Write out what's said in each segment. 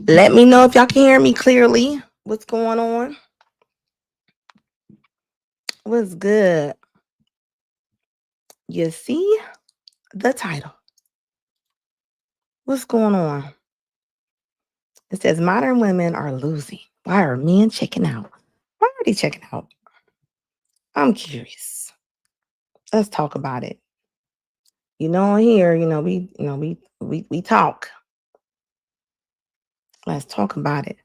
Let me know if y'all can hear me clearly. What's going on? What's good? You see the title. What's going on? It says modern women are losing. Why are men checking out? Why are they checking out? I'm curious. Let's talk about it. Here, we talk. Let's talk about it.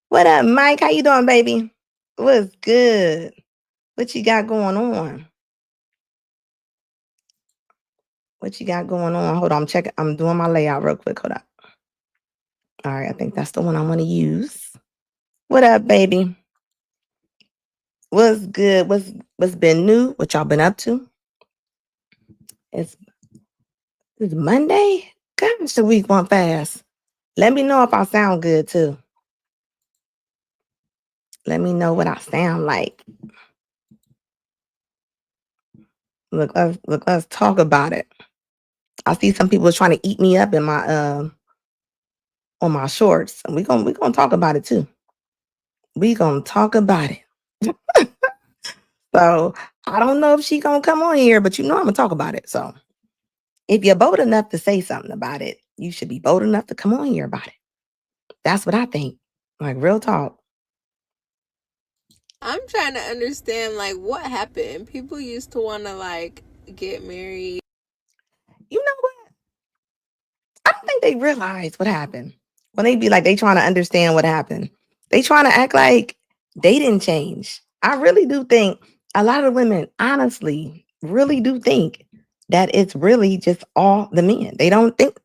What up, Mike? How you doing, baby? What's good? What you got going on? What you got going on? Hold on, I'm checking. I'm doing my layout real quick. Hold up. All right, I think that's the one I want to use. What up, baby? What's good? What's been new? What y'all been up to? It's it's Monday. Gosh, the week went fast. Let me know if I sound good too. Let me know what I sound like. Let's talk about it. I see some people trying to eat me up in my on my shorts. And we gonna talk about it too. We gonna talk about it. So I don't know if she gonna come on here, but I'm gonna talk about it. So if you're bold enough to say something about it, you should be bold enough to come on here about it. That's what I think. Like real talk. I'm trying to understand like what happened. People used to want to like get married. You know what? I don't think they realize what happened. When they be like they trying to understand what happened. They trying to act like they didn't change. I really do think a lot of women honestly really do think that it's really just all the men. They don't think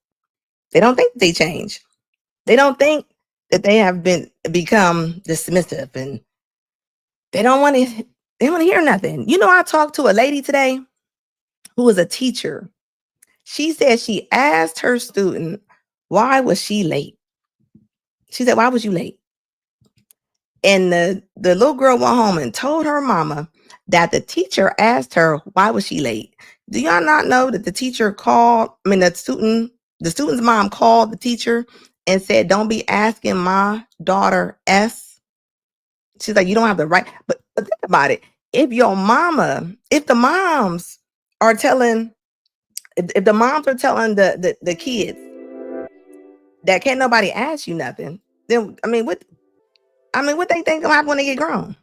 they change. They don't think that they have become dismissive and they don't want to they don't want to hear nothing. I talked to a lady today who was a teacher. She said she asked her student, why was she late? She said, why was you late? And the little girl went home and told her mama that the teacher asked her, why was she late? Do y'all not know that the teacher called, the student's mom called the teacher and said, don't be asking my daughter S. She's like, you don't have the right. But think about it. If the moms are telling, if the moms are telling the kids that can't nobody ask you nothing, then what they think gonna happen when they get grown?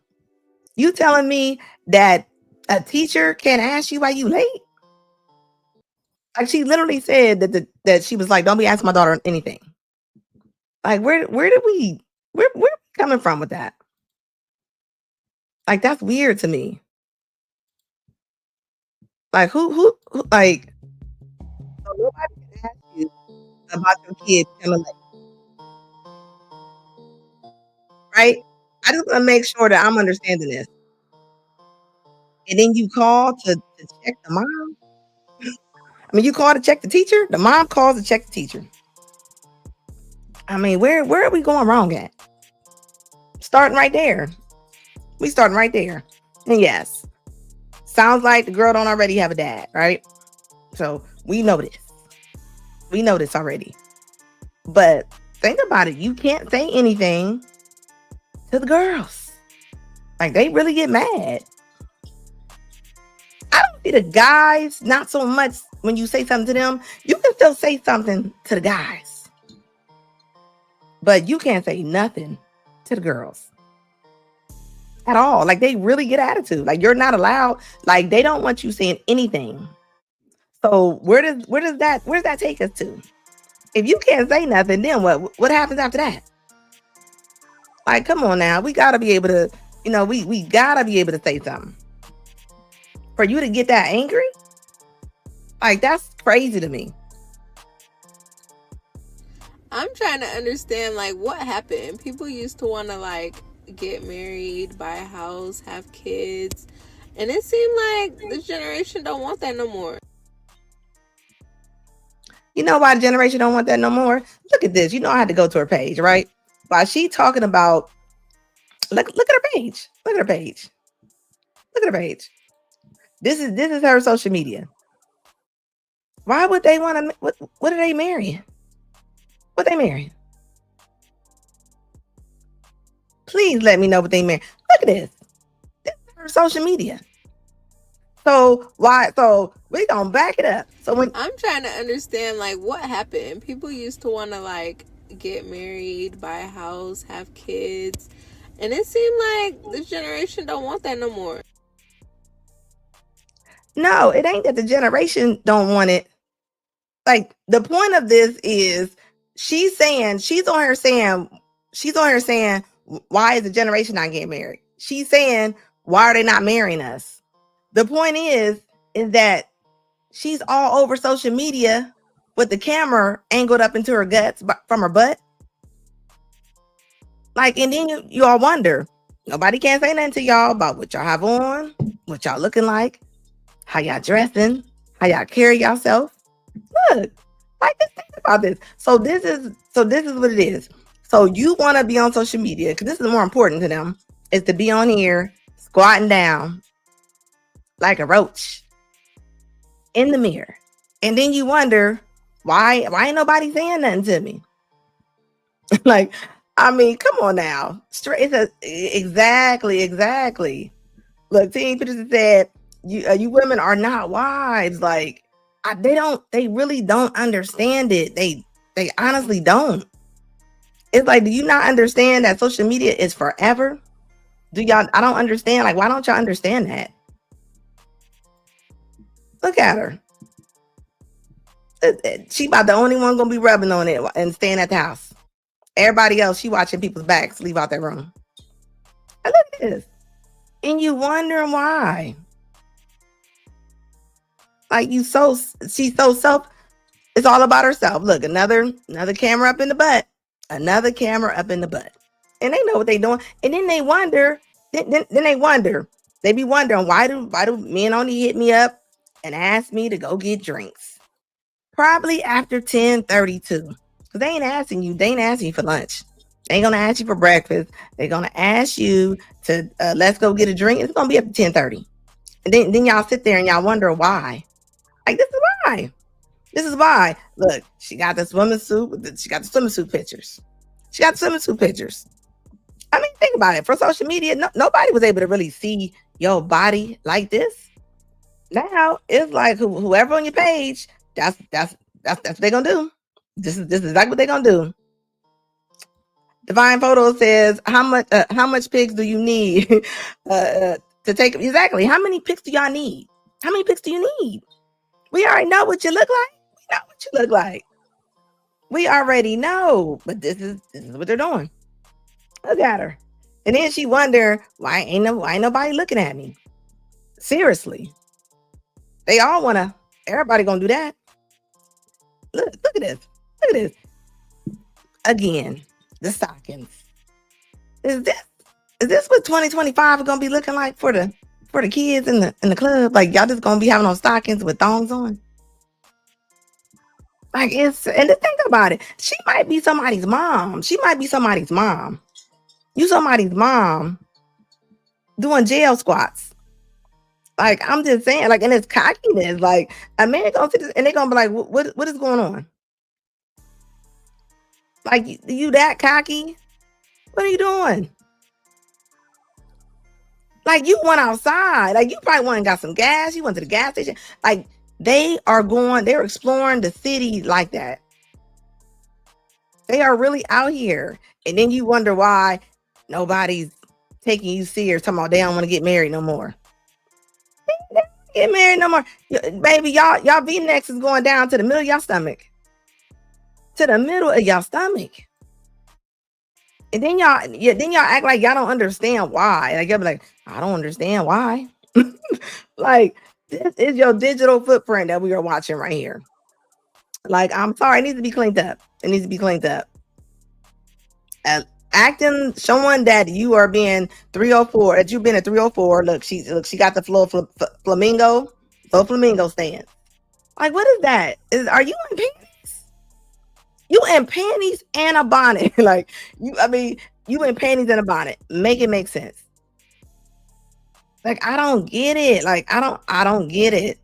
You telling me that a teacher can't ask you why you late? Like she literally said that she was like, don't be asking my daughter anything. Like where did where coming from with that? Like that's weird to me. Like who like so nobody can ask you about your kid coming late, right? I just want to make sure that I'm understanding this. And then you call to check the mom. You call to check the teacher. The mom calls to check the teacher. Where are we going wrong at? Starting right there. We starting right there. And yes, sounds like the girl don't already have a dad, right? So we know this. We know this already. But think about it. You can't say anything to the girls. Like they really get mad. I don't see the guys, not so much when you say something to them. You can still say something to the guys. But you can't say nothing to the girls at all. Like they really get attitude. Like you're not allowed. Like they don't want you saying anything. So where does that take us to? If you can't say nothing, then what happens after that? Like, come on now. We gotta be able to, we gotta be able to say something. For you to get that angry, like that's crazy to me. I'm trying to understand like what happened. People used to want to like get married, buy a house, have kids. And it seemed like this generation don't want that no more. You know why the generation don't want that no more? Look at this. I had to go to her page, right? While she talking about look at her page. Look at her page. Look at her page. This is her social media. Why would they want to what are they marrying? What they marrying? Please let me know what they married. Look at this. This is her social media. So why? So we gonna back it up. So when I'm trying to understand like what happened. People used to want to like get married, buy a house, have kids, and it seemed like this generation don't want that no more. no, it ain't that the generation don't want it. Like the point of this is she's on here saying why is the generation not getting married? She's saying why are they not marrying us? The point is that she's all over social media with the camera angled up into her guts from her butt. Like, and then you all wonder, nobody can say nothing to y'all about what y'all have on, what y'all looking like, how y'all dressing, how y'all carry yourself. Look, like just think about this. So this is what it is. So you want to be on social media because this is more important to them is to be on here squatting down like a roach in the mirror. And then you wonder why ain't nobody saying nothing to me? Like, I mean, come on now. Straight exactly. Look, Teen Peterson said, you women are not wives. Like, they really don't understand it. They honestly don't. It's like, do you not understand that social media is forever? I don't understand. Like, why don't y'all understand that? Look at her. She about the only one gonna be rubbing on it and staying at the house. Everybody else, she watching people's backs leave out their room. And look at this. And you wondering why. Like she's so self, it's all about herself. Look, another camera up in the butt. Another camera up in the butt. And they know what they doing. And then they wonder, then they wonder. They be wondering why do men only hit me up and ask me to go get drinks? Probably after 10:32. Because they ain't asking you for lunch. They ain't gonna ask you for breakfast. They're gonna ask you to let's go get a drink. It's gonna be up to 10:30. And then y'all sit there and y'all wonder why. Like this is why. This is why. Look, she got the swimming suit. She got the swimming suit pictures. She got the swimming suit pictures. I mean, think about it. For social media, nobody was able to really see your body like this. Now it's like whoever on your page, that's what they're gonna do. This is exactly what they're gonna do. Divine Photo says, how much pics do you need to take? Exactly. How many pics do y'all need? How many pics do you need? We already know what you look like. We know what you look like. We already know. But this is what they're doing. Look at her. And then she wonder why ain't nobody looking at me. Seriously. They all wanna, everybody gonna do that. Look at this. Look at this. Again, the stockings. Is this what 2025 is gonna be looking like for the kids in the club? Like y'all just gonna be having on stockings with thongs on? Like and to think about it, she might be somebody's mom. She might be somebody's mom. You somebody's mom doing jail squats. Like I'm just saying, like, and it's cockiness. Like a man gonna sit and they gonna be like, what is going on? Like you that cocky? What are you doing? Like you went outside. Like you probably went and got some gas. You went to the gas station. Like they're exploring the city like that. They are really out here. And then you wonder why nobody's taking you serious, talking about they don't want to get married no more. They don't get married no more. Baby, y'all V-necks is going down to the middle of your stomach. To the middle of your stomach. And then y'all act like y'all don't understand why. Like y'all be like, I don't understand why. Like this is your digital footprint that we are watching right here. Like I'm sorry, it needs to be cleaned up. It needs to be cleaned up. Acting, showing that you are being 304, that you've been at 304. Look, she got the flamingo stand. Like what is that? Are you in panties? You in panties and a bonnet. Like you in panties and a bonnet. Make it make sense. Like I don't get it. Like I don't get it.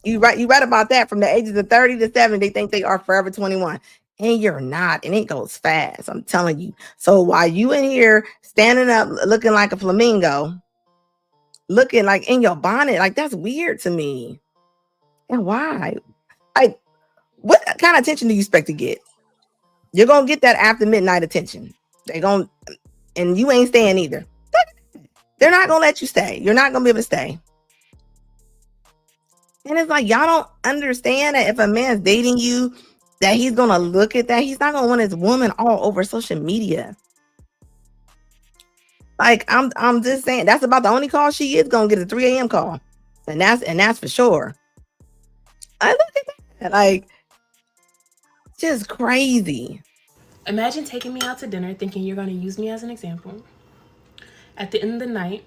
You right about that. From the ages of 30 to 70, they think they are forever 21. and you're not, and it goes fast. I'm telling you. So while you in here standing up looking like a flamingo, looking like in your bonnet, like that's weird to me. And why? Like, what kind of attention do you expect to get? You're gonna get that after midnight attention. They gonna, and you ain't staying either. They're not gonna let you stay. You're not gonna be able to stay. And it's like y'all don't understand that if a man's dating you, that he's gonna look at that. He's not gonna want his woman all over social media. Like I'm just saying that's about the only call she is gonna get, a 3 a.m. call. And that's for sure. I look at that. Like, just crazy. Imagine taking me out to dinner thinking you're going to use me as an example. At the end of the night,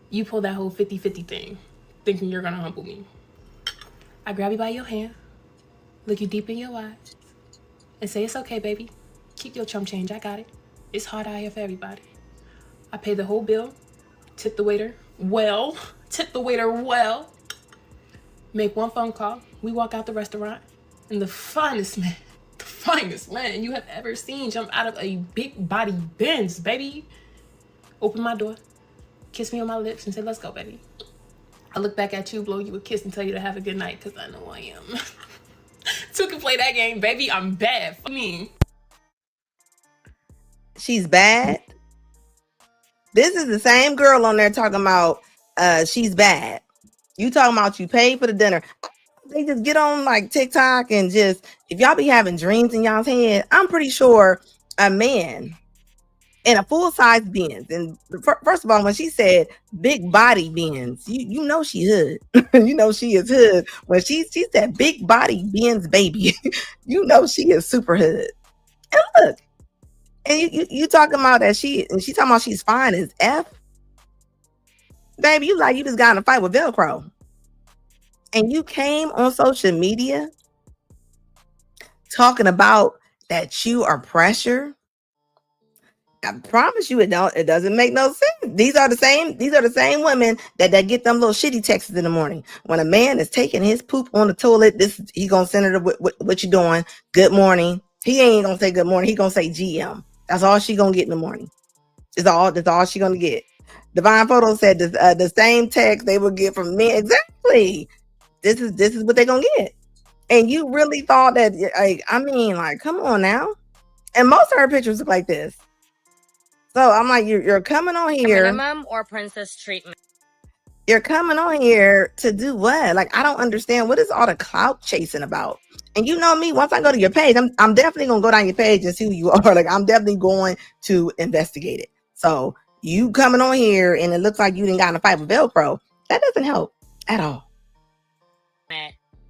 you pull that whole 50-50 thing, thinking you're going to humble me. I grab you by your hand, look you deep in your eyes, and say, it's okay, baby. Keep your chump change. I got it. It's hard out here for everybody. I pay the whole bill, tip the waiter well, make one phone call. We walk out the restaurant, and the finest man you have ever seen jump out of a big body Benz, baby. Open my door, kiss me on my lips, and say, let's go, baby. I look back at you, blow you a kiss, and tell you to have a good night, because I know I am. Two can play that game, baby. I'm bad. For me. She's bad. This is the same girl on there talking about she's bad. You talking about you paid for the dinner. They just get on like TikTok and just, if y'all be having dreams in y'all's head, I'm pretty sure a man in a full-size Benz. And first of all, when she said big body Benz, you know she hood. You know she is hood. When she said big body Benz, baby, you know she is super hood. And look, and you talking about that she talking about she's fine as F. Baby, you like you just got in a fight with Velcro. And you came on social media talking about that you are pressure. I promise you it doesn't make no sense. These are the same women that get them little shitty texts in the morning. When a man is taking his poop on the toilet, he gonna send her to what you doing? Good morning. He ain't gonna say good morning, he gonna say GM. That's all she gonna get in the morning. That's all she gonna get. Divine Photo said the same text they would get from men. Exactly. This is what they're gonna get. And you really thought that, like, I mean, like, come on now. And most of her pictures look like this. So I'm like, you're coming on here. Minimum or princess treatment. You're coming on here to do what? Like, I don't understand. What is all the clout chasing about? And you know me, once I go to your page, I'm definitely gonna go down your page and see who you are. Like, I'm definitely going to investigate it. So you coming on here and it looks like you didn't got in a fight with Velcro. That doesn't help at all.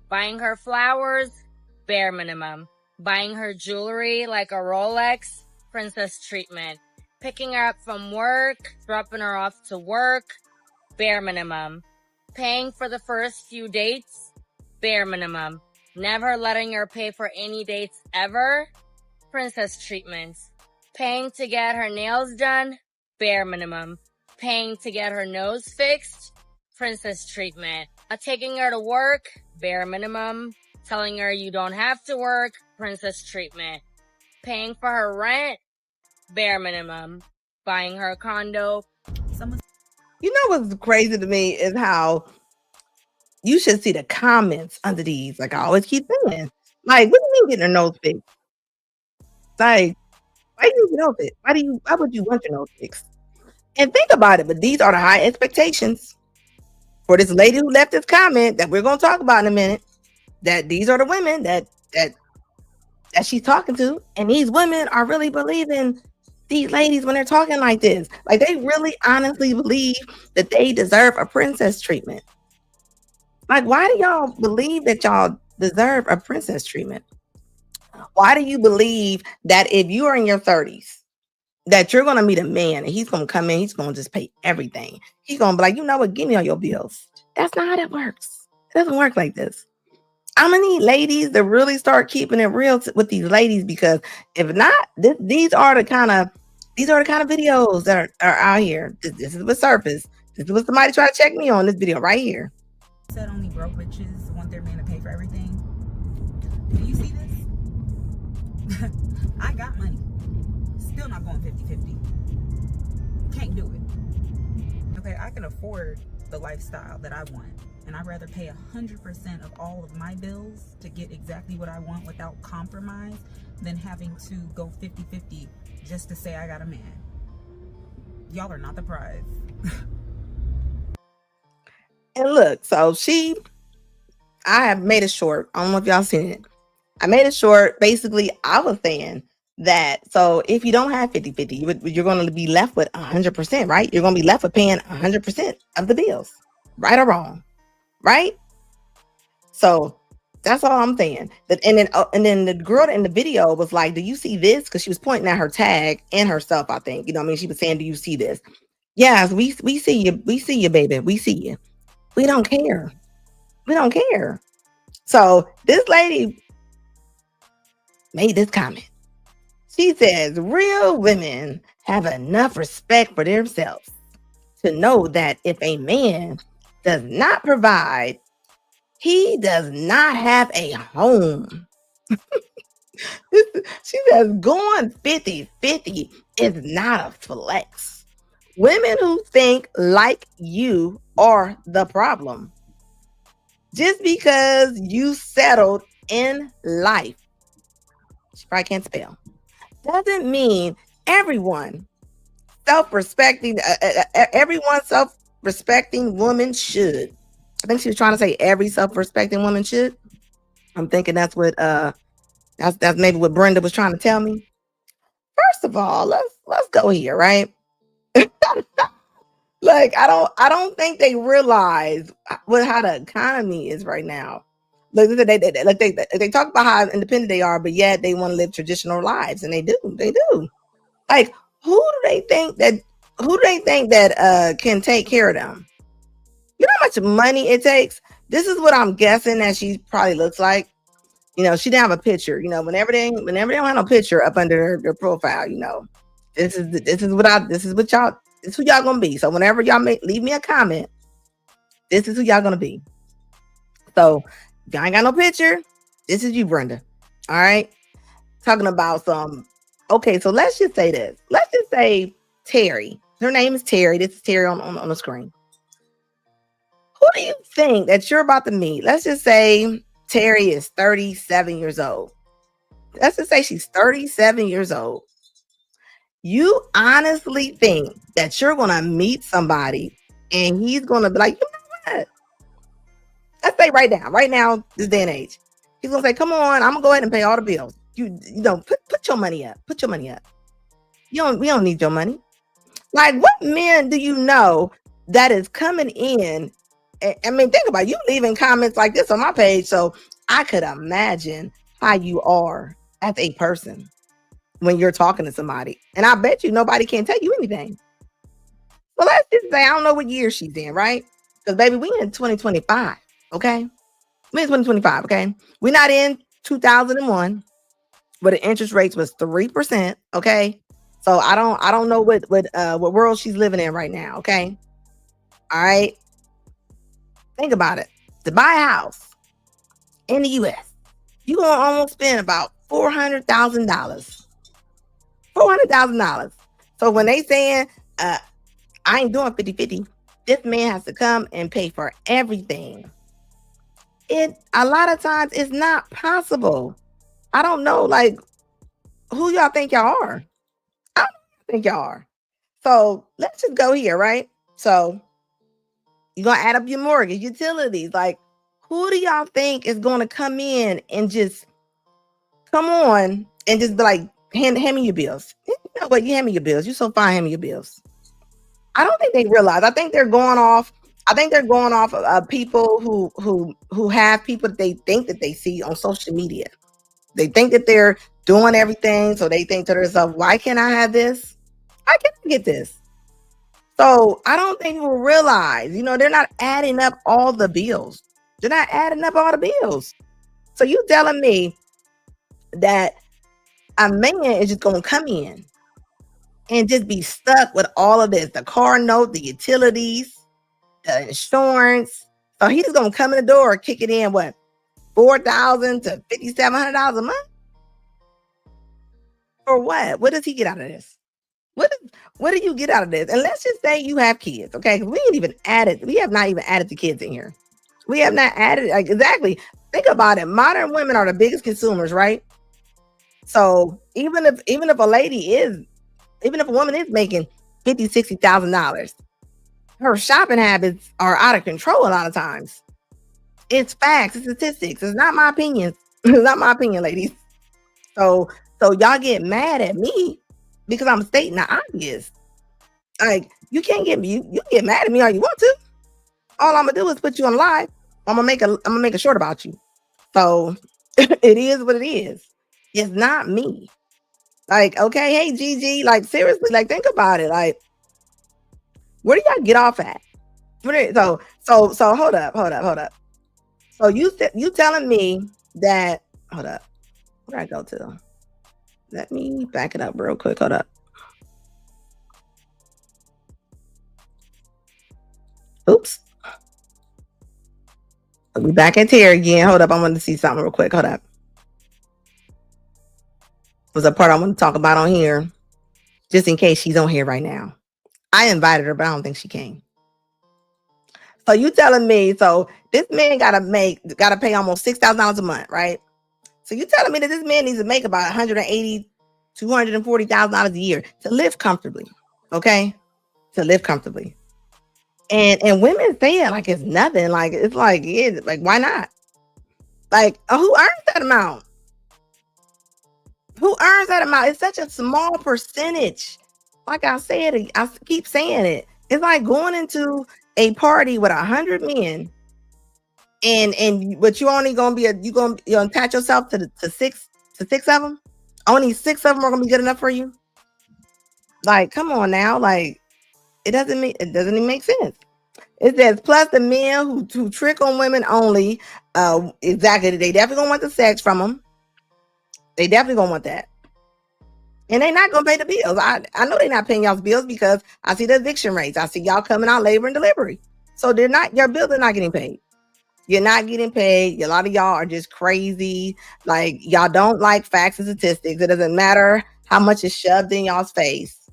Buying her flowers, bare minimum. Buying her jewelry like a Rolex, princess treatment. Picking her up from work, dropping her off to work, bare minimum. Paying for the first few dates, bare minimum. Never letting her pay for any dates ever, princess treatments. Paying to get her nails done, bare minimum. Paying to get her nose fixed, princess treatment. Taking her to work, bare minimum. Telling her you don't have to work, princess treatment. Paying for her rent, bare minimum. Buying her a condo. You know what's crazy to me is how you should see the comments under these. Like I always keep saying, like, what do you mean getting a nose fixed? Like, why do you get nose fixed? Why would you want your nose fixed? And think about it, but these are the high expectations for this lady who left this comment that we're gonna talk about in a minute. That these are the women that she's talking to, and these women are really believing these ladies when they're talking like this. Like they really honestly believe that they deserve a princess treatment. Like, why do y'all believe that y'all deserve a princess treatment? Why do you believe that if you are in your 30s, that you're gonna meet a man and he's gonna come in, he's gonna just pay everything? He's gonna be like, you know what, give me all your bills. That's not how that works. It doesn't work like this. I'm gonna need ladies to really start keeping it real with these ladies, because if not, these are the kind of videos that are out here. This is what surface. This is what somebody tried to check me on this video right here. Said only broke bitches want their man to pay for everything. Do you see this? I got money. Still not going 50-50. Can't do it. Okay, I can afford the lifestyle that I want. And I'd rather pay 100% of all of my bills to get exactly what I want without compromise than having to go 50-50 just to say I got a man. Y'all are not the prize. And look, so I have made it short. I don't know if y'all seen it. I made it short. Basically, I was saying that, so if you don't have 50-50, you're going to be left with 100%, right? You're going to be left with paying 100% of the bills, right or wrong, right? So that's all I'm saying. And then the girl in the video was like, "Do you see this?" Because she was pointing at her tag and herself. I think, what I mean, she was saying, "Do you see this?" Yes, we see you. We see you, baby. We see you. We don't care. We don't care. So this lady made this comment. She says, "Real women have enough respect for themselves to know that if a man does not provide, he does not have a home." She says, "Going 50-50 is not a flex. Women who think like you are the problem. Just because you settled in life," she probably can't spell, "doesn't mean everyone everyone self-respecting woman should." I think she was trying to say every self-respecting woman should. I'm thinking that's what that's maybe what Brenda was trying to tell me. First of all, let's go here, right? Like, I don't think they realize how the economy is right now. Look, they talk about how independent they are, but yet they want to live traditional lives, and they do. Like, who do they think that can take care of them? You know how much money it takes? This is what I'm guessing that she probably looks like. She didn't have a picture. Whenever they don't have no picture up under their profile, this is who y'all gonna be. So whenever y'all leave me a comment, this is who y'all gonna be. So if y'all ain't got no picture, this is you, Brenda. All right. Talking about some. Okay, so let's just say this. Let's just say Terry. Her name is Terry. This is Terry on the screen. Who do you think that you're about to meet? Let's just say Terry is 37 years old. Let's just say she's 37 years old. You honestly think that you're going to meet somebody and he's going to be like, "You know what? Let's say right now, this day and age. He's going to say, 'Come on, I'm going to go ahead and pay all the bills. Put your money up. Put your money up. We don't need your money.'" Like, what men do you know that is coming in? I mean, think about it. You leaving comments like this on my page, so I could imagine how you are as a person when you're talking to somebody. And I bet you nobody can tell you anything. Well, let's just say I don't know what year she's in, right? Because baby, we in 2025, okay? We in 2025, okay? We're not in 2001, where the interest rates was 3%, okay? So I don't know what world she's living in right now, okay? All right. Think about it. To buy a house in the US, you're gonna almost spend about $400,000. $400,000. So when they saying I ain't doing 50-50, this man has to come and pay for everything. It a lot of times it's not possible. I don't know, like, who y'all think y'all are? I don't think y'all are. So let's just go here, right? So you're gonna add up your mortgage, utilities. Like, who do y'all think is gonna come in and just come on and just be like, hand me your bills? You know what? You hand me your bills. You so fine, hand me your bills. I don't think they realize. I think they're going off. I think they're going off of people who have people that they think that they see on social media. They think that they're doing everything, so they think to themselves, "Why can't I have this? Why can't I get this?" So I don't think people realize, they're not adding up all the bills. They're not adding up all the bills. So you telling me that a man is just going to come in and just be stuck with all of this, the car note, the utilities, the insurance. So he's just going to come in the door, kick it in, what, $4,000 to $5,700 a month? For what? What does he get out of this? What do you get out of this? And let's just say you have kids, okay? 'Cause we ain't even added. We have not even added the kids in here. We have not added like exactly. Think about it. Modern women are the biggest consumers, right? So even if a lady is even if a woman is making $50,000, $60,000, her shopping habits are out of control a lot of times. It's facts, it's statistics. It's not my opinion. It's not my opinion, ladies. So so y'all get mad at me because I'm stating the obvious. Like you can't get me. You get mad at me all you want to. All I'm gonna do is put you on live. I'm gonna make a short about you. So it is what it is. It's not me. Like, okay, hey Gigi, like seriously, like think about it. Like, where do y'all get off at? So hold up. So you telling me that hold up, where I go to? Let me back it up real quick. Hold up. Oops. I'll be back at here again. Hold up. I wanted to see something real quick. Hold up. There's a part I want to talk about on here, just in case she's on here right now. I invited her, but I don't think she came. So you telling me, so this man gotta pay almost $6,000 a month, right? So you telling me that this man needs to make about $180,000, $240,000 a year to live comfortably, okay? To live comfortably. And women say it like it's nothing. Like it's like, yeah, like why not? Like who earns that amount? Who earns that amount? It's such a small percentage. Like I said, I keep saying it. It's like going into a party with 100 men, but you only gonna be you gonna attach yourself to six of them. Only 6 of them are gonna be good enough for you. Like, come on now, like it doesn't even make sense. It says plus the men who trick on women only. Exactly, they definitely gonna want the sex from them. They definitely gonna want that. And they not gonna pay the bills. I know they're not paying y'all's bills because I see the eviction rates. I see y'all coming out labor and delivery. So your bills are not getting paid. You're not getting paid. A lot of y'all are just crazy. Like y'all don't like facts and statistics. It doesn't matter how much is shoved in y'all's face.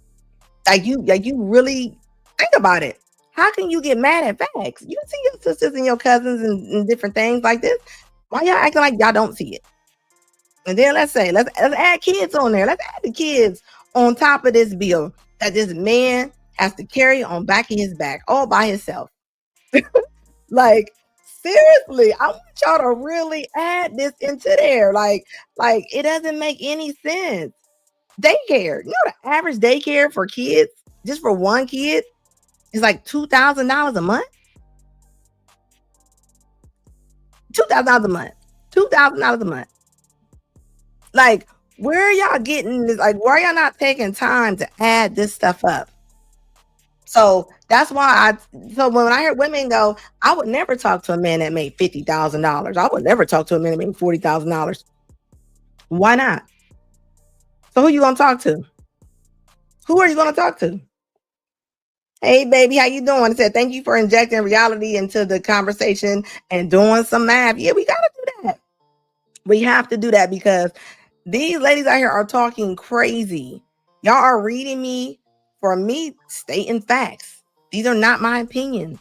Like you really think about it. How can you get mad at facts? You see your sisters and your cousins and different things like this. Why y'all acting like y'all don't see it? And then let's add kids on there. Let's add the kids on top of this bill that this man has to carry on back of his back all by himself. Like seriously, I want y'all to really add this into there. Like it doesn't make any sense. Daycare, you know the average daycare for kids, just for one kid, is like $2,000 a month. $2,000 a month. $2,000 a month. Like, where are y'all getting this? Like, why are y'all not taking time to add this stuff up? So that's why so when I hear women go, I would never talk to a man that made $50,000. I would never talk to a man that made $40,000. Why not? So who you gonna talk to? Who are you gonna talk to? Hey baby, how you doing? I said thank you for injecting reality into the conversation and doing some math. Yeah, we gotta do that. We have to do that because these ladies out here are talking crazy. Y'all are reading me for me stating facts. These are not my opinions.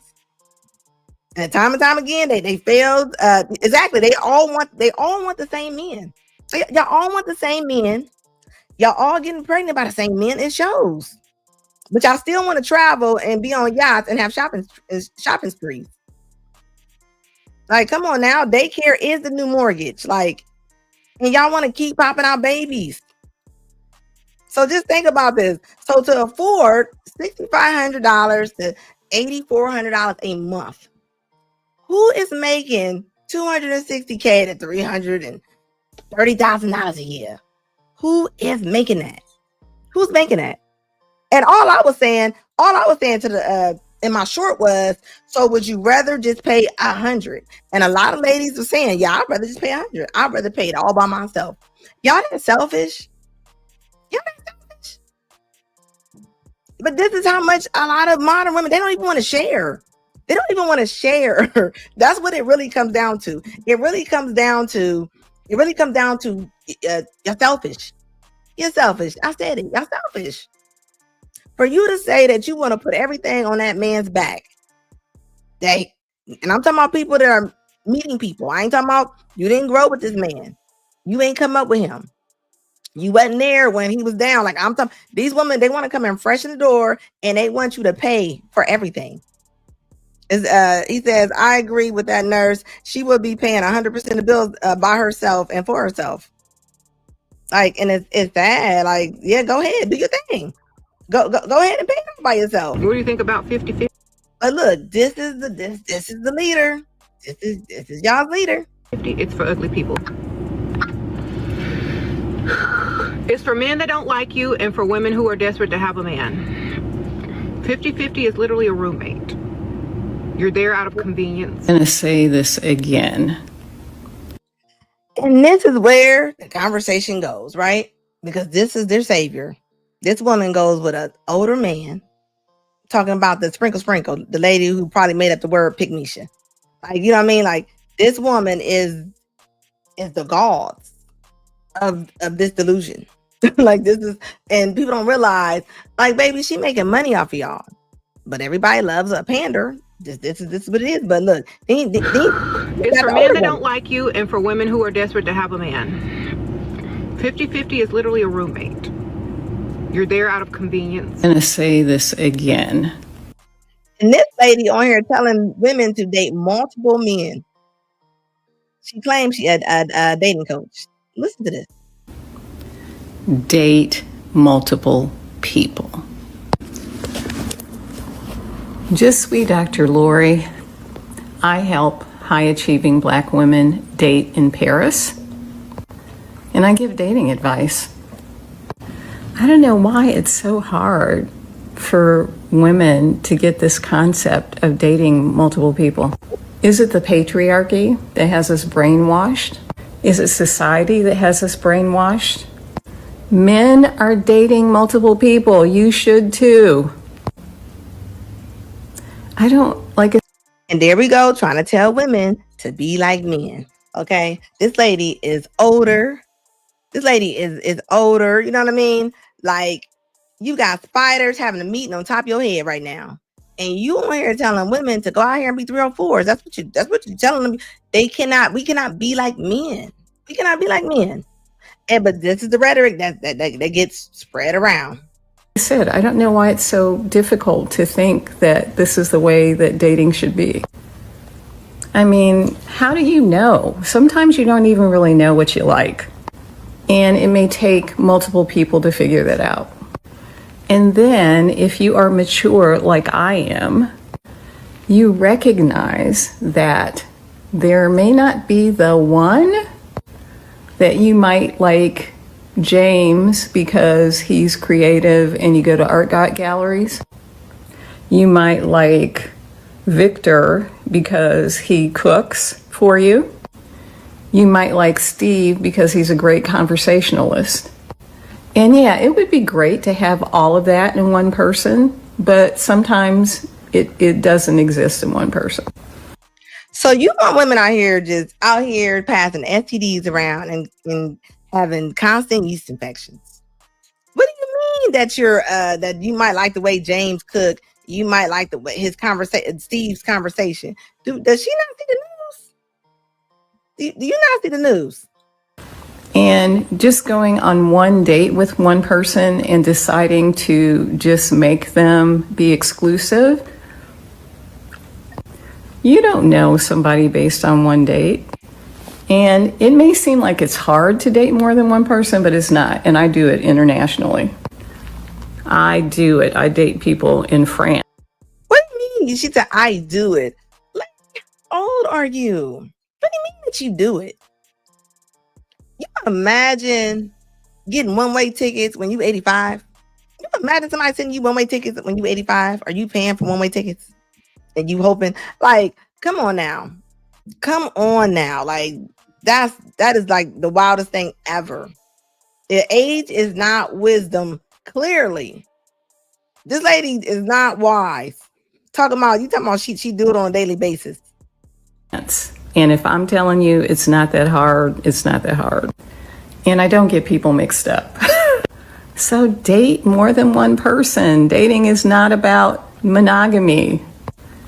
And time again, they failed. Exactly. They all want the same men. Y'all all want the same men. Y'all all getting pregnant by the same men. It shows. But y'all still want to travel and be on yachts and have shopping sprees. Like, come on now. Daycare is the new mortgage. Like, and y'all want to keep popping out babies. So just think about this. So to afford $6,500 to $8,400 a month, who is making $260K to $330,000 a year? Who is making that? Who's making that? And all I was saying to the in my short was, so would you rather just pay $100? And a lot of ladies were saying, yeah, I'd rather just pay $100. I'd rather pay it all by myself. Y'all that selfish. Y'all that selfish. But this is how much a lot of modern women, they don't even want to share. They don't even want to share. That's what it really comes down to. It really comes down to you're selfish. You're selfish. I said it. Y'all selfish. For you to say that you want to put everything on that man's back, and I'm talking about people that are meeting people. I ain't talking about you didn't grow with this man. You ain't come up with him. You wasn't there when he was down. Like I'm talking, these women, they want to come in fresh in the door and they want you to pay for everything. He says, I agree with that nurse. She will be paying 100% of bills by herself and for herself. Like, and it's sad. Like, yeah, go ahead, do your thing. Go ahead and pay by yourself. What do you think about 50-50? But look, this is the leader. This is y'all's leader. It's for ugly people. It's for men that don't like you and for women who are desperate to have a man. 50-50 is literally a roommate. You're there out of convenience. I'm going to say this again. And this is where the conversation goes, right? Because this is their savior. This woman goes with an older man talking about the sprinkle, the lady who probably made up the word pygmisha. Like, you know what I mean? Like, this woman is the gods of this delusion. Like, this is, and people don't realize, like, baby, she making money off of y'all. But everybody loves a pander. This is what it is. But look, it's for men that don't like you and for women who are desperate to have a man. 50-50 is literally a roommate. You're there out of convenience. I'm going to say this again. And this lady on here telling women to date multiple men. She claims she had a dating coach. Listen to this. Date multiple people. Just sweet Dr. Lori. I help high-achieving Black women date in Paris, and I give dating advice. I don't know why it's so hard for women to get this concept of dating multiple people. Is it the patriarchy that has us brainwashed? Is it society that has us brainwashed? Men are dating multiple people. You should too. I don't like it. And there we go, trying to tell women to be like men. Okay. This lady is older. This lady is older. You know what I mean? Like, you got spiders having a meeting on top of your head right now. And you on here telling women to go out here and be 304s. That's what you're telling them. We cannot be like men. We cannot be like men. But this is the rhetoric that gets spread around. I said, I don't know why it's so difficult to think that this is the way that dating should be. I mean, how do you know? Sometimes you don't even really know what you like. And it may take multiple people to figure that out. And then if you are mature like I am, you recognize that there may not be the one that you might like James because he's creative and you go to art galleries. You might like Victor because he cooks for you. You might like Steve because he's a great conversationalist. And yeah, it would be great to have all of that in one person, but sometimes it doesn't exist in one person. So you want women out here passing STDs around and having constant yeast infections. What do you mean that you're that you might like the way James cook? You might like the way his conversation, Steve's conversation. Does she not see the news? Do you not see the news? And just going on one date with one person and deciding to just make them be exclusive. You don't know somebody based on one date. And it may seem like it's hard to date more than one person, but it's not. And I do it internationally. I do it. I date people in France. What do you mean? She said, I do it. Like, how old are you? What do you mean that you do it? You imagine getting one-way tickets when you 85? You imagine somebody sending you one-way tickets when you 85? Are you paying for one-way tickets? And you hoping, like, come on now. Like, that is like the wildest thing ever. The age is not wisdom. Clearly, this lady is not wise. Talking about she do it on a daily basis. And if I'm telling you it's not that hard, it's not that hard. And I don't get people mixed up. So date more than one person. Dating is not about monogamy.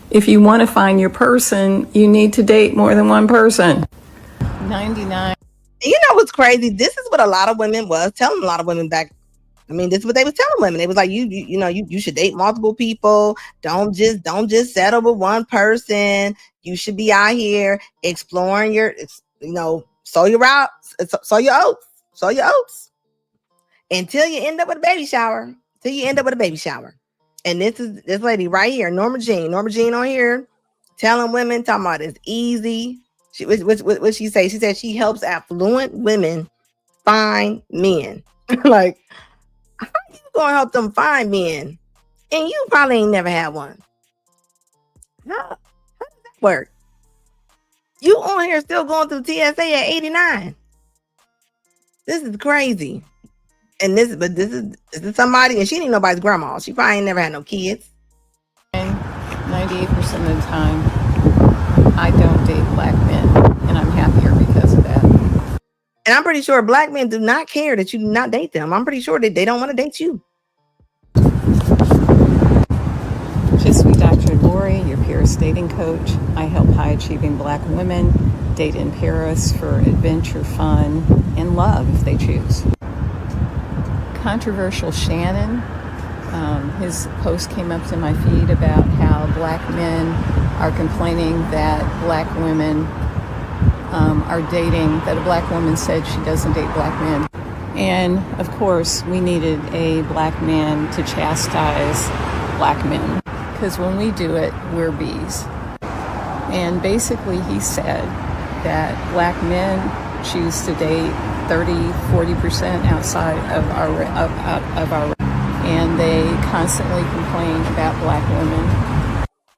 If you want to find your person, you need to date more than one person. 99. You know what's crazy? This is what a lot of women was telling a lot of women back. I mean, this is what they was telling women. They was like, you should date multiple people. Don't just settle with one person. You should be out here exploring sow your oats until you end up with a baby shower. And this is this lady right here, Norma Jean on here, telling women, talking about it's easy. What she say? She said she helps affluent women find men. Like, how you gonna help them find men? And you probably ain't never had one. How does that work? You on here still going through TSA at 89. This is crazy. And this is somebody, and she ain't nobody's grandma. She probably ain't never had no kids. 98% of the time, I don't date black men, and I'm happier because of that. And I'm pretty sure black men do not care that you do not date them. I'm pretty sure that they don't want to date you. Just be Dr. Lori, your Paris dating coach. I help high-achieving black women date in Paris for adventure, fun, and love if they choose. Controversial Shannon, his post came up to my feed about how black men are complaining that black women are dating, that a black woman said she doesn't date black men. And of course, we needed a black man to chastise black men, because when we do it, we're bees. And basically he said that black men choose to date 30-40% outside of our and they constantly complain about black women.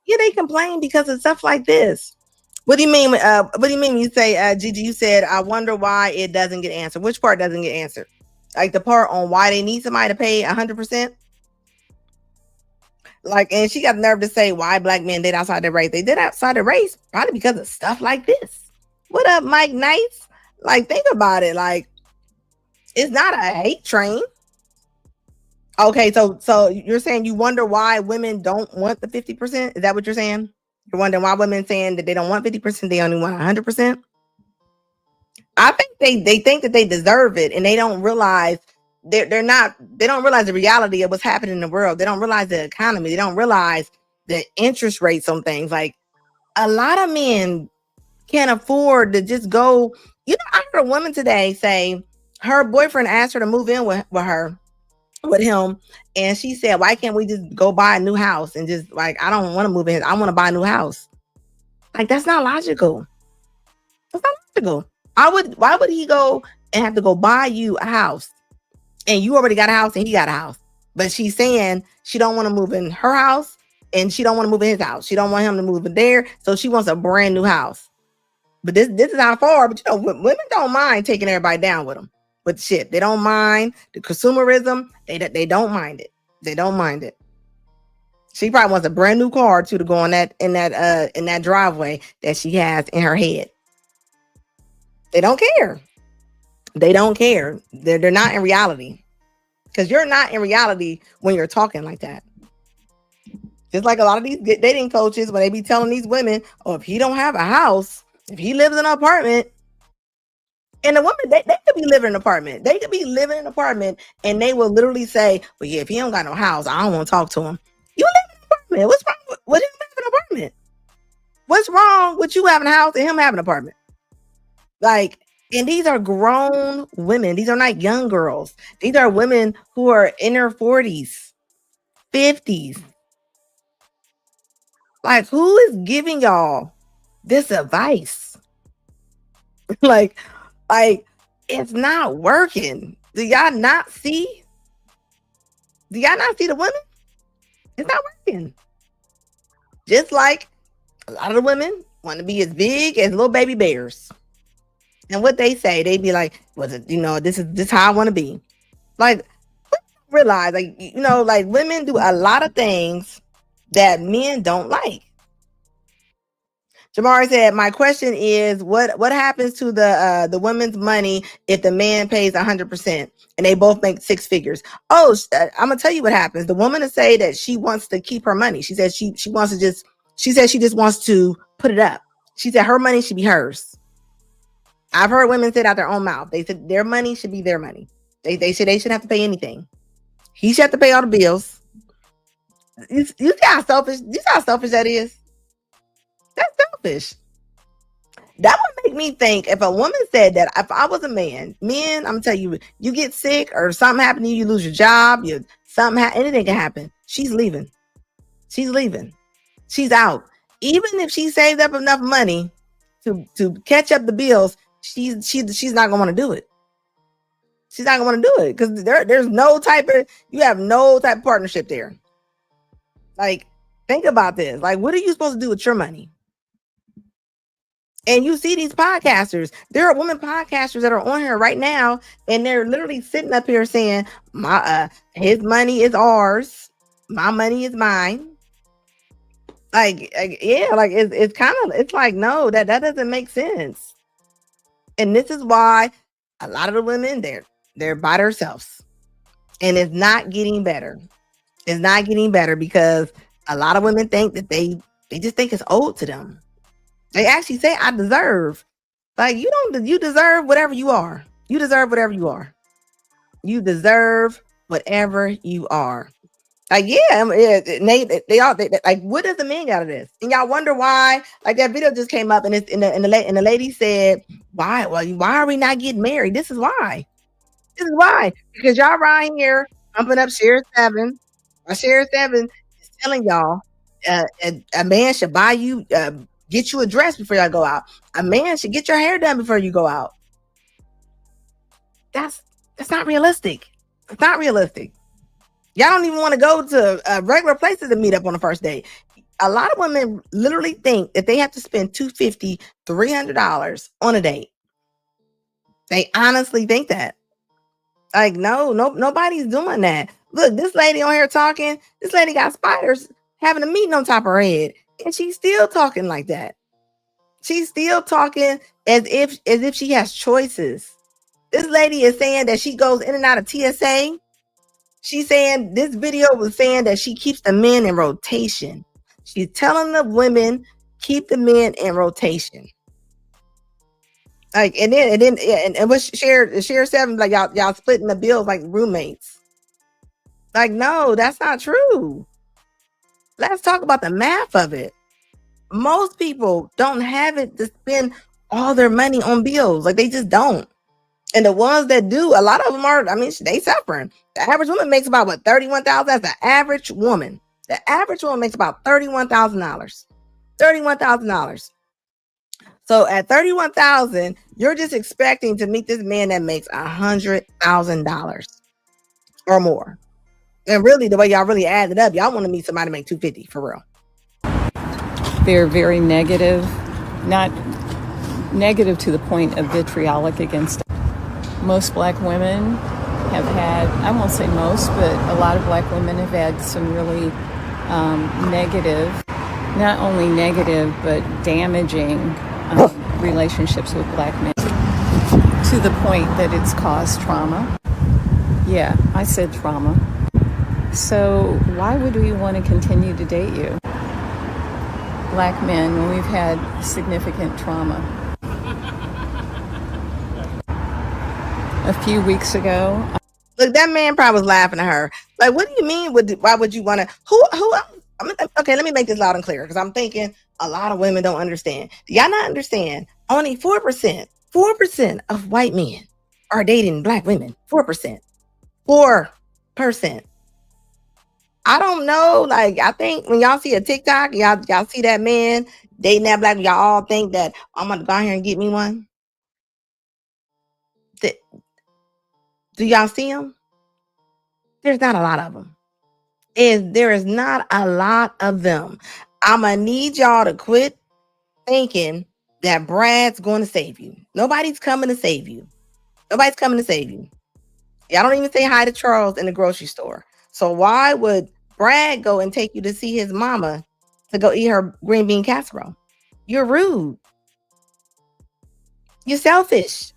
Yeah, they complain because of stuff like this. What do you mean? What do you mean? You say, Gigi, you said, I wonder why it doesn't get answered. Which part doesn't get answered? Like the part on why they need somebody to pay 100%? Like, and she got the nerve to say why black men did outside their race. They did outside their race probably because of stuff like this. What up, Mike Nice? Like, think about it. Like, it's not a hate train. Okay, so you're saying you wonder why women don't want the 50%? Is that what you're saying? You're wondering why women saying that they don't want 50%, they only want 100%? I think they think that they deserve it, and they don't realize they don't realize the reality of what's happening in the world. They don't realize the economy. They don't realize the interest rates on things. Like, a lot of men can't afford to just go. You know, I heard a woman today say her boyfriend asked her to move in with him, and she said, why can't we just go buy a new house? And just like, I don't want to move in, I want to buy a new house. Like, that's not logical. That's not logical. Why would he go and have to go buy you a house, and you already got a house and he got a house? But she's saying she don't want to move in her house, and she don't want to move in his house. She don't want him to move in there, so she wants a brand new house. But this is how far. But you know, women don't mind taking everybody down with them. With shit, they don't mind the consumerism. They don't mind it. They don't mind it. She probably wants a brand new car too to go on in that driveway that she has in her head. They don't care. They don't care. They're not in reality, because you're not in reality when you're talking like that. Just like a lot of these dating coaches, when they be telling these women, oh, if he don't have a house, if he lives in an apartment. And the woman, they could be living in an apartment. They could be living in an apartment, and they will literally say, well, yeah, if he don't got no house, I don't want to talk to him. You live in an apartment. What's wrong with him having an apartment? What's wrong with you having a house and him having an apartment? Like, and these are grown women. These are not young girls. These are women who are in their 40s, 50s. Like, who is giving y'all this advice? like, it's not working. Do y'all not see? Do y'all not see the women? It's not working. Just like a lot of the women want to be as big as little baby bears. And what they say, they be like, "Was it? You know, this is how I want to be." Like, realize, like, you know, like, women do a lot of things that men don't like. Jamari said, "My question is, what happens to the woman's money if the man pays 100% and they both make six figures?" Oh, I'm gonna tell you what happens. The woman will say that she wants to keep her money. She said she wants to just. She said she just wants to put it up. She said her money should be hers. I've heard women say it out their own mouth. They said their money should be their money. They shouldn't have to pay anything. He should have to pay all the bills. You see how selfish? You see how selfish that is? That's selfish. That would make me think if a woman said that, if I was a man, men, I'm gonna tell you, you get sick or something happen to you, you lose your job, anything can happen. She's leaving. She's leaving. She's out. Even if she saved up enough money to catch up the bills, she's not gonna want to do it. She's not gonna want to do it because there's no type of you have no type of partnership there. Like, think about this. Like, what are you supposed to do with your money? And you see these podcasters, there are women podcasters that are on here right now, and they're literally sitting up here saying, his money is ours, my money is mine. Yeah, like it's kind of, it's like, no, that doesn't make sense. And this is why a lot of the women, they're by themselves, and it's not getting better. It's not getting better because a lot of women think that they just think it's owed to them. They actually say, I deserve. Like, you deserve whatever you are. You deserve whatever you are. You deserve whatever you are. Like, yeah, they all like, what does the man got of this? And y'all wonder why? Like, that video just came up, and it's and the lady said, why? Well, why are we not getting married? This is why. This is why. Because y'all right here pumping up Share 7. Share 7 is telling y'all a man should buy you, get you a dress before y'all go out. A man should get your hair done before you go out. That's not realistic. It's not realistic. Y'all don't even want to go to regular places to meet up on the first date. A lot of women literally think that they have to spend $250, $300 on a date. They honestly think that. Like, no, nobody's doing that. Look, this lady on here talking. This lady got spiders having a meeting on top of her head, and she's still talking like that. She's still talking as if she has choices. This lady is saying that she goes in and out of TSA. She's saying, this video was saying that she keeps the men in rotation. She's telling the women, keep the men in rotation. Like, and what's Share 7, like, y'all splitting the bills like roommates. Like, no, that's not true. Let's talk about the math of it. Most people don't have it to spend all their money on bills. Like, they just don't. And the ones that do, a lot of them are, I mean, they suffering. The average woman makes about, what, $31,000? That's the average woman. The average woman makes about $31,000. $31,000. So at $31,000, you're just expecting to meet this man that makes $100,000 or more. And really, the way y'all really add it up, y'all want to meet somebody make $250 for real. They're very negative, not negative to the point of vitriolic against. Most black women have had, I won't say most, but a lot of black women have had some really negative, not only negative, but damaging relationships with black men to the point that it's caused trauma. Yeah, I said trauma. So why would we want to continue to date you, black men, when we've had significant trauma? A few weeks ago, look, that man probably was laughing at her. Like, what do you mean? Why would you want to? Who else? Okay, let me make this loud and clear, because I'm thinking a lot of women don't understand. Do y'all not understand? Only 4% of white men are dating black women. 4%. 4%. I don't know. Like, I think when y'all see a TikTok, y'all see that man dating that black, y'all all think that, I'm gonna go out here and get me one. Do y'all see them? There's not a lot of them. There is not a lot of them. I'm gonna need y'all to quit thinking that Brad's going to save you. Nobody's coming to save you. Nobody's coming to save you. Y'all don't even say hi to Charles in the grocery store. So why would Brad go and take you to see his mama to go eat her green bean casserole? You're rude. You're selfish.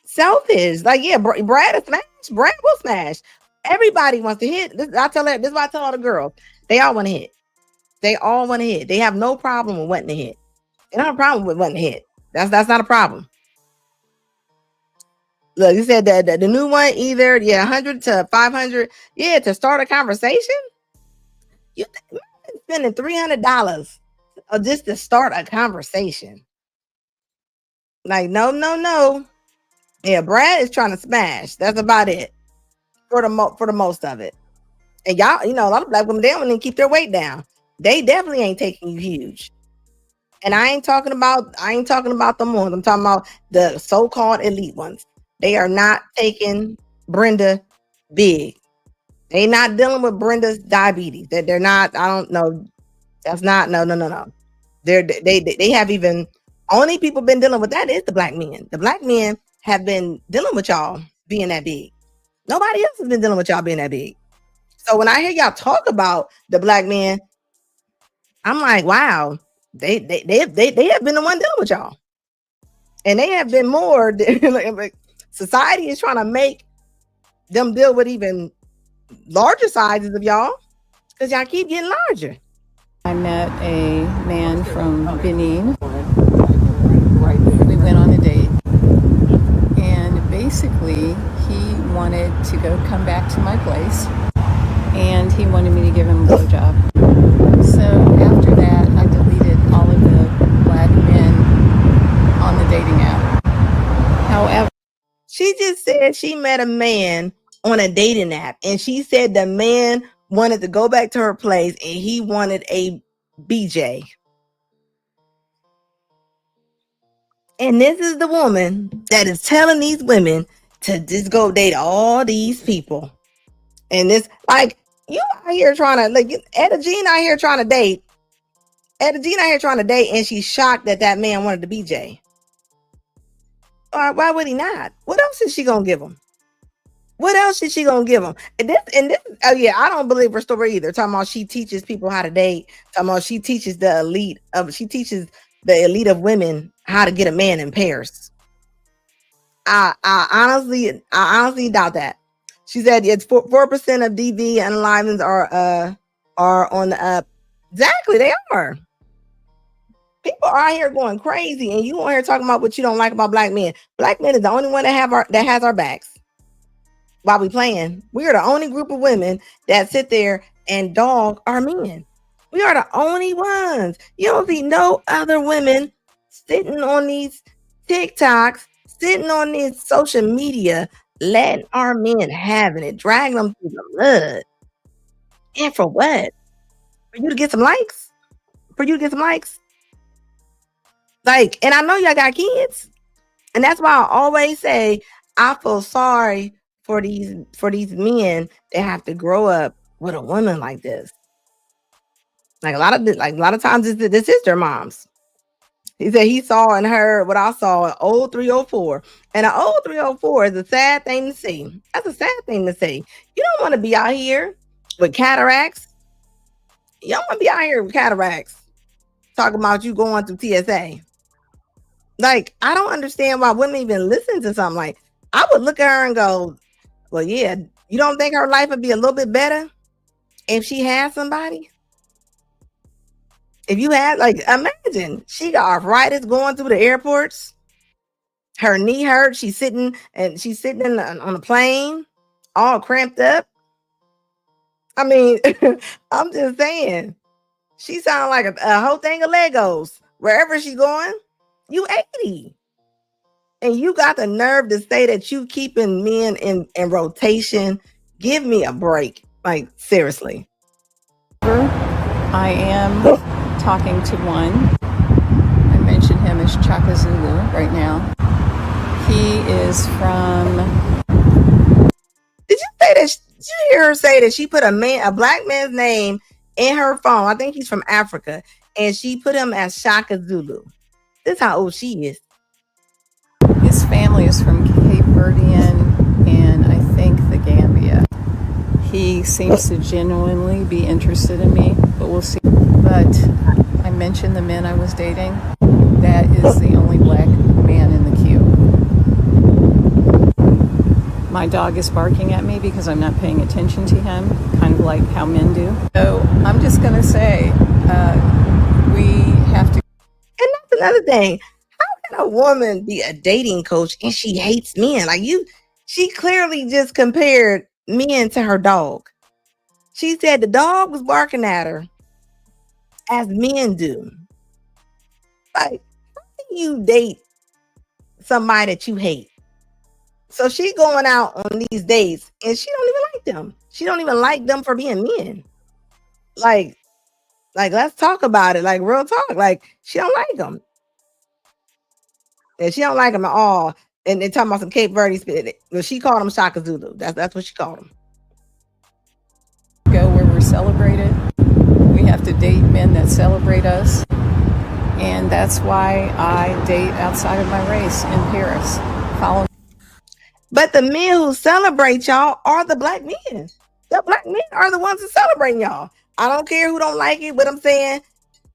Selfish. Like, yeah, Brad is smash. Brad will smash. Everybody wants to hit. This is why I tell all the girls. They all want to hit. They all want to hit. They have no problem with wanting to hit. They don't have a problem with wanting to hit. That's not a problem. Look, you said that the new one, either 100 to 500, to start a conversation. You spending $300 just to start a conversation. Like, no. Yeah, Brad is trying to smash. That's about it for the most of it. And y'all, a lot of black women, they don't even keep their weight down. They definitely ain't taking you huge. And I ain't talking about them ones. I'm talking about the so-called elite ones. They are not taking Brenda big. They not dealing with Brenda's diabetes. They're not. I don't know. That's not. No. They have even only people been dealing with that is the black men. The black men have been dealing with y'all being that big. Nobody else has been dealing with y'all being that big. So when I hear y'all talk about the black men, I'm like, wow, they have been the one dealing with y'all, and they have been more. Society is trying to make them deal with even larger sizes of y'all because y'all keep getting larger. I met a man from Benin. We went on a date, and basically he wanted to come back to my place, and he wanted me to give him a blowjob. So after that, I deleted all of the black men on the dating app. However, she just said she met a man on a dating app, and she said the man wanted to go back to her place and he wanted a BJ. And this is the woman that is telling these women to just go date all these people. And this, like, you out here trying to, like, Etta Jean out here trying to date. Etta Jean out here trying to date, and she's shocked that man wanted the BJ. Why would he not? What else is she gonna give him? What else is she gonna give him? And this, I don't believe her story either. Talking about she teaches people how to date. Talking about she teaches the elite of women how to get a man in pairs. I honestly doubt that. She said it's 4% of DV and enlivenments are on the up. Exactly, they are. People are out here going crazy, and you on here talking about what you don't like about black men. Black men is the only one that has our backs. While we playing, we are the only group of women that sit there and dog our men. We are the only ones. You don't see no other women sitting on these TikToks, sitting on this social media, letting our men having it, dragging them through the mud. And for what? For you to get some likes? Like, and I know y'all got kids. And that's why I always say I feel sorry for these men that have to grow up with a woman like this. Like a lot of times this is their moms. He said he saw and heard what I saw, an old 304. And an old 304 is a sad thing to see. That's a sad thing to see. You don't want to be out here with cataracts. You don't want to be out here with cataracts talking about you going through TSA. Like, I don't understand why women even listen to something like, I would look at her and go, well, yeah, you don't think her life would be a little bit better if she had somebody? If you had, like, imagine she got arthritis going through the airports. Her knee hurts. She's sitting on a plane, all cramped up. I mean, I'm just saying, she sounds like a whole thing of Legos wherever she's going. You 80, and you got the nerve to say that you keeping men in rotation. Give me a break, like seriously. I am talking to one. I mentioned him as Chaka Zulu right now. He is from. Did you hear her say that she put a black man's name in her phone? I think he's from Africa, and she put him as Shaka Zulu. This is how old she is. His family is from Cape Verdean and I think the Gambia. He seems to genuinely be interested in me, but we'll see. But I mention the men I was dating, that is the only black man in the queue. My dog is barking at me because I'm not paying attention to him, kind of like how men do. So I'm just going to say we have to. And that's another thing. How can a woman be a dating coach and she hates men? She clearly just compared men to her dog. She said the dog was barking at her as men do. Like, how can you date somebody that you hate? So she going out on these dates and she don't even like them. She don't even like them for being men. Like let's talk about it. Like real talk. Like she don't like them. And she don't like them at all. And they talking about some Cape Verde spit. Well, she called them Shaka Zulu. That's what she called them. Go where we're celebrated. We have to date men that celebrate us. And that's why I date outside of my race in Paris. But the men who celebrate y'all are the black men. The black men are the ones who celebrate y'all. I don't care who don't like it, but I'm saying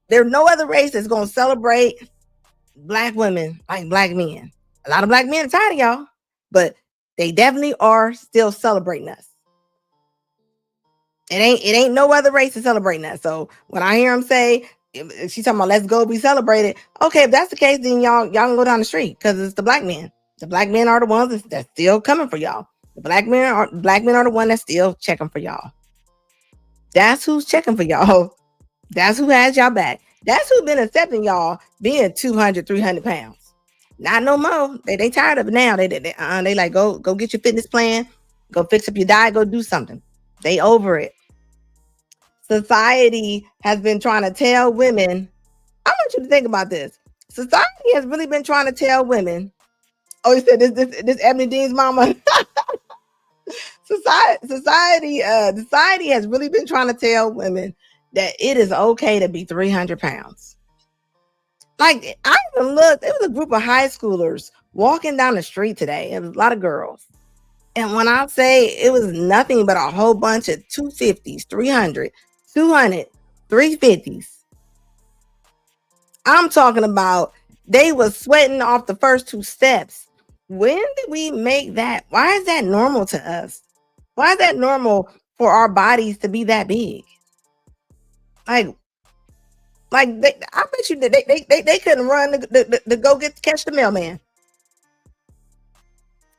there's no other race that's going to celebrate black women like black men. A lot of black men are tired of y'all, but they definitely are still celebrating us. It ain't no other race is celebrating that. So when I hear them say, if she's talking about let's go be celebrated, okay, if that's the case, then y'all can go down the street because it's the black men. The black men are the ones that's still coming for y'all. The black men are the one that's still checking for y'all. That's who's checking for y'all. That's who has y'all back. That's who's been accepting y'all being 200, 300 pounds. Not no more. They tired of it now. They like go get your fitness plan, go fix up your diet, go do something. They over it. Society has been trying to tell women. I want you to think about this. Society has really been trying to tell women. Oh, you said this Ebony Dean's mama. Society has really been trying to tell women that it is okay to be 300 pounds. Like I even looked, it was a group of high schoolers walking down the street today. It was a lot of girls. And when I say it was nothing but a whole bunch of 250s, 300, 200, 350s. I'm talking about they was sweating off the first two steps. When did we make that? Why is that normal to us? Why is that normal for our bodies to be that big? I bet you that they couldn't run to go catch the mailman.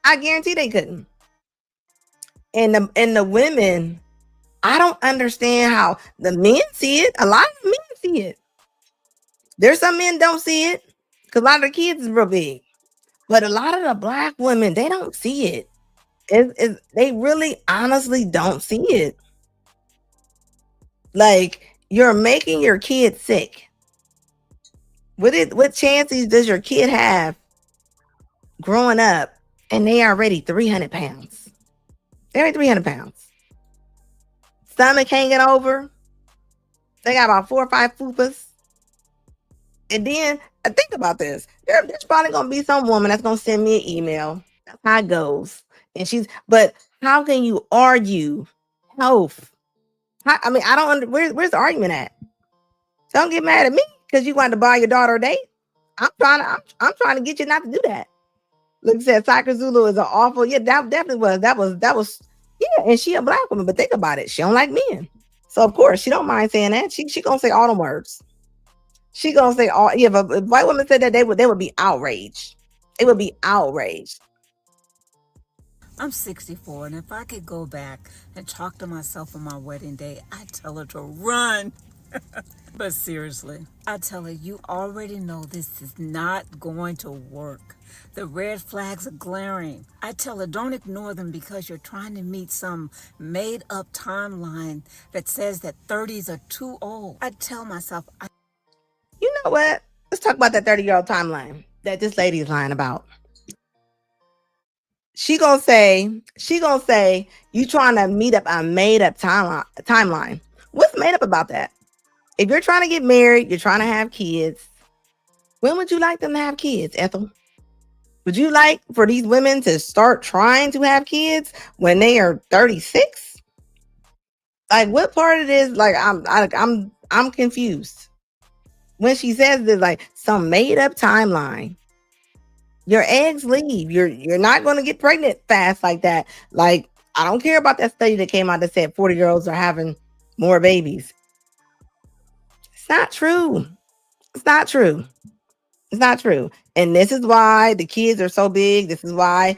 I guarantee they couldn't. And the women, I don't understand how the men see it. A lot of men see it. There's some men don't see it because a lot of the kids is real big. But a lot of the black women, they don't see it. They really honestly don't see it. Like you're making your kid sick. What chances does your kid have growing up and they are already 300 pounds? They're already 300 pounds. Stomach hanging over. They got about 4 or 5 fupas. And then think about this. There's probably gonna be some woman that's gonna send me an email. That's how it goes. But how can you argue health? I mean, I don't where's the argument at? Don't get mad at me because you wanted to buy your daughter a date. I'm trying to get you not to do that. Look, said Soccer Zulu is an awful. Yeah, that definitely was. That was. Yeah, and she a black woman, but think about it. She don't like men, so of course she don't mind saying that. She gonna say all the words. She gonna say all. Yeah, but if white women said that, they would be outraged. They would be outraged. I'm 64, and if I could go back and talk to myself on my wedding day, I'd tell her to run. But seriously, I tell her, you already know this is not going to work. The red flags are glaring. I tell her, don't ignore them because you're trying to meet some made-up timeline that says that 30s are too old. I tell myself, you know what? Let's talk about that 30-year-old timeline that this lady is lying about. She gonna say, you trying to meet up a made-up timeline. What's made up about that? If you're trying to get married, you're trying to have kids. When would you like them to have kids, Ethel? Would you like for these women to start trying to have kids when they are 36? Like, what part of this? Like, I'm confused. when she says this, like some made up timeline. Your eggs leave. You're not going to get pregnant fast like that. Like, I don't care about that study that came out that said 40-year-olds are having more babies. It's not true. It's not true. It's not true. And this is why the kids are so big. This is why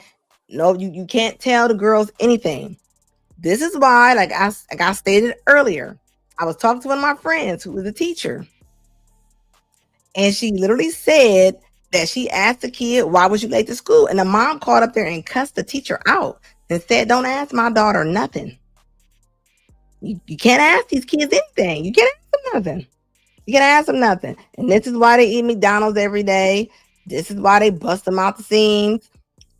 no, you can't tell the girls anything. This is why, like I stated earlier, I was talking to one of my friends who was a teacher, and she literally said that she asked the kid, "Why was you late to school?" And the mom called up there and cussed the teacher out and said, "Don't ask my daughter nothing. You can't ask these kids anything. You can't ask them nothing. You can't ask them nothing." And this is why they eat McDonald's every day. This is why they bust them out the seams.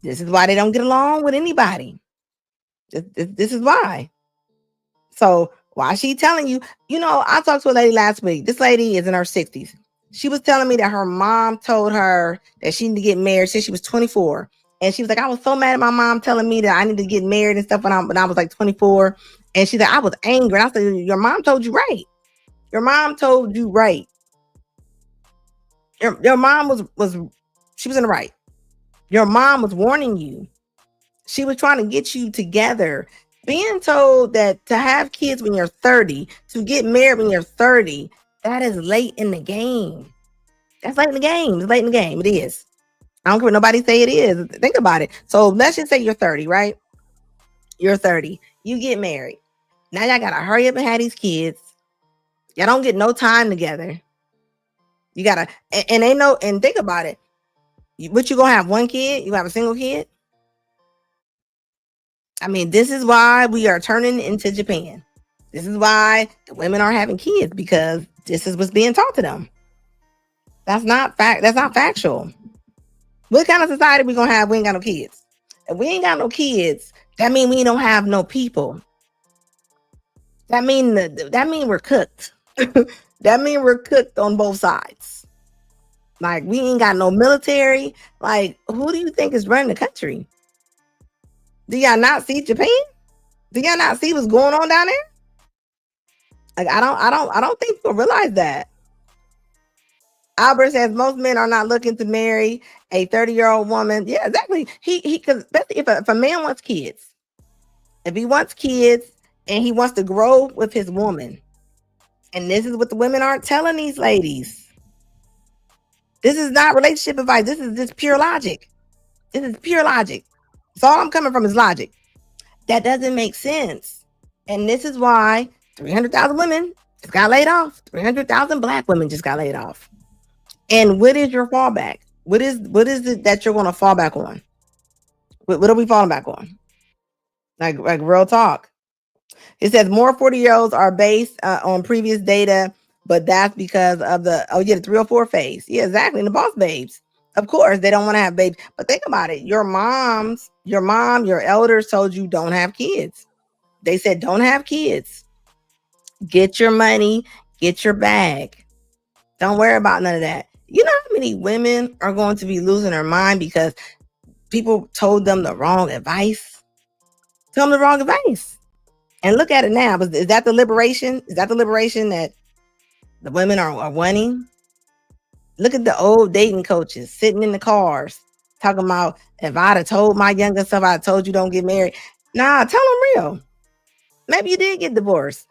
This is why they don't get along with anybody. This is why. So why she telling you? I talked to a lady last week. This lady is in her 60s. She was telling me that her mom told her that she needed to get married since she was 24. And she was like, I was so mad at my mom telling me that I need to get married and stuff when I was like 24. And she's like, I was angry. And I said, your mom told you right. Your mom told you right. Your mom she was in the right. Your mom was warning you. She was trying to get you together. Being told that to have kids when you're 30, to get married when you're 30, that is late in the game. That's late in the game. It's late in the game. It is. I don't care what nobody say it is. Think about it. So let's just say you're 30, right? You're 30. You get married. Now y'all gotta hurry up and have these kids. Y'all don't get no time together. You gotta, and they know, and think about it. What, you gonna have one kid? You have a single kid? I mean, this is why we are turning into Japan. This is why the women are having kids, because this is what's being taught to them. That's not factual. What kind of society we gonna have? We ain't got no kids. If we ain't got no kids, that mean we don't have no people. That mean we're cooked. That mean we're cooked on both sides. Like, we ain't got no military. Like, who do you think is running the country? Do y'all not see Japan? Do y'all not see what's going on down there? Like, I don't think people realize that. Albert says most men are not looking to marry a 30-year-old woman. Yeah, exactly. Because if a man wants kids, if he wants kids and he wants to grow with his woman, and this is what the women aren't telling these ladies. This is not relationship advice. This is just pure logic. This is pure logic. So all I'm coming from is logic. That doesn't make sense. And this is why 300,000 women just got laid off. 300,000 Black women just got laid off. And what is your fallback? What is it that you're going to fall back on? What are we falling back on? Like real talk. It says more 40-year-olds are based on previous data, but that's because of the 304 phase. Yeah, exactly. And the boss babes. Of course, they don't want to have babies. But think about it. Your mom, your elders told you don't have kids. They said don't have kids. Get your money, get your bag. Don't worry about none of that. You know how many women are going to be losing their mind because people told them the wrong advice? Tell them the wrong advice. And look at it now. Is that the liberation? Is that the liberation that the women are wanting? Look at the old dating coaches sitting in the cars talking about, if I'd have told my younger self, I'd have told you don't get married. Nah, tell them real. Maybe you did get divorced.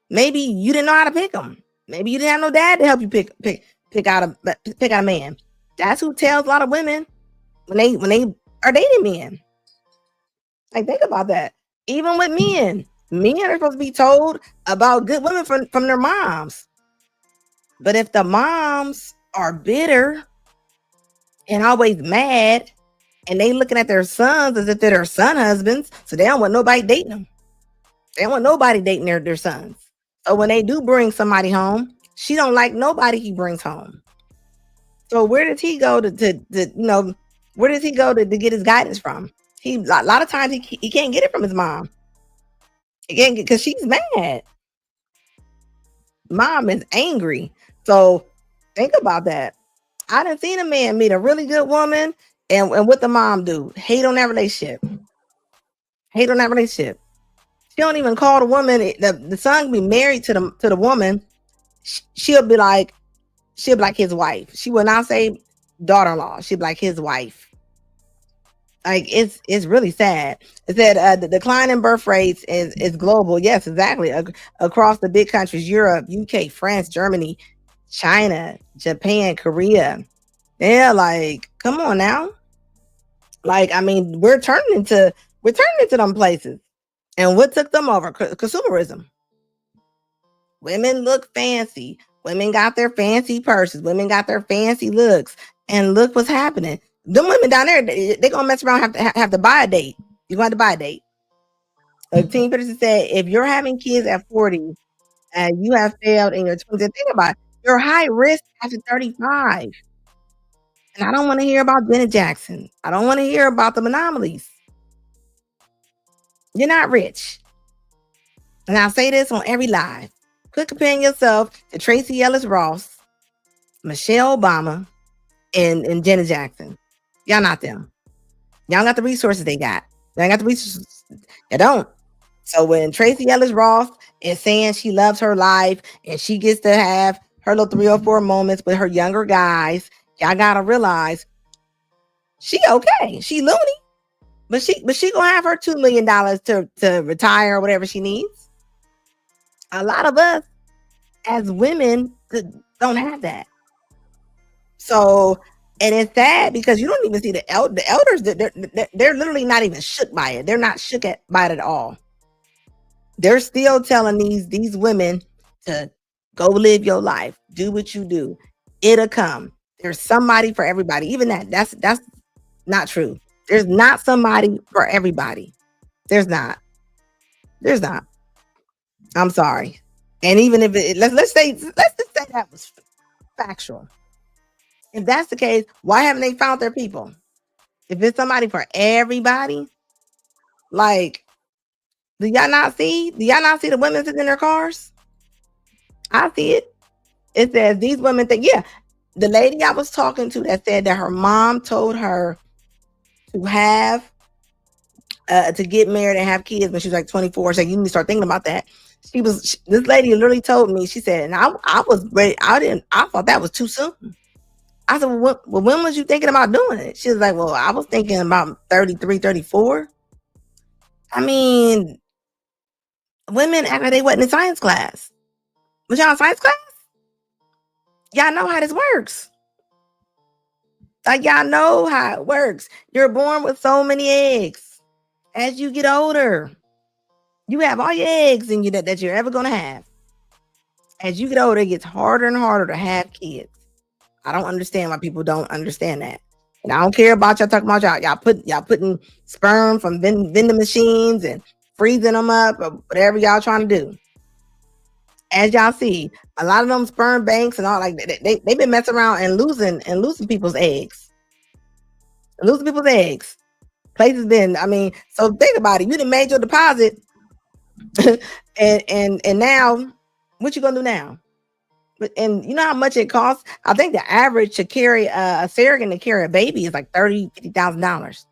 Maybe you didn't know how to pick them. Maybe you didn't have no dad to help you pick out a man. That's who tells a lot of women when they are dating men. Like, think about that. Even with men are supposed to be told about good women from their moms. But if the moms are bitter and always mad, and they looking at their sons as if they're their son husbands, so they don't want nobody dating them. They don't want nobody dating their sons. So when they do bring somebody home, she don't like nobody he brings home. So where does he go where does he go to get his guidance from? A lot of times he can't get it from his mom. He can't get, because she's mad. Mom is angry. So think about that. I done seen a man meet a really good woman, and what the mom do? Hate on that relationship. Hate on that relationship. She don't even call the woman. The son be married to the woman. she'll be like his wife. She will not say daughter-in-law. She'll be like his wife. Like it's really sad. It said the decline in birth rates is global. Yes, exactly. Across the big countries: Europe, UK, France, Germany, China, Japan, Korea. Yeah, like come on now. Like I mean, we're turning into them places. And what took them over? Consumerism. Women look fancy. Women got their fancy purses. Women got their fancy looks. And look what's happening. Them women down there, they gonna mess around, have to buy a date. You're going to buy a date. Teen Peterson said, if you're having kids at 40 and you have failed in your 20s, think about it. You're high risk after 35. And I don't want to hear about Janet Jackson. I don't want to hear about the anomalies. You're not rich. And I'll say this on every live. Quit comparing yourself to Tracy Ellis Ross, Michelle Obama, and Janet Jackson. Y'all not them. Y'all got the resources they got. Y'all got the resources. You don't. So when Tracy Ellis Ross is saying she loves her life and she gets to have her little 3 or 4 moments with her younger guys, y'all gotta realize she okay. She loony. But she gonna have her $2 million to retire or whatever she needs. A lot of us as women don't have that. So, and it's sad because you don't even see the elders. They're literally not even shook by it. They're not shook by it at all. They're still telling these women to go live your life, do what you do. It'll come. There's somebody for everybody. Even that's not true. There's not somebody for everybody. There's not. I'm sorry. And even if let's just say that was factual. If that's the case, why haven't they found their people? If it's somebody for everybody, like, do y'all not see the women sitting in their cars? I see it. It says these women think, yeah, the lady I was talking to that said that her mom told her to have to get married and have kids when she was like 24. So you need to start thinking about that. This lady literally told me, she said, and I was ready. I thought that was too soon. I said, well, when was you thinking about doing it? She was like, well, I was thinking about 33, 34. I mean, women act like they wasn't in science class. Was y'all in science class? Y'all know how this works. Like, y'all know how it works. You're born with so many eggs. As you get older, you have all your eggs in you that you're ever going to have. As you get older, it gets harder and harder to have kids. I don't understand why people don't understand that. And I don't care about y'all talking about y'all putting sperm from vending machines and freezing them up or whatever y'all trying to do. As y'all see, a lot of them sperm banks and all, like they've been messing around and losing people's eggs. Places been, I mean, so think about it. You done made your deposit and now what you gonna do now? And you know how much it costs? I think the average to carry a surrogate to carry a baby is like $30,000-$50,000.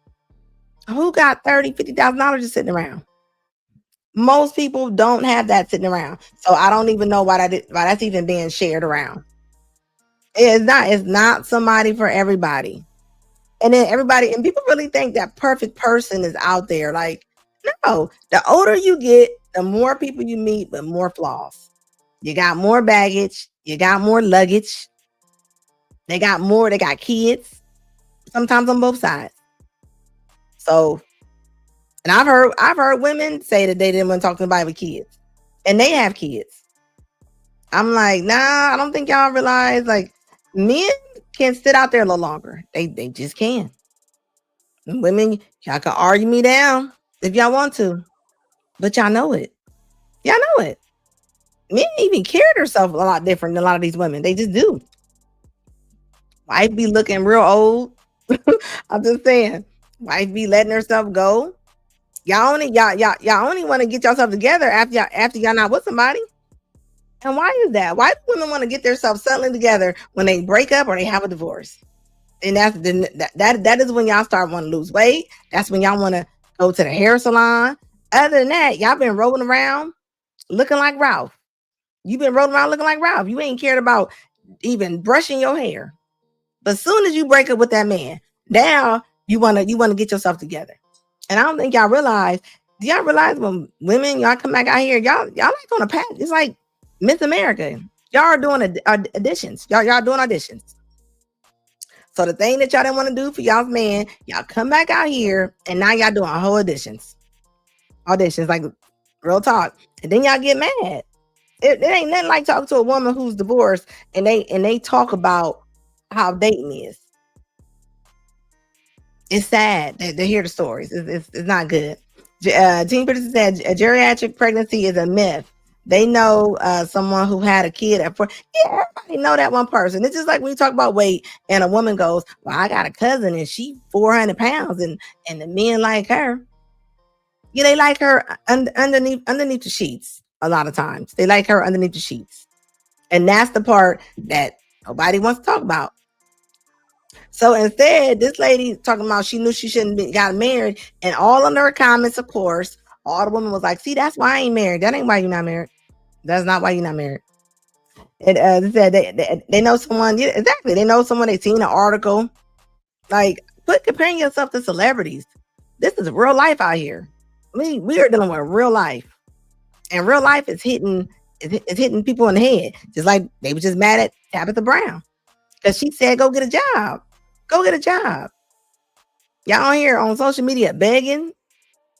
Who got $30,000-$50,000 just sitting around? Most people don't have that sitting around. So I don't even know why that's even being shared around. It's not somebody for everybody. And then and people really think that perfect person is out there. Like, no, the older you get, the more people you meet with more flaws. You got more baggage. You got more luggage. They got kids, sometimes on both sides. So, and I've heard women say that they didn't want to talk to anybody with kids. And they have kids. I'm like, nah, I don't think y'all realize, like, men can sit out there a little longer. They just can. And women, y'all can argue me down if y'all want to. But y'all know it. Y'all know it. Men even carry themselves a lot different than a lot of these women. They just do. Wife be looking real old. I'm just saying. Wife be letting herself go. Y'all only want to get yourself together after y'all not with somebody. And why is that? Why do women want to get themselves settling together when they break up or they have a divorce? And that is when y'all start wanting to lose weight. That's when y'all want to go to the hair salon. Other than that, y'all been rolling around looking like Ralph. You've been rolling around looking like Ralph. You ain't cared about even brushing your hair. But as soon as you break up with that man, now you wanna get yourself together. And I don't think y'all realize. Do y'all realize when women y'all come back out here, y'all like on a path? It's like Miss America. Y'all are doing auditions. Y'all doing auditions. So the thing that y'all didn't want to do for y'all's man, y'all come back out here and now y'all doing whole auditions. Auditions, like real talk. And then y'all get mad. It ain't nothing like talking to a woman who's divorced and they talk about how dating is. It's sad to hear the stories. It's not good. Teen Peterson said a geriatric pregnancy is a myth. They know someone who had a kid at 4. Yeah, everybody know that one person. It's just like when you talk about weight and a woman goes, well, I got a cousin and she 400 pounds and the men like her. Yeah, they like her underneath the sheets a lot of times. They like her underneath the sheets. And that's the part that nobody wants to talk about. So instead, this lady talking about she knew she shouldn't be got married, and all under her comments, of course, all the women was like, "See, that's why I ain't married. That ain't why you're not married. That's not why you're not married." And they said they know someone. Yeah, exactly. They know someone. They seen an article. Like, quit comparing yourself to celebrities. This is real life out here. We are dealing with real life, and real life is hitting people in the head. Just like they were just mad at Tabitha Brown because she said, "Go get a job. Go get a job." Y'all on here on social media begging,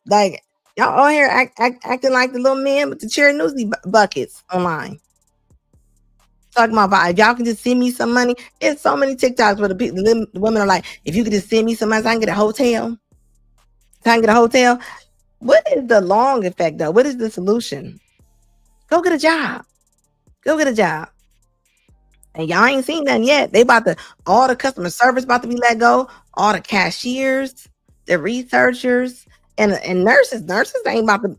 like y'all on here acting like the little men with the cherry newsy buckets online. Talking about if y'all can just send me some money. There's so many TikToks where the women are like, if you could just send me some money, so I can get a hotel. So I can get a hotel. What is the long effect though? What is the solution? Go get a job. Go get a job. And y'all ain't seen nothing yet. They about to, all the customer service about to be let go. All the cashiers, the researchers, and nurses. Nurses ain't about to,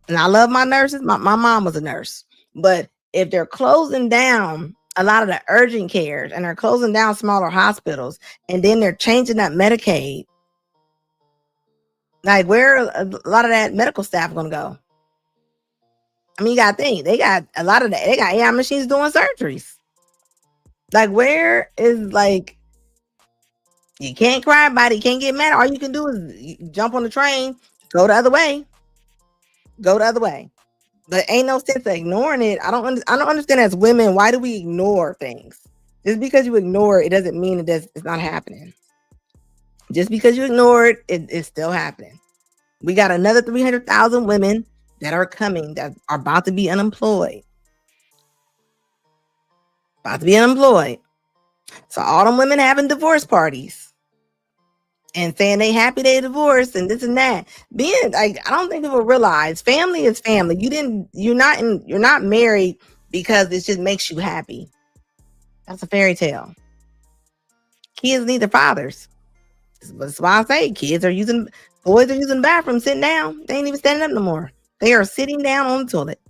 and I love my nurses. My mom was a nurse. But if they're closing down a lot of the urgent cares and they're closing down smaller hospitals and then they're changing up Medicaid, like where are a lot of that medical staff going to go? I mean, you got to think. They got a lot of that. They got AI machines doing surgeries. Like where is like, you can't cry about it. You can't get mad. All you can do is jump on the train, go the other way. Go the other way. But ain't no sense of ignoring it. I don't understand as women, why do we ignore things? Just because you ignore it, it doesn't mean it's not happening. Just because you ignore it, it's still happening. We got another 300,000 women that are coming that are about to be unemployed. About to be unemployed. So all them women having divorce parties and saying they happy they divorced and this and that. Being like, I don't think people realize family is family. You're not married because it just makes you happy. That's a fairy tale. Kids need their fathers. That's why I say boys are using the bathroom sitting down. They ain't even standing up no more. They are sitting down on the toilet.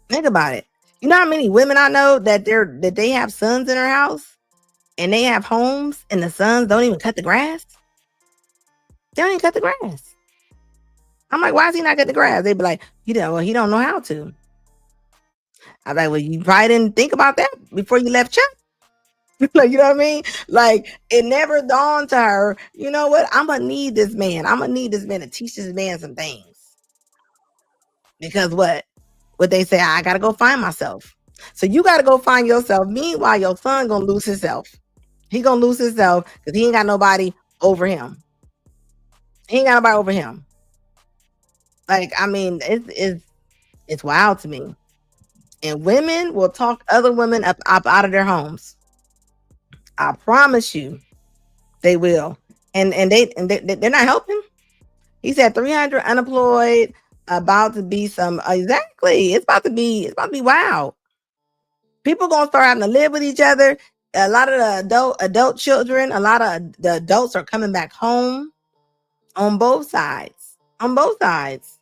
Think about it. You know how many women I know that they have sons in their house and they have homes and the sons don't even cut the grass? They don't even cut the grass. I'm like, why is he not cutting the grass? They be like, he don't know how to. I'm like, well, you probably didn't think about that before you left Chuck. Like, you know what I mean? Like, it never dawned to her, you know what? I'm going to need this man. I'm going to need this man to teach this man some things. Because what they say, I got to go find myself. So you got to go find yourself. Meanwhile, your son going to lose himself. He going to lose himself because he ain't got nobody over him. He ain't got nobody over him. Like, I mean, it's wild to me. And women will talk other women up out of their homes. I promise you, they will. And they're not helping. He said 300 unemployed, about to be some exactly. It's about to be wild. People gonna start having to live with each other. A lot of the adult children, a lot of the adults are coming back home on both sides. On both sides.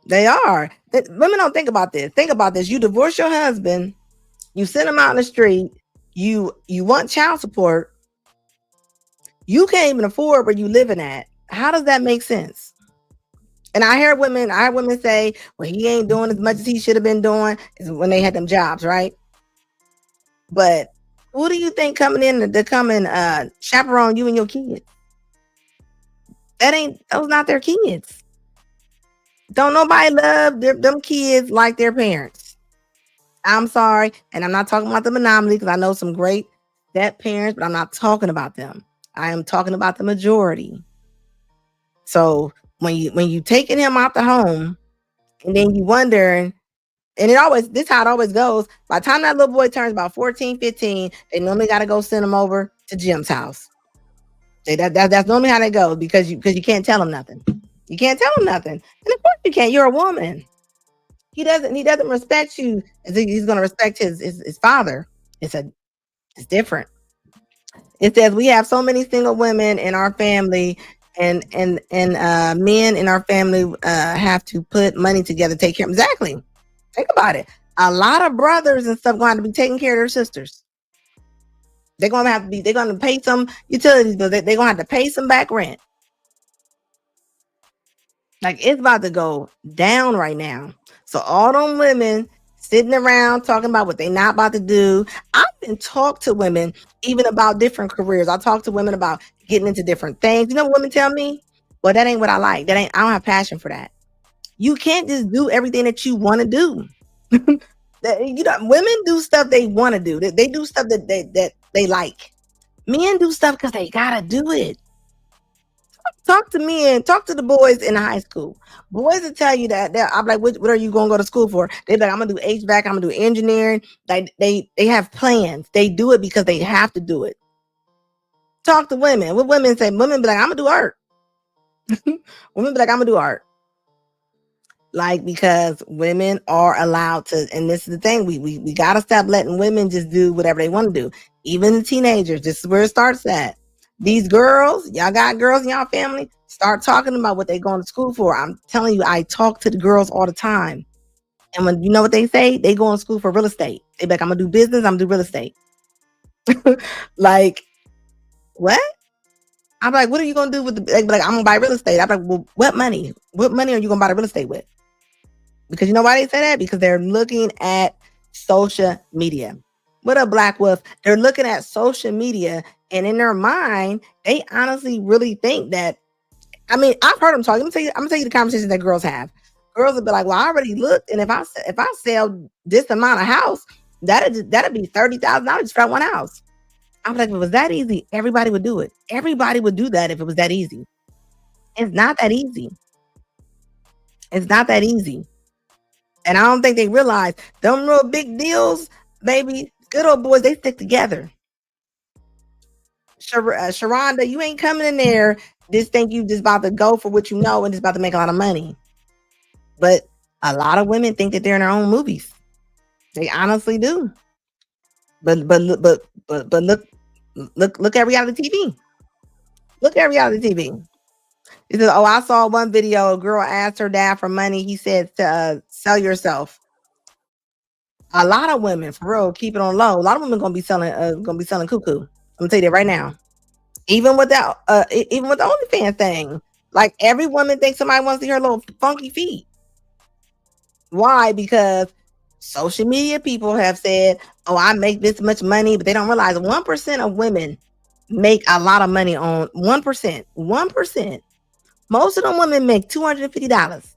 They are. Women don't think about this. Think about this. You divorce your husband, you send him out in the street, you want child support. You can't even afford where you living at. How does that make sense? And I heard women say, well, he ain't doing as much as he should have been doing is when they had them jobs, right? But who do you think coming in to come and chaperone you and your kids? Those not their kids. Don't nobody love them kids like their parents. I'm sorry. And I'm not talking about the anomaly because I know some great step parents, but I'm not talking about them. I am talking about the majority. So when you taking him out the home and then you wondering, and this how it always goes. By the time that little boy turns about 14, 15, they normally got to go send him over to Jim's house. That's normally how they go because you can't tell him nothing. You can't tell him nothing. And of course you can't. You're a woman. He doesn't respect you as he's going to respect his father. It's different. It says we have so many single women in our family, and men in our family have to put money together to take care of them. Exactly. Think about it. A lot of brothers and stuff going to be taking care of their sisters. They're going to pay some utilities bills. They're going to have to pay some back rent. Like it's about to go down right now. So all them women sitting around talking about what they not about to do. I've been talked to women even about different careers. I talk to women about getting into different things. You know what women tell me? Well, that ain't what I like. I don't have passion for that. You can't just do everything that you want to do. Women do stuff they want to do. They do stuff that they like. Men do stuff because they gotta do it. Talk to men, talk to the boys in high school. Boys will tell you that. I'm like, what are you going to go to school for? They're like, I'm going to do HVAC, I'm going to do engineering. Like they have plans. They do it because they have to do it. Talk to women. What women say? Women be like, I'm going to do art. Women be like, I'm going to do art. Like, because women are allowed to, and this is the thing, we got to stop letting women just do whatever they want to do. Even the teenagers, this is where it starts at. These girls, y'all got girls in y'all family, start talking about what they going to school for. I'm telling you, I talk to the girls all the time. And when you know what they say, they go to school for real estate. They be like, I'm going to do business, I'm going to do real estate. Like, what? I'm like, what are you going to do with they be like, I'm going to buy real estate. I'm like, well, what money? What money are you going to buy the real estate with? Because you know why they say that? Because they're looking at social media. What up, Black Wolf? They're looking at social media, and in their mind, they honestly really think that. I mean, I've heard them talk. I'm gonna tell you the conversations that girls have. Girls will be like, "Well, I already looked, and if I sell this amount of house, that'd be $30,000 for that one house." I'm like, if it was that easy, everybody would do it. Everybody would do that if it was that easy. It's not that easy. It's not that easy. And I don't think they realize them real big deals, baby. Good old boys, they stick together. Sharonda, you ain't coming in there just think you just about to go for what you know and just about to make a lot of money. But a lot of women think that they're in their own movies. They honestly do. But look at reality TV. Look at reality TV. He says, "Oh, I saw one video. A girl asked her dad for money. He said to sell yourself." A lot of women, for real, keep it on low. A lot of women gonna be selling cuckoo. I'm gonna tell you that right now. Even with that, even with the OnlyFans thing, like every woman thinks somebody wants to hear little funky feet. Why? Because social media people have said, "Oh, I make this much money," but they don't realize 1% of women make a lot of money on 1%. 1%. Most of them women make $250.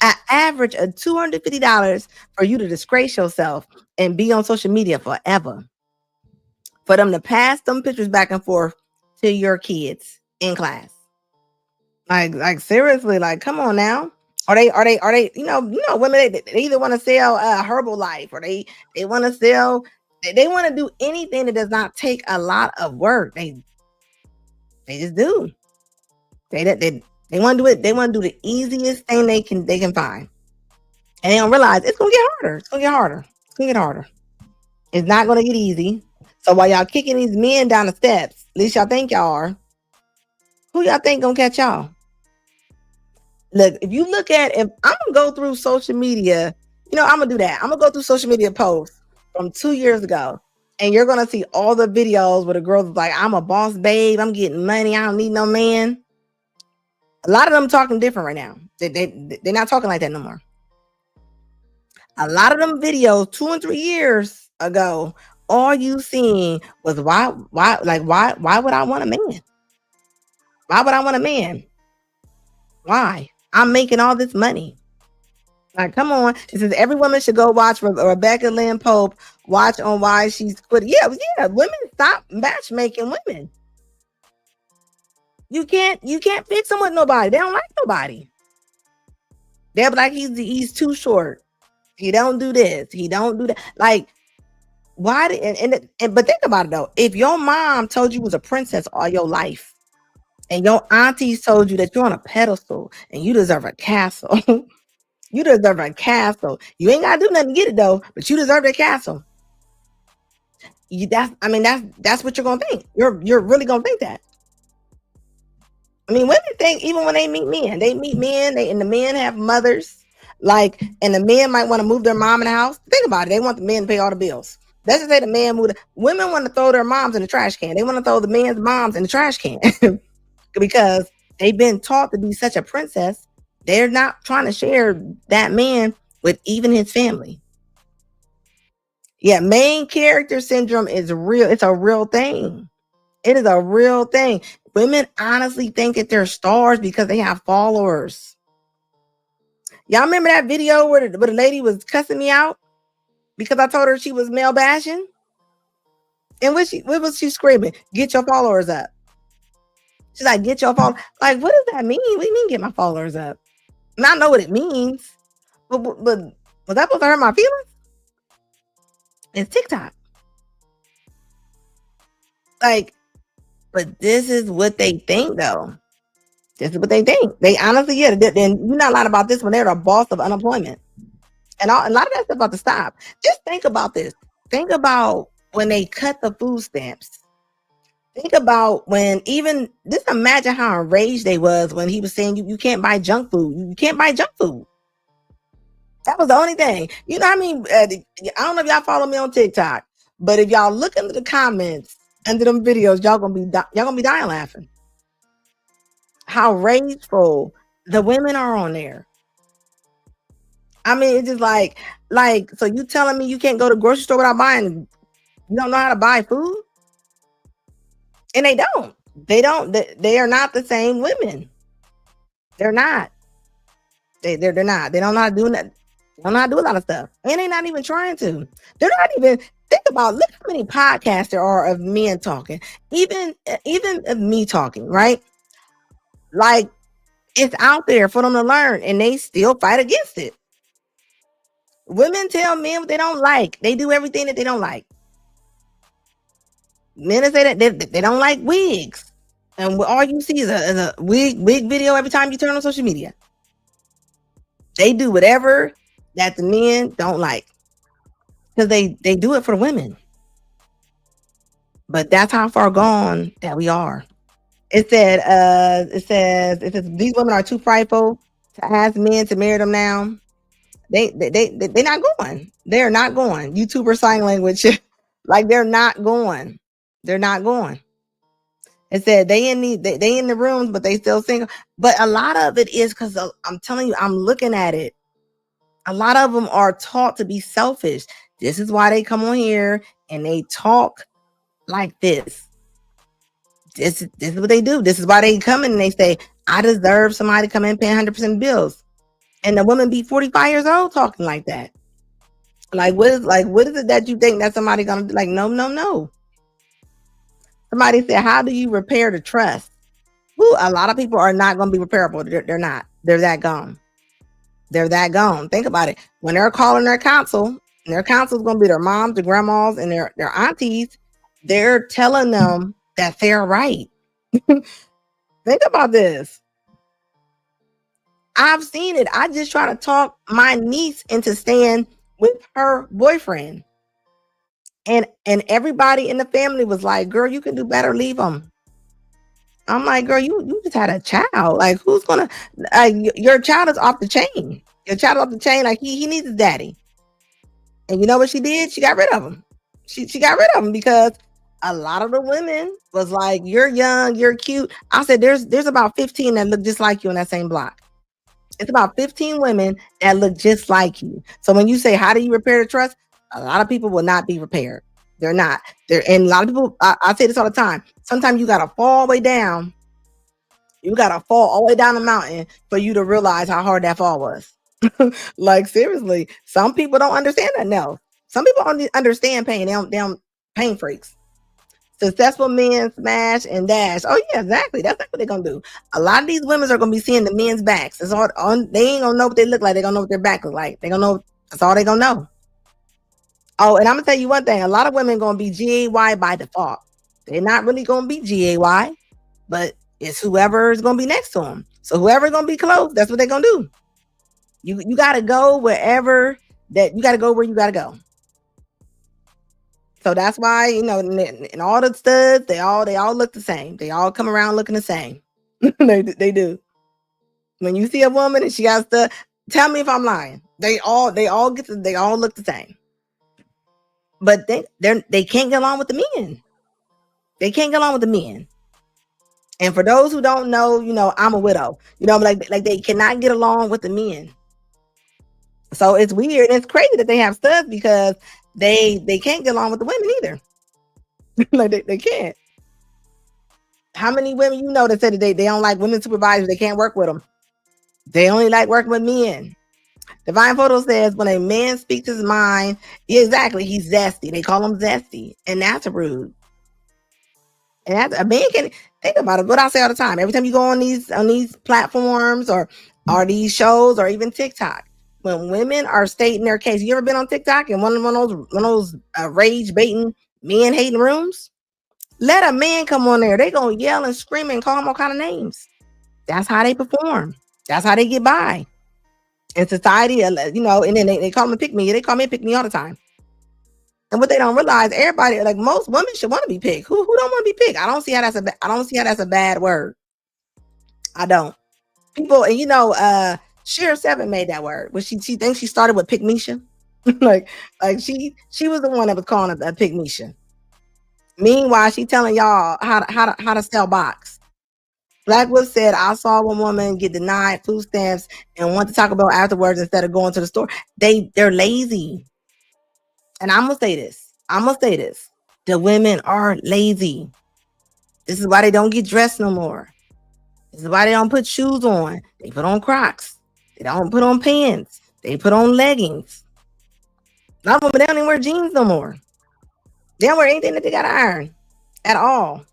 An average of $250 for you to disgrace yourself and be on social media forever. For them to pass them pictures back and forth to your kids in class. Like seriously, like come on now. Are they, women they either want to sell Herbalife or they want to sell they want to do anything that does not take a lot of work. They just do. They want to do it. They want to do the easiest thing they can find. And they don't realize it's gonna get harder. It's gonna get harder. It's gonna get harder. It's not gonna get easy. So while y'all kicking these men down the steps, at least y'all think y'all are, who y'all think gonna catch y'all? Look, if I'm gonna go through social media, I'm gonna do that. I'm gonna go through social media posts from 2 years ago, and you're gonna see all the videos where the girls like, I'm a boss babe, I'm getting money, I don't need no man. A lot of them talking different right now. They're not talking like that no more. A lot of them videos 2 and 3 years ago, all you seen was why would I want a man? Why would I want a man? Why? I'm making all this money. Like, come on. It says every woman should go watch Rebecca Lynn Pope watch on why she's quit. Yeah, women stop matchmaking women. You can't fix them with nobody. They don't like nobody. They're like, he's too short. He don't do this. He don't do that. Like, why? But think about it though. If your mom told you was a princess all your life, and your aunties told you that you're on a pedestal and you deserve a castle, you deserve a castle. You ain't gotta do nothing to get it though, but you deserve a castle. That's what you're gonna think. You're really gonna think that. I mean, women think even when they meet men, and the men have mothers, like, and the men might want to move their mom in the house. Think about it. They want the men to pay all the bills. Let's just say the man moved. Women want to throw their moms in the trash can. They want to throw the man's moms in the trash can because they've been taught to be such a princess. They're not trying to share that man with even his family. Yeah, main character syndrome is real. It's a real thing. It is a real thing. Women honestly think that they're stars because they have followers. Y'all remember that video where the lady was cussing me out because I told her she was male bashing? And what was she screaming? Get your followers up. She's like, get your followers. Like, what does that mean? What do you mean get my followers up? And I know what it means. But was that supposed to hurt my feelings? It's TikTok. Like, but this is what they think, though. This is what they think. They honestly, then you're not lying about this when they're the boss of unemployment. And a lot of that stuff about to stop. Just think about this. Think about when they cut the food stamps. Think about just imagine how enraged they was when he was saying you can't buy junk food. You can't buy junk food. That was the only thing. You know what I mean? I don't know if y'all follow me on TikTok, but if y'all look into the comments under them videos, y'all gonna be dying laughing. How rageful the women are on there. I mean, it's just like, so you telling me you can't go to the grocery store without buying? You don't know how to buy food, and they don't. They are not the same women. They're not. They're not. They don't know how to do that. They don't know how to do a lot of stuff, and they're not even trying to. They're not even. Think about, look how many podcasts there are of men talking, even of me talking, right? Like, it's out there for them to learn, and they still fight against it. Women tell men what they don't like. They do everything that they don't like. Men say that they don't like wigs, and all you see is a wig video every time you turn on social media. They do whatever that the men don't like because they do it for the women. But that's how far gone that we are. It says these women are too prideful to ask men to marry them now. They're not going. They're not going. YouTuber sign language, like they're not going. They're not going. It said they in the rooms, but they still single. But a lot of it is because I'm telling you, I'm looking at it. A lot of them are taught to be selfish. This is why they come on here and they talk like this. This is what they do. This is why they come in and they say, I deserve somebody to come in and pay 100% bills. And the woman be 45 years old talking like that. Like, what is it that you think that somebody gonna do? Like, no. Somebody said, how do you repair the trust? Ooh, a lot of people are not gonna be repairable. They're not. They're that gone. They're that gone. Think about it. When they're calling their counsel, and their counsel is gonna be their moms, their grandmas, and their aunties, they're telling them that they're right. Think about this. I've seen it. I just try to talk my niece into staying with her boyfriend. And everybody in the family was like, girl, you can do better. Leave him. I'm like, girl, you just had a child. Like, who's gonna, your child is off the chain. Your child is off the chain. Like, he needs his daddy. And you know what she did? She got rid of him. She got rid of him because a lot of the women was like, you're young, you're cute. I said, there's about 15 that look just like you in that same block. It's about 15 women that look just like you. So when you say, how do you repair the trust? A lot of people will not be repaired. They're not. And a lot of people, I say this all the time. Sometimes you got to fall all the way down. You got to fall all the way down the mountain for you to realize how hard that fall was. Like, seriously, some people don't understand that. No, some people don't understand pain. They don't pain freaks. Successful men smash and dash. Oh yeah, exactly. That's what they're gonna do. A lot of these women are gonna be seeing the men's backs. It's all on. They ain't gonna know what they look like. They gonna know what their back look like. They gonna know. That's all they gonna know. Oh, and I'm gonna tell you one thing. A lot of women gonna be GAY by default. They're not really gonna be GAY, but it's whoever is gonna be next to them. So whoever's gonna be close, that's what they're gonna do. You gotta go wherever that you gotta go where you gotta go. So that's why, and all the studs, they all look the same. They all come around looking the same. They do. When you see a woman and she got stuff, tell me if I'm lying. They all look the same. But they can't get along with the men. They can't get along with the men. And for those who don't know, I'm a widow. Like they cannot get along with the men. So it's weird. It's crazy that they have studs because they can't get along with the women either. Like they can't. How many women that said that they don't like women supervisors? They can't work with them. They only like working with men. Divine Photo says when a man speaks his mind, exactly, he's zesty. They call him zesty, and that's rude. And that's, a man can think about it. What I say all the time. Every time you go on these platforms or these shows or even TikTok, when women are stating their case, you ever been on TikTok and one of those rage baiting men hating rooms? Let a man come on there. They gonna yell and scream and call them all kind of names. That's how they perform. That's how they get by in society. And then they call them a pick me. They call me a pick me all the time. And what they don't realize, everybody, like most women, should want to be picked. Who don't want to be picked? I don't see how that's a bad word. I don't. People, and Sheer Seven made that word. But she thinks she started with Pygmisha. like she was the one that was calling it a Pygmisha. Meanwhile, she telling y'all how to sell box. Blackwood said, I saw one woman get denied food stamps and want to talk about afterwards instead of going to the store. They're lazy. And I'm gonna say this. The women are lazy. This is why they don't get dressed no more. This is why they don't put shoes on. They put on Crocs. They don't put on pants. They put on leggings. A lot of women, they don't even wear jeans no more. They don't wear anything that they gotta iron at all.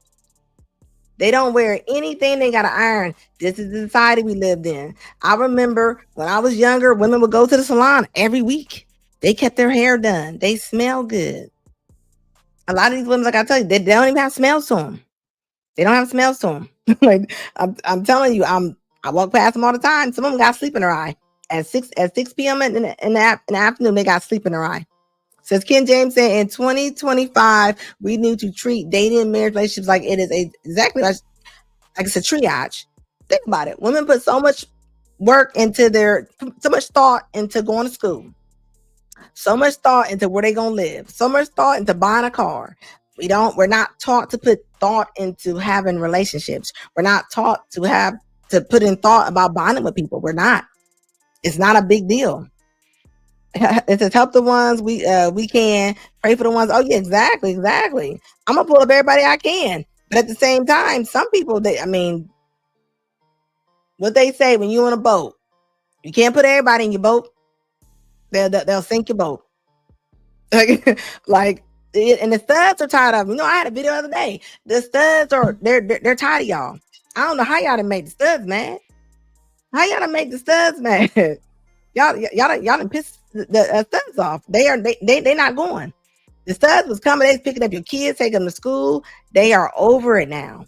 They don't wear anything they gotta iron. This is the society we lived in. I remember when I was younger, women would go to the salon every week. They kept their hair done. They smell good. A lot of these women, like I tell you, they don't even have smells to them. They don't have smells to them. Like I'm telling you, I walk past them all the time. Some of them got sleep in their eye. At 6 p.m. in the afternoon, they got sleep in their eye. Says Ken James said in 2025, we need to treat dating and marriage relationships like it is exactly like it's a triage. Think about it. Women put so much work into so much thought into going to school, so much thought into where they gonna live, so much thought into buying a car. We're not taught to put thought into having relationships. We're not taught to put in thought about bonding with people. We're not. It's not a big deal. It says help the ones we can, pray for the ones. Oh yeah, exactly. I'm gonna pull up everybody I can, but at the same time, some people what they say when you're on a boat, you can't put everybody in your boat. They'll sink your boat. like and the studs are tired of. I had a video the other day. The studs are they're tired of y'all. I don't know how y'all done make the studs mad. How y'all done make the studs mad? y'all done piss the studs off. They not going. The studs was coming. They was picking up your kids, taking them to school. They are over it now.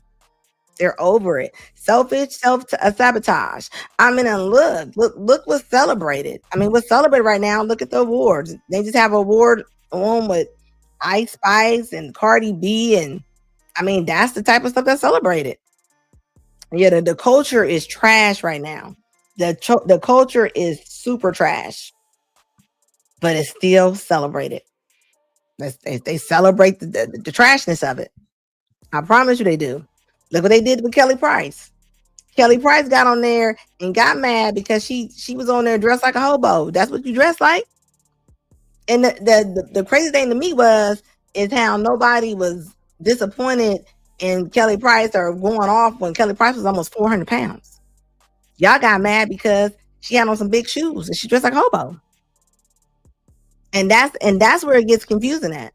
They're over it. Selfish, sabotage. And look what's celebrated. What's celebrated right now? Look at the awards. They just have an award on with Ice Spice and Cardi B, and that's the type of stuff that's celebrated. Yeah, the culture is trash right now. The culture is super trash, but it's still celebrated. They celebrate the trashness of it. I promise you they do. Look what they did with Kelly Price. Kelly Price got on there and got mad because she was on there dressed like a hobo. That's what you dress like. And the crazy thing to me is how nobody was disappointed in Kelly Price or going off when Kelly Price was almost 400 pounds. Y'all got mad because she had on some big shoes and she dressed like a hobo. And that's where it gets confusing at.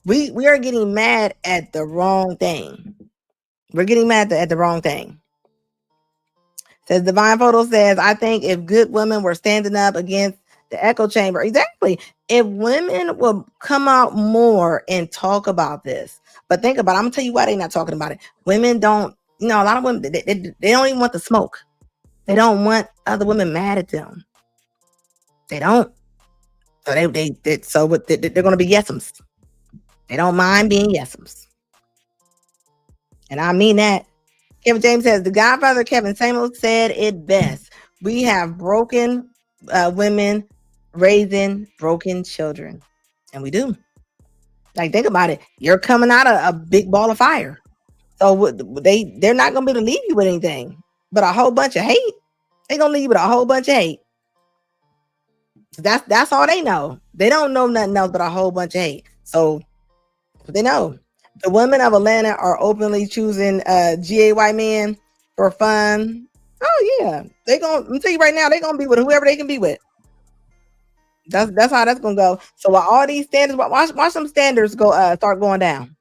We are getting mad at the wrong thing. We're getting mad at the wrong thing. Says Divine Photo says, I think if good women were standing up against the echo chamber, exactly. If women will come out more and talk about this, but think about it, I'm gonna tell you why they're not talking about it. Women don't, a lot of women they don't even want the smoke. They don't want other women mad at them. They don't. So they're going to be yesums. They don't mind being yesums, and I mean that. Kevin James says, the Godfather Kevin Samuel said it best. We have broken women raising broken children. And we do. Like, think about it. You're coming out of a big ball of fire. So they're not going to be able to leave you with anything but a whole bunch of hate. They're going to leave you with a whole bunch of hate. That's all they know. They don't know nothing else but a whole bunch of hate. So they know. The women of Atlanta are openly choosing GA white men for fun. Oh yeah, I'm tell you right now, they're gonna be with whoever they can be with. That's how that's gonna go. So while all these standards, watch some standards go start going down.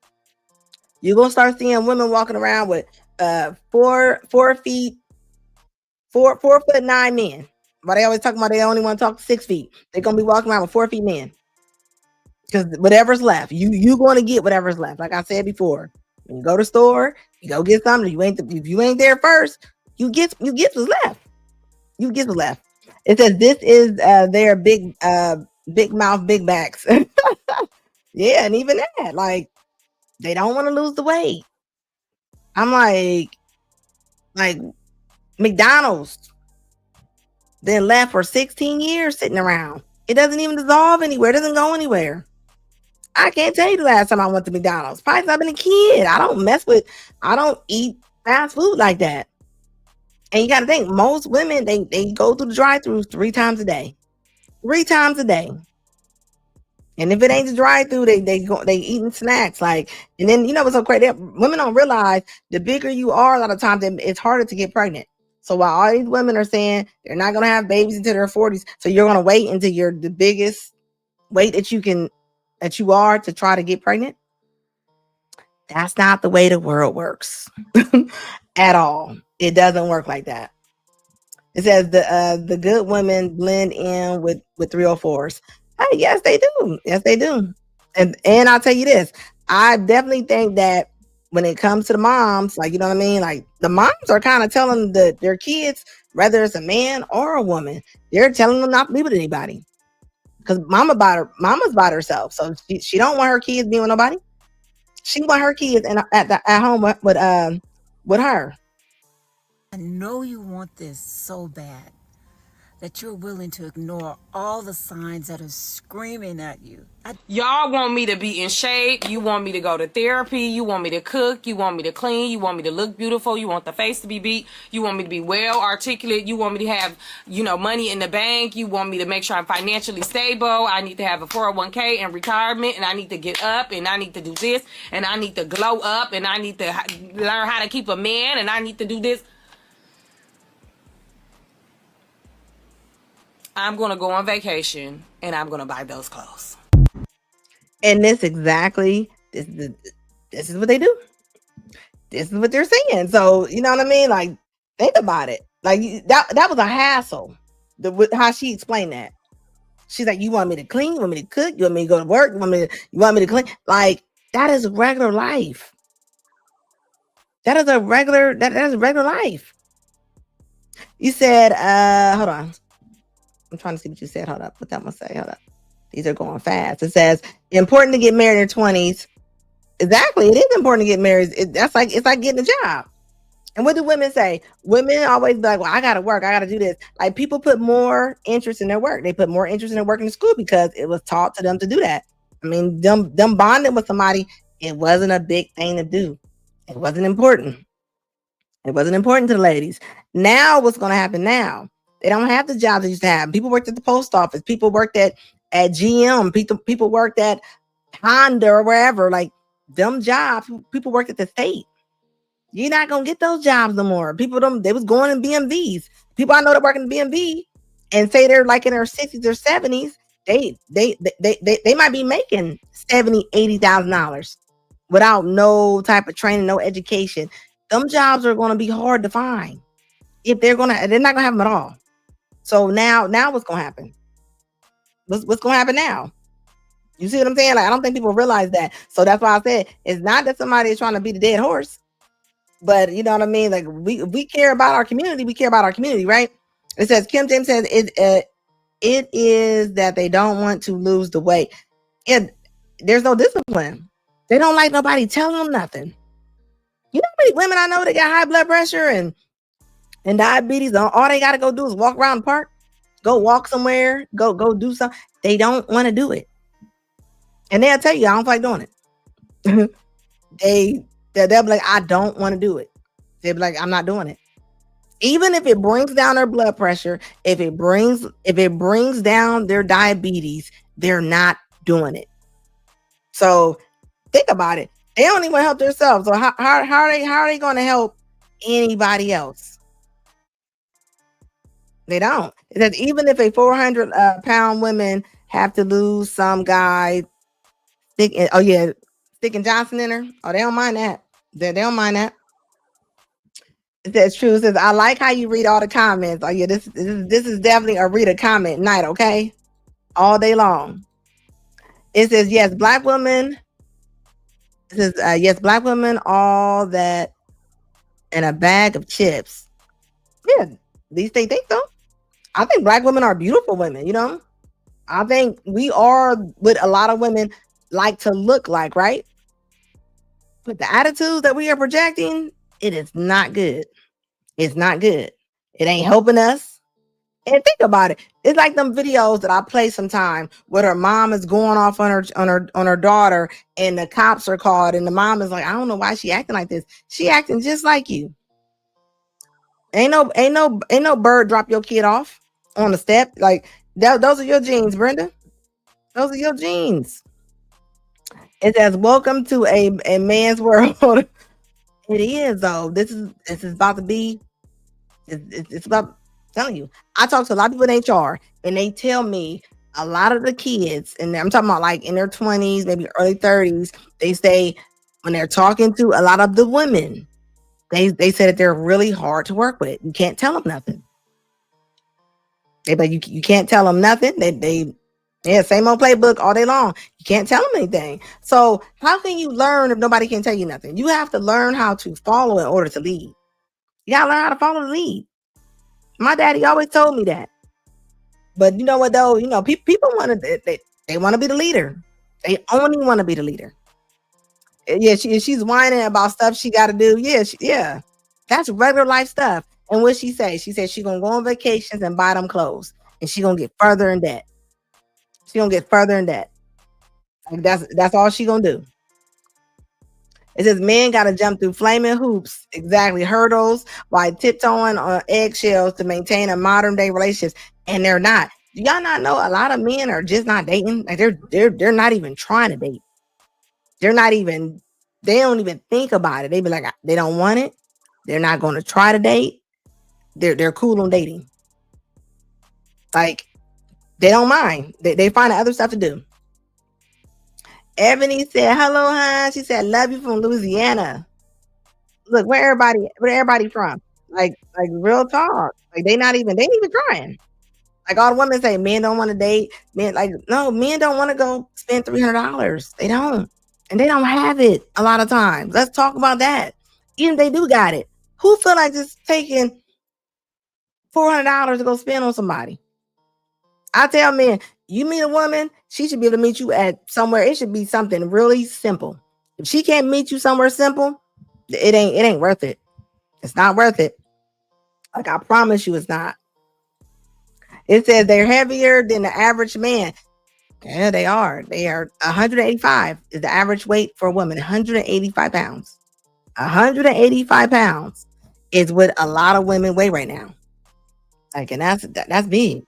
You're gonna start seeing women walking around with 4 feet, 4'9" men. But they always talking about they only want to talk 6 feet. They're gonna be walking around with 4 feet men. Because whatever's left, you going to get whatever's left. Like I said before, when you go to the store, you go get something. If you ain't there first, you get what's left. You get what's left. It says this is their big mouth, big backs. Yeah, and even that, like they don't want to lose the weight. I'm like McDonald's then left for 16 years sitting around. It doesn't even dissolve anywhere. It doesn't go anywhere. I can't tell you the last time I went to McDonald's. Probably since I've been a kid. I don't eat fast food like that. And you got to think, most women, they go through the drive-thru 3 times a day. 3 times a day. And if it ain't the drive-thru, they eating snacks. Like, and then, what's so crazy? Women don't realize the bigger you are, a lot of times it's harder to get pregnant. So while all these women are saying they're not going to have babies until their 40s, so you're going to wait until you're the biggest weight that you are to try to get pregnant. That's not the way the world works at all. It doesn't work like that. It says the good women blend in with 304s. Hey, yes, they do. Yes, they do. And I'll tell you this. I definitely think that when it comes to the moms, like, you know what I mean? Like, the moms are kind of telling their kids, whether it's a man or a woman, they're telling them not to be with anybody. Because mama's by herself. So she don't want her kids being with nobody. She want her kids at home with her. I know you want this so bad that you're willing to ignore all the signs that are screaming at you. Y'all want me to be in shape. You want me to go to therapy. You want me to cook. You want me to clean. You want me to look beautiful. You want the face to be beat. You want me to be well articulate. You want me to have, money in the bank. You want me to make sure I'm financially stable. I need to have a 401k and retirement, and I need to get up, and I need to do this, and I need to glow up, and I need to learn how to keep a man, and I need to do this. I'm going to go on vacation, and I'm going to buy those clothes. And this is what they do. This is what they're saying. So, you know what I mean? Like, think about it. Like, that was a hassle. How she explained that. She's like, you want me to clean? You want me to cook? You want me to go to work? You want me to clean? Like, that is regular life. That is a regular life. You said, hold on. I'm trying to see what you said. Hold up. What that one say? Hold up. These are going fast. It says, important to get married in your 20s. Exactly. It is important to get married. It's like getting a job. And what do women say? Women always be like, well, I got to work. I got to do this. Like, people put more interest in their work. They put more interest in their work in school because it was taught to them to do that. I mean, them bonding with somebody, it wasn't a big thing to do. It wasn't important. It wasn't important to the ladies. Now, what's going to happen now? They don't have the jobs they used to have. People worked at the post office. People worked at GM. People worked at Honda or wherever. Like them jobs, people worked at the state. You're not gonna get those jobs no more. People them they was going in BMWs. People I know that work in the BMV and say they're like in their 60s or 70s. They might be making 70, $80,000 without no type of training, no education. Them jobs are gonna be hard to find. If they're not gonna have them at all. So now what's gonna happen? What's gonna happen now? You see what I'm saying? Like I don't think people realize that. So that's why I said it's not that somebody is trying to beat a dead horse. But you know what I mean? Like we care about our community. We care about our community, right? It says Kim James says it is that they don't want to lose the weight. There's no discipline. They don't like nobody telling them nothing. You know how many women I know that got high blood pressure and diabetes? All they got to go do is walk around the park, go walk somewhere, go do something. They don't want to do it, and they'll tell you I don't like doing it. They'll be like, I don't want to do it. They'll be like, I'm not doing it. Even if it brings down their blood pressure, if it brings down their diabetes, they're not doing it. So think about it. They don't even help themselves. So how are they going to help anybody else? They don't. It says even if a 400 pound woman have to lose some guy, sticking Johnson in her. Oh, they don't mind that. They don't mind that. It says true. It says I like how you read all the comments. Oh yeah, this is definitely a read a comment night. Okay, all day long. It says yes, black women. It says yes, black women. All that in a bag of chips. Yeah, at least they think so. I think black women are beautiful women. You know, I think we are what a lot of women like to look like, right? But the attitudes that we are projecting, it is not good. It's not good. It ain't helping us. And think about it. It's like them videos that I play sometime where her mom is going off on her daughter and the cops are called and the mom is like, I don't know why she acting like this. She acting just like you. Ain't no bird drop your kid off on the step. Like those are your genes, Brenda. Those are your genes. It says, welcome to a man's world. It is though. This is about to be. It's about telling you. I talk to a lot of people in HR, and they tell me a lot of the kids, and I'm talking about like in their 20s, maybe early 30s. They say when they're talking to a lot of the women, they say that they're really hard to work with. You can't tell them nothing. You can't tell them nothing. Same old playbook all day long. You can't tell them anything. So how can you learn if nobody can tell you nothing? You have to learn how to follow in order to lead. You gotta learn how to follow the lead. My daddy always told me that. But you know what though? You know, people want to they want to be the leader. They only want to be the leader. Yeah, she's whining about stuff she got to do. Yeah, that's regular life stuff. And what she say? She said she gonna go on vacations and buy them clothes, and she gonna get further in debt. She gonna get further in debt. Like that's all she gonna do. It says men got to jump through flaming hoops, exactly, hurdles, while tiptoeing on eggshells to maintain a modern day relationship, and they're not. Do y'all not know a lot of men are just not dating? Like they're not even trying to date. They're not even. They don't even think about it. They be like they don't want it. They're not going to try to date. They're cool on dating. Like they don't mind. They find other stuff to do. Ebony said, hello, hon. She said, love you from Louisiana. Look, where everybody from? Like real talk. Like they ain't even trying. Like all the women say, men don't want to date. Men no, men don't want to go spend $300. They don't. And they don't have it a lot of times. Let's talk about that. Even if they do got it. Who feel like just taking $400 to go spend on somebody? I tell men, you meet a woman, she should be able to meet you at somewhere. It should be something really simple. If she can't meet you somewhere simple, it ain't worth it. It's not worth it. Like I promise you, it's not. It says they're heavier than the average man. Yeah, they are. They are 185 is the average weight for a woman. 185 pounds. 185 pounds. is what a lot of women weigh right now. Like, and that's big.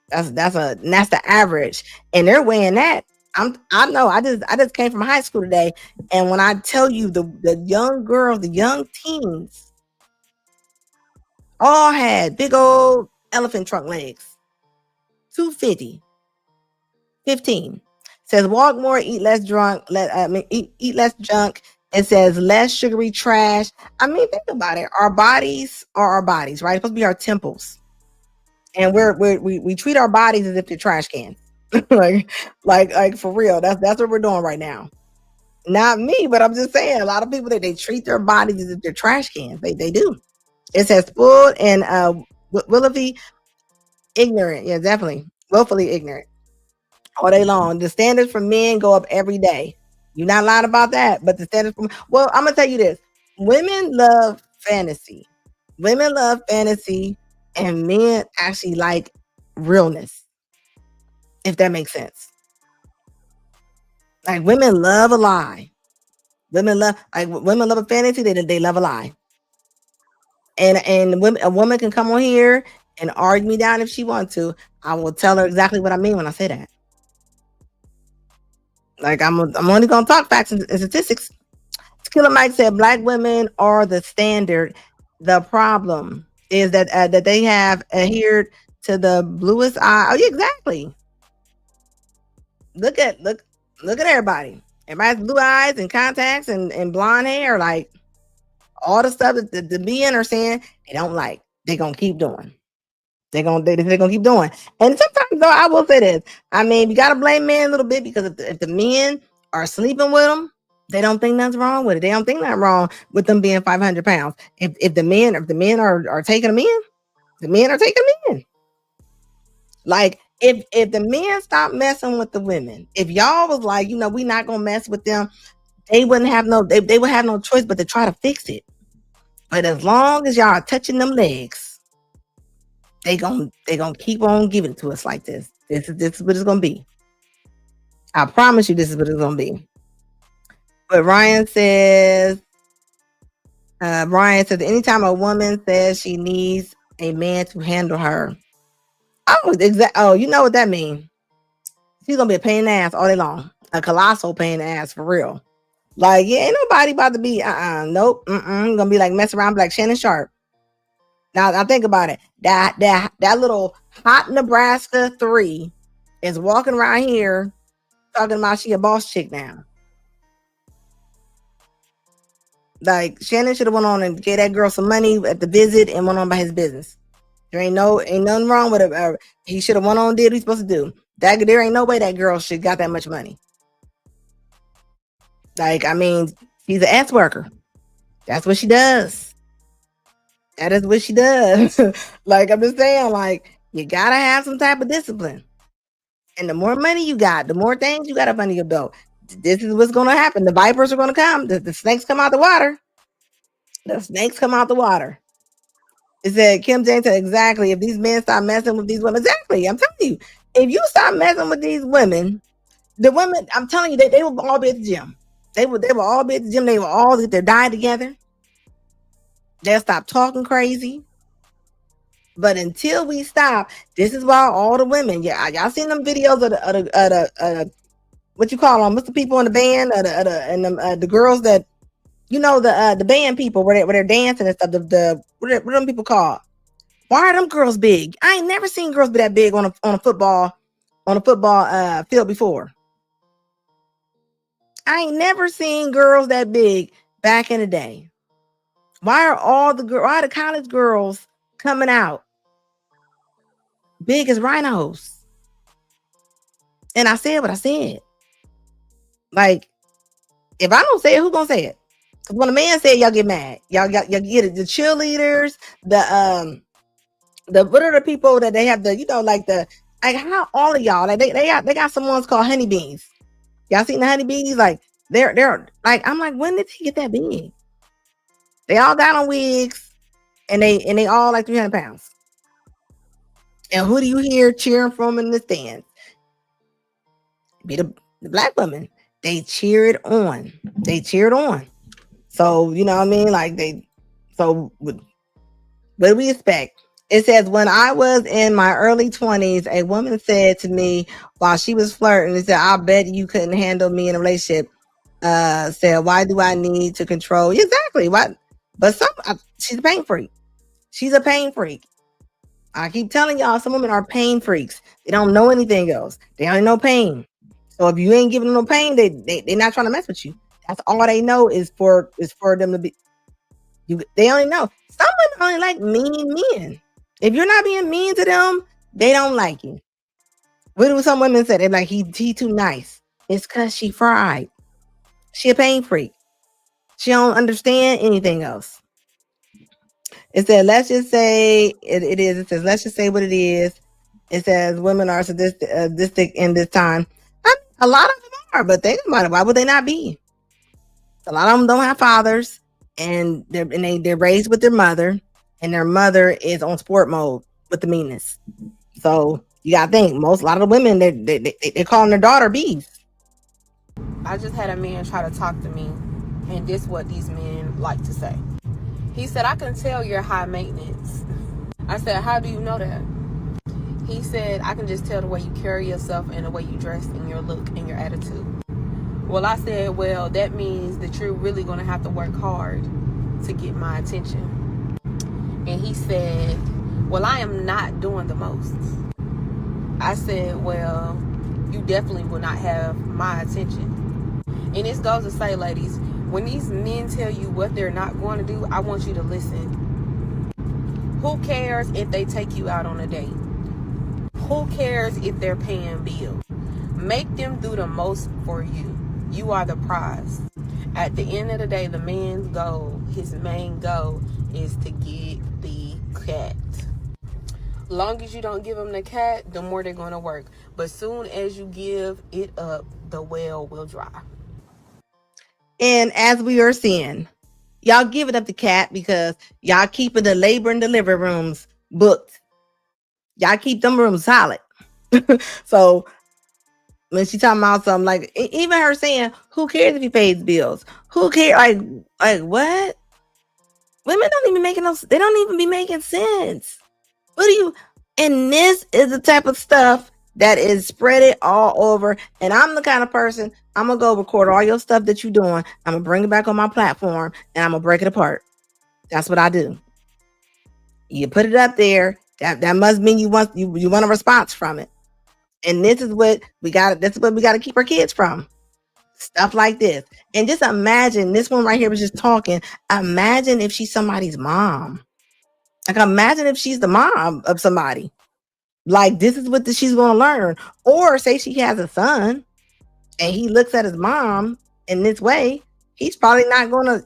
That's the average, and they're weighing that. I know. I just came from high school today, and when I tell you the young girls, the young teens, all had big old elephant trunk legs. 250, 15. Says walk more, eat less drunk. Eat less junk. It says less sugary trash. I mean, think about it. Our bodies are our bodies, right? It's supposed to be our temples, and we treat our bodies as if they're trash cans. like for real. That's what we're doing right now. Not me, but I'm just saying a lot of people they treat their bodies as if they're trash cans. They do. It says spoiled and willfully ignorant. Yeah, definitely. Willfully ignorant. All day long. The standards for men go up every day. You're not lying about that, but the standards for well, I'm gonna tell you this. Women love fantasy. Women love fantasy, and men actually like realness, if that makes sense. Like women love a lie. Women love a fantasy. They love a lie. And a woman can come on here and argue me down if she wants to. I will tell her exactly what I mean when I say that. Like I'm only gonna talk facts and statistics. Killer Mike said black women are the standard. The problem is that they have adhered to the bluest eye. Oh, yeah, exactly. Look at everybody. Everybody's blue eyes and contacts and blonde hair. Like all the stuff that the men are saying they don't like. They're gonna keep doing. They're gonna keep doing. And sometimes though, I will say this. I mean, you gotta blame men a little bit because if the men are sleeping with them, they don't think nothing's wrong with it. They don't think nothing wrong with them being 500 pounds. If the men are taking them in, the men are taking them in. Like if the men stop messing with the women, if y'all was like, we not gonna mess with them, they wouldn't have they would have no choice but to try to fix it. But as long as y'all are touching them legs, they gonna keep on giving it to us like this. This is what it's gonna be. I promise you, this is what it's gonna be. But Ryan says, anytime a woman says she needs a man to handle her, you know what that means? She's gonna be a pain in the ass all day long, a colossal pain in the ass for real. Like, yeah, ain't nobody about to be, nope, gonna be like mess around like Shannon Sharp. Now think about it. That little hot Nebraska 3 is walking around here talking about she a boss chick now. Like Shannon should have went on and gave that girl some money at the visit and went on by his business. There ain't nothing wrong with it. He should have went on and did what he's supposed to do. There ain't no way that girl should got that much money. Like, I mean, she's an ass worker. That's what she does. That is what she does. Like, I'm just saying, like, you gotta have some type of discipline. And the more money you got, the more things you got up under your belt. This is what's gonna happen. The vipers are gonna come. The snakes come out the water. The snakes come out the water. It said Kim Jane said exactly. If these men stop messing with these women, exactly. I'm telling you, if you stop messing with these women, the women, I'm telling you, they will all be at the gym. They will all be at the gym. They will all get their diet together. They'll stop talking crazy. But until we stop, this is why all the women, y'all seen them videos of the what you call them? What's the people in the band? The girls that the band people where they're dancing and stuff. What are them people called? Why are them girls big? I ain't never seen girls be that big on a football field before. I ain't never seen girls that big back in the day. Why are the college girls coming out big as rhinos? And I said what I said. Like, if I don't say it, who gonna say it? Because when a man say it, y'all get mad. Y'all get it. The cheerleaders, what are the people that they have like how all of y'all, like they got some ones called honeybees. Y'all seen the honeybees? Like they're like, I'm like, when did they get that big? They all got on wigs and they all like 300 pounds. And who do you hear cheering from in the stands? Be the black women. They cheer it on. So, you know what I mean? Like So what do we expect? It says, when I was in my early 20s, a woman said to me while she was flirting, it said, I bet you couldn't handle me in a relationship. Said, why do I need to control? Exactly. What? But she's a pain freak. She's a pain freak. I keep telling y'all, some women are pain freaks. They don't know anything else. They only know pain. So if you ain't giving them no pain, they're not trying to mess with you. That's all they know is for them to be. They only know. Some women only like mean men. If you're not being mean to them, they don't like you. What do some women say? They're like, he too nice. It's because she fried. She a pain freak. She don't understand anything else. It said, let's just say it is. It says, let's just say what it is. It says women are sadistic in this time. A lot of them are, but think about it. Why would they not be? A lot of them don't have fathers, and they're raised with their mother, and their mother is on sport mode with the meanness. So you gotta think, a lot of the women they're calling their daughter bees. I just had a man try to talk to me, and this is what these men like to say. He said, I can tell you're high maintenance. I said, how do you know that? He said, I can just tell the way you carry yourself and the way you dress and your look and your attitude. Well, I said, well, that means that you're really going to have to work hard to get my attention. And he said, well, I am not doing the most. I said, well, you definitely will not have my attention. And this goes to say, ladies, when these men tell you what they're not going to do, I want you to listen. Who cares if they take you out on a date? Who cares if they're paying bills? Make them do the most for you. You are the prize. At the end of the day, the man's goal, his main goal, is to get the cat. Long as you don't give them the cat, the more they're going to work. But soon as you give it up, the well will dry. And as we are seeing, y'all give it up the cat because y'all keeping the labor and delivery rooms booked. Y'all keep them rooms solid. So when she talking about something, like even her saying, who cares if he pays bills? Who cares? Like what? Women don't even they don't even be making sense. What do you? And this is the type of stuff that is spread it all over. And I'm the kind of person, I'm gonna go record all your stuff that you're doing. I'm gonna bring it back on my platform and I'm gonna break it apart. That's what I do. You put it up there. That must mean you want a response from it. And this is what we got. This is what we got to keep our kids from. Stuff like this. And just imagine, this one right here was just talking. Imagine if she's somebody's mom. Like imagine if she's the mom of somebody. Like this is what she's going to learn. Or say she has a son and he looks at his mom in this way. He's probably not going to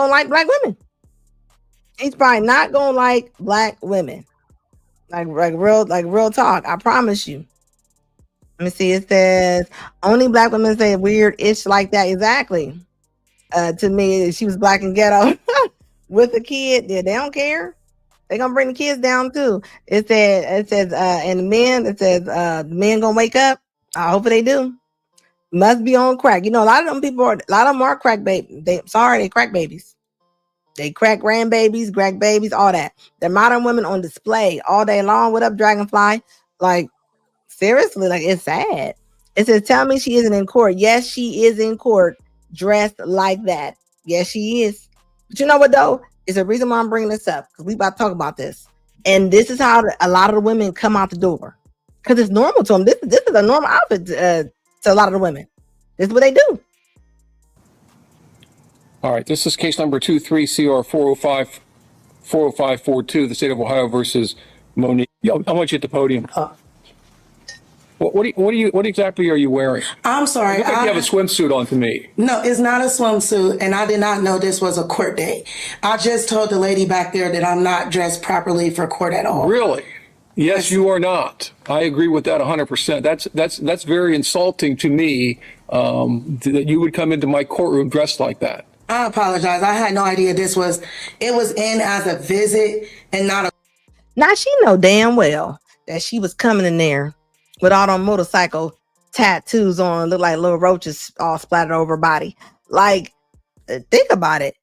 like black women. He's probably not going to like black women. Like real talk. I promise you. Let me see. It says only black women say weird ish like that. Exactly. To me, she was black and ghetto with a kid. Yeah, they don't care. They're gonna bring the kids down too. It says, and the men, it says, the men gonna wake up. I hope they do. Must be on crack. You know, a lot of them are crack babies. They crack babies. They crack grandbabies, crack babies, all that. They're modern women on display all day long. What up, Dragonfly? Like, seriously, like it's sad. It says, tell me she isn't in court. Yes, she is in court dressed like that. Yes, she is. But you know what, though? It's a reason why I'm bringing this up because we about to talk about this. And this is how a lot of the women come out the door because it's normal to them. This is a normal outfit to a lot of the women. This is what they do. All right, this is case number 23CR40542, the state of Ohio versus Monique. I want you at the podium. What exactly are you wearing? I'm sorry. You have a swimsuit on to me. No, it's not a swimsuit, and I did not know this was a court date. I just told the lady back there that I'm not dressed properly for court at all. Really? Yes, you are not. I agree with that 100%. That's very insulting to me that you would come into my courtroom dressed like that. I apologize. I had no idea it was in as a visit and not a. Now she know damn well that she was coming in there with all them motorcycle tattoos on, look like little roaches all splattered over her body. Like, think about it.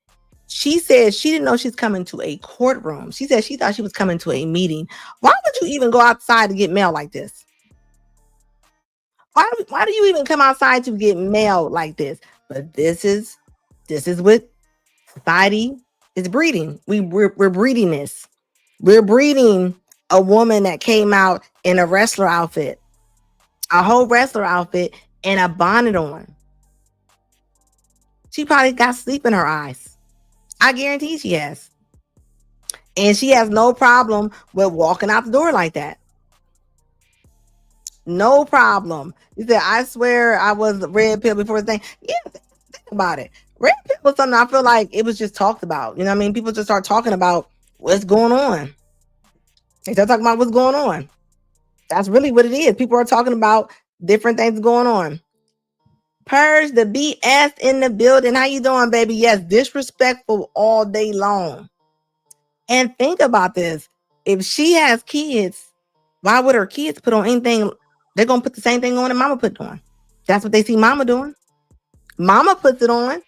She said she didn't know she's coming to a courtroom. She said she thought she was coming to a meeting. Why would you even go outside to get mail like this? Why do you even come outside to get mail like this? But this is what society is breeding. We're breeding this. We're breeding a woman that came out in a wrestler outfit, a whole wrestler outfit, and a bonnet on. She probably got sleep in her eyes. I guarantee she has. And she has no problem with walking out the door like that. No problem. He said, I swear I was red pill before the thing. Yeah, think about it. Red pill was something I feel like it was just talked about. You know what I mean? People just start talking about what's going on. They start talking about what's going on. That's really what it is. People are talking about different things going on. Purge the BS in the building. How you doing, baby? Yes, disrespectful all day long. And think about this. If she has kids, why would her kids put on anything? They're going to put the same thing on that mama put on. That's what they see mama doing. Mama puts it on.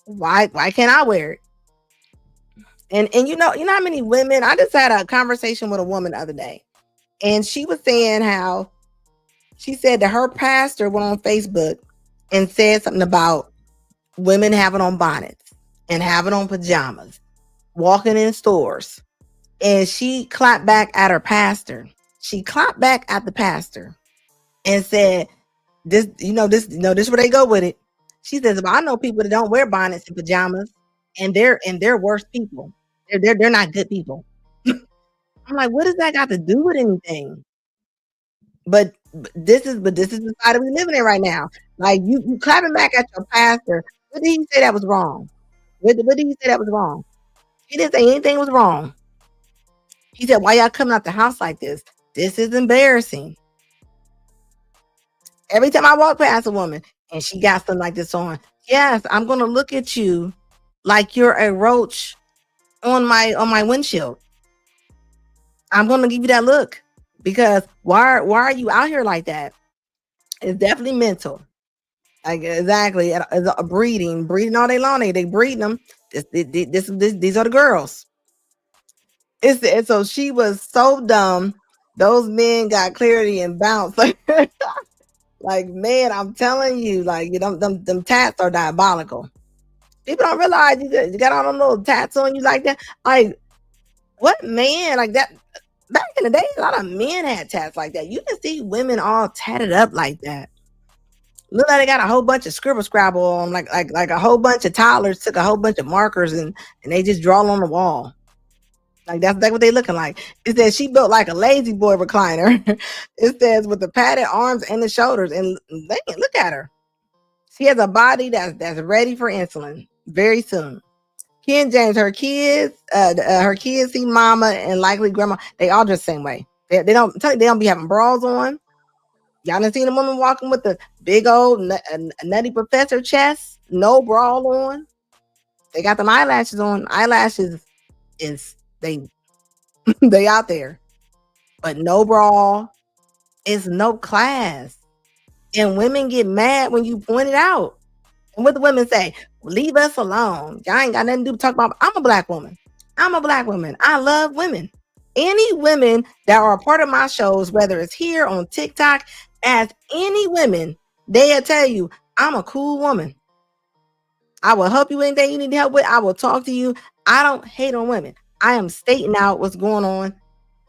Why can't I wear it? And you know how many women, I just had a conversation with a woman the other day, and she was saying how she said that her pastor went on Facebook and said something about women having on bonnets and having on pajamas, walking in stores. And she clapped back at her pastor. She clapped back at the pastor and said, this is where they go with it. She says, well, I know people that don't wear bonnets and pajamas, and they're worse people. They're not good people. I'm like, what does that got to do with anything? But this is the society we living in right now. Like you clapping back at your pastor. What did he say that was wrong? What did he say that was wrong? He didn't say anything was wrong. He said, why y'all coming out the house like this? This is embarrassing. Every time I walk past a woman and she got something like this on, yes, I'm gonna look at you like you're a roach on my windshield. I'm gonna give you that look because why are you out here like that? It's definitely mental. Like exactly, it's a breeding all day long. They breeding them. These are the girls. And so she was so dumb. Those men got clarity and bounced. Like man, I'm telling you, like them tats are diabolical. People don't realize you got all them little tats on you like that. Like what man like that? Back in the day, a lot of men had tats like that. You can see women all tatted up like that. Look like they got a whole bunch of scribble scrabble on, like a whole bunch of toddlers took a whole bunch of markers and they just draw on the wall. Like that's what they looking like. It says she built like a lazy boy recliner. It says with the padded arms and the shoulders, and look at her. She has a body that's ready for insulin very soon. Ken James, her kids see mama and likely grandma. They all just the same way. They don't be having bras on. Y'all done seen a woman walking with the big old nutty professor chest, no bra on. They got them eyelashes on. Eyelashes is they they out there, but no bra is no class. And women get mad when you point it out. And what the women say, leave us alone. Y'all ain't got nothing to do with talk about. I'm a black woman. I love women. Any women that are a part of my shows, whether it's here on TikTok, as any women, they'll tell you, I'm a cool woman. I will help you anything you need help with. I will talk to you. I don't hate on women. I am stating out what's going on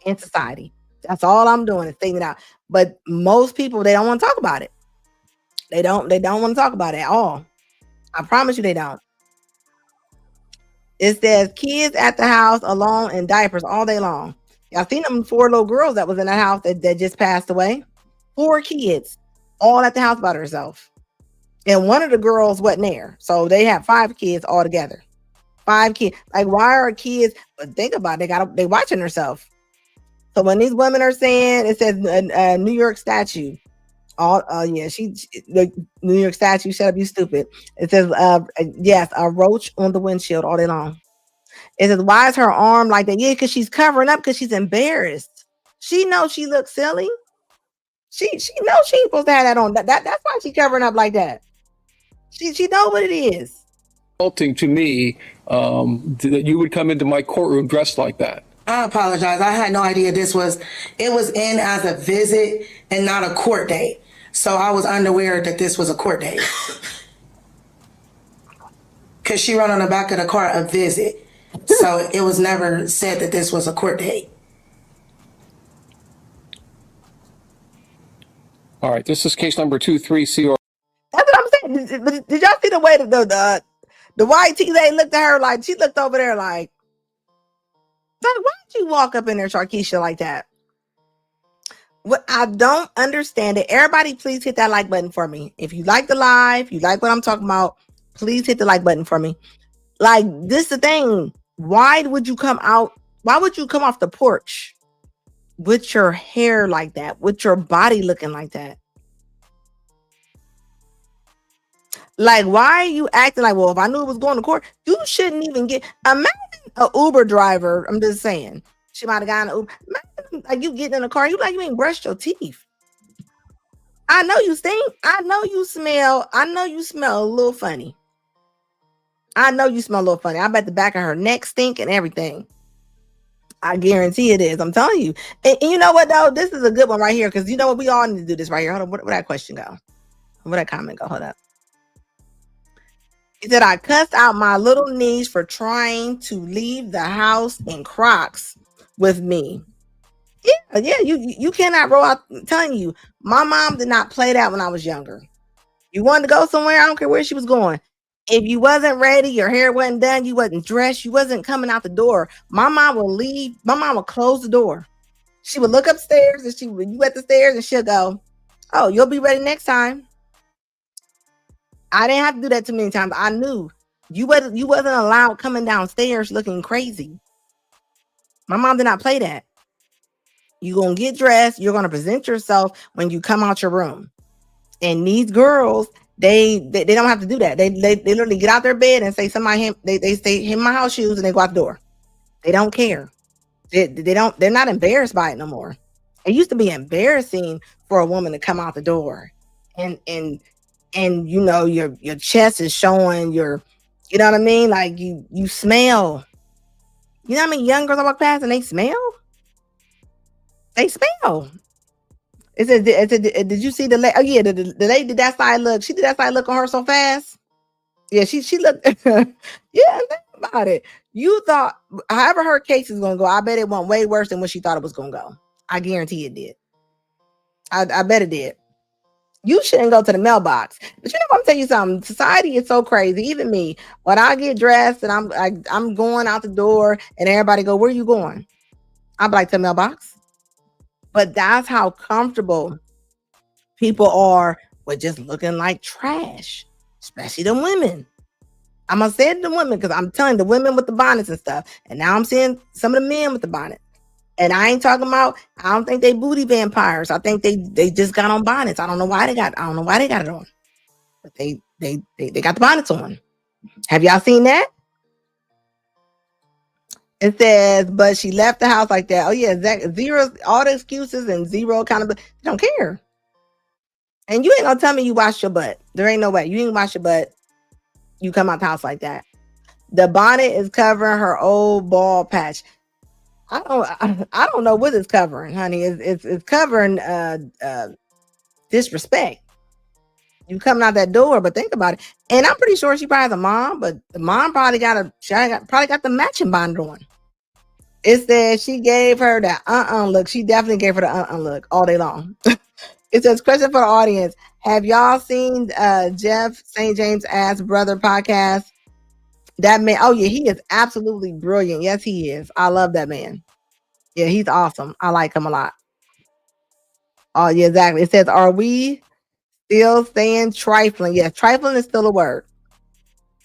in society. That's all I'm doing is stating it out. But most people, they don't want to talk about it. They don't want to talk about it at all. I promise you they don't. It says kids at the house alone in diapers all day long. Y'all seen them 4 little girls that was in the house that just passed away? 4 kids all at the house by herself. And one of the girls wasn't there. So they have 5 kids all together. 5 kids. Like why are kids, but think about it, they watching herself. So when these women are saying, it says New York statue. The New York statue, shut up, you stupid. It says, yes, a roach on the windshield all day long. It says, why is her arm like that? Yeah, because she's covering up because she's embarrassed. She knows she looks silly. She knows she ain't supposed to have that on. That's why she's covering up like that. She know what it is. Insulting to me that you would come into my courtroom dressed like that. I apologize. I had no idea it was in as a visit and not a court date. So I was unaware that this was a court date. Because she wrote on the back of the car, a visit. So it was never said that this was a court date. All right, this is case number 23CR. That's what I'm saying. Did y'all see the way that the white tea lady looked at her like, she looked over there like, why did you walk up in there, Sharkeisha, like that? What I don't understand it. Everybody, please hit that like button for me. If you like the live, you like what I'm talking about, please hit the like button for me. Like, this is the thing. Why would you come out? Why would you come off the porch with your hair like that, with your body looking like that? Like, why are you acting like, well, if I knew it was going to court, you shouldn't even get. Imagine an Uber driver. I'm just saying, she might have gotten an Uber. Imagine, like, you getting in a car, you like you ain't brushed your teeth. I know you stink. I know you smell. I know you smell a little funny. I know you smell a little funny. I bet the back of her neck stink and everything. I guarantee it is. I'm telling you. And you know what, though? This is a good one right here, because you know what? We all need to do this right here. Hold on. Where that question go? Where that comment go? Hold up. He said, I cussed out my little niece for trying to leave the house in Crocs with me. Yeah, you cannot roll out. I'm telling you, my mom did not play that when I was younger. You wanted to go somewhere, I don't care where she was going. If you wasn't ready, your hair wasn't done, you wasn't dressed, you wasn't coming out the door, my mom will leave. My mom would close the door. She would look upstairs, and you at the stairs, and she'll go, oh, you'll be ready next time. I didn't have to do that too many times. I knew you wasn't allowed coming downstairs looking crazy. My mom did not play that. You're going to get dressed. You're going to present yourself when you come out your room. And these girls, they don't have to do that. They literally get out their bed and say, they say, in my house shoes, and they go out the door. They don't care. They're not embarrassed by it no more. It used to be embarrassing for a woman to come out the door and you know, your chest is showing, you know what I mean? Like you smell. You know how many young girls I walk past and they smell? They smell. It said, did you see the lady? Oh yeah, the lady did that side look. She did that side look on her so fast. Yeah, she looked. Yeah, think about it. You thought, however her case is gonna go, I bet it went way worse than what she thought it was gonna go. I guarantee it did. I bet it did. You shouldn't go to the mailbox. But you know what, I'm telling you something. Society is so crazy. Even me, when I get dressed and I'm going out the door and everybody go, where you going? I'm like, to the mailbox. But that's how comfortable people are with just looking like trash, especially the women. I'm gonna say it to the women because I'm telling the women with the bonnets and stuff. And now I'm seeing some of the men with the bonnet. And I ain't talking about, I don't think they booty vampires. I think they just got on bonnets. I don't know why they got it on. But they got the bonnets on. Have y'all seen that? It says, but she left the house like that. Oh yeah, zero, all the excuses and zero accountability. They don't care. And you ain't gonna tell me you wash your butt. There ain't no way. You ain't wash your butt. You come out the house like that. The bonnet is covering her old bald patch. I don't know what it's covering, honey. It's covering disrespect. You coming out that door, but think about it. And I'm pretty sure she probably has a mom, but the mom probably got the matching bonnet on. It says she gave her that look. She definitely gave her the look all day long. It says, question for the audience. Have y'all seen Jeff St. James' Ass Brother podcast? That man, oh yeah, he is absolutely brilliant. Yes, he is. I love that man. Yeah, he's awesome. I like him a lot. Oh, yeah, exactly. It says, are we still saying trifling? Yes, trifling is still a word.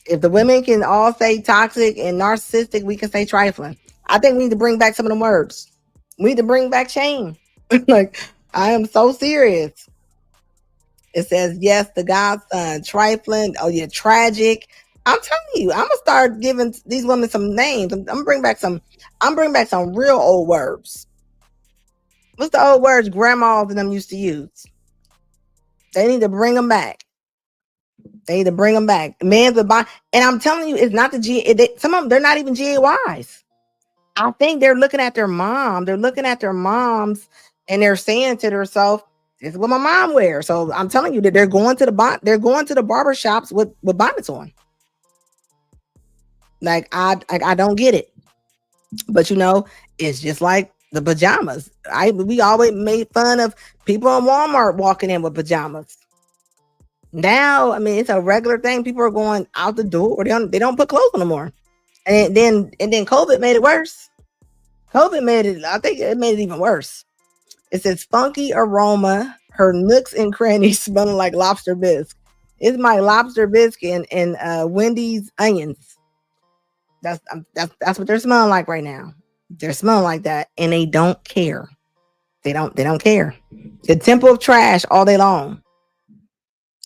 If the women can all say toxic and narcissistic, we can say trifling. I think we need to bring back some of them words. We need to bring back shame. Like, I am so serious. It says, yes, the godson, trifling. Oh, yeah, tragic. I'm telling you, I'm gonna start giving these women some names. I'm gonna bring back some real old words. What's the old words grandmas and them used to use? They need to bring them back. They need to bring them back. Men's the buy, and I'm telling you, it's not the G. Some of them, they're not even GAYs. I think they're looking at their mom. They're looking at their moms, and they're saying to themselves, "This is what my mom wears." So I'm telling you that they're going to the barber shops with bonnets on. Like I don't get it, but it's just like the pajamas. We always made fun of people in Walmart walking in with pajamas. Now, I mean, it's a regular thing. People are going out the door. They don't put clothes on no more. And then COVID made it worse. COVID made it. I think it made it even worse. It says funky aroma. Her nooks and crannies smelling like lobster bisque. It's my lobster bisque and Wendy's onions. That's what they're smelling like right now. They're smelling like that, and they don't care. They don't care. The temple of trash all day long.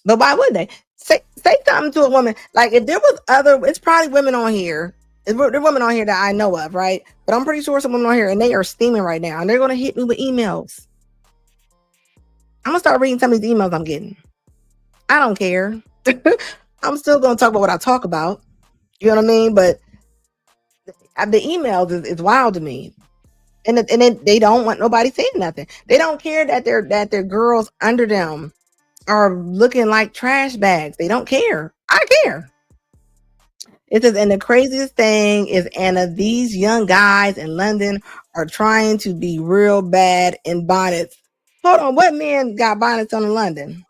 But why would they say something to a woman? Like if there was it's probably women on here. There are women on here that I know of, right? But I'm pretty sure some women on here and they are steaming right now, and they're gonna hit me with emails. I'm gonna start reading some of these emails I'm getting. I don't care. I'm still gonna talk about what I talk about. You know what I mean? But the emails is wild to me. And then they don't want nobody saying nothing. They don't care that their girls under them are looking like trash bags. They don't care. I care. It says, and the craziest thing is, Anna, these young guys in London are trying to be real bad in bonnets. Hold on, what men got bonnets on in London?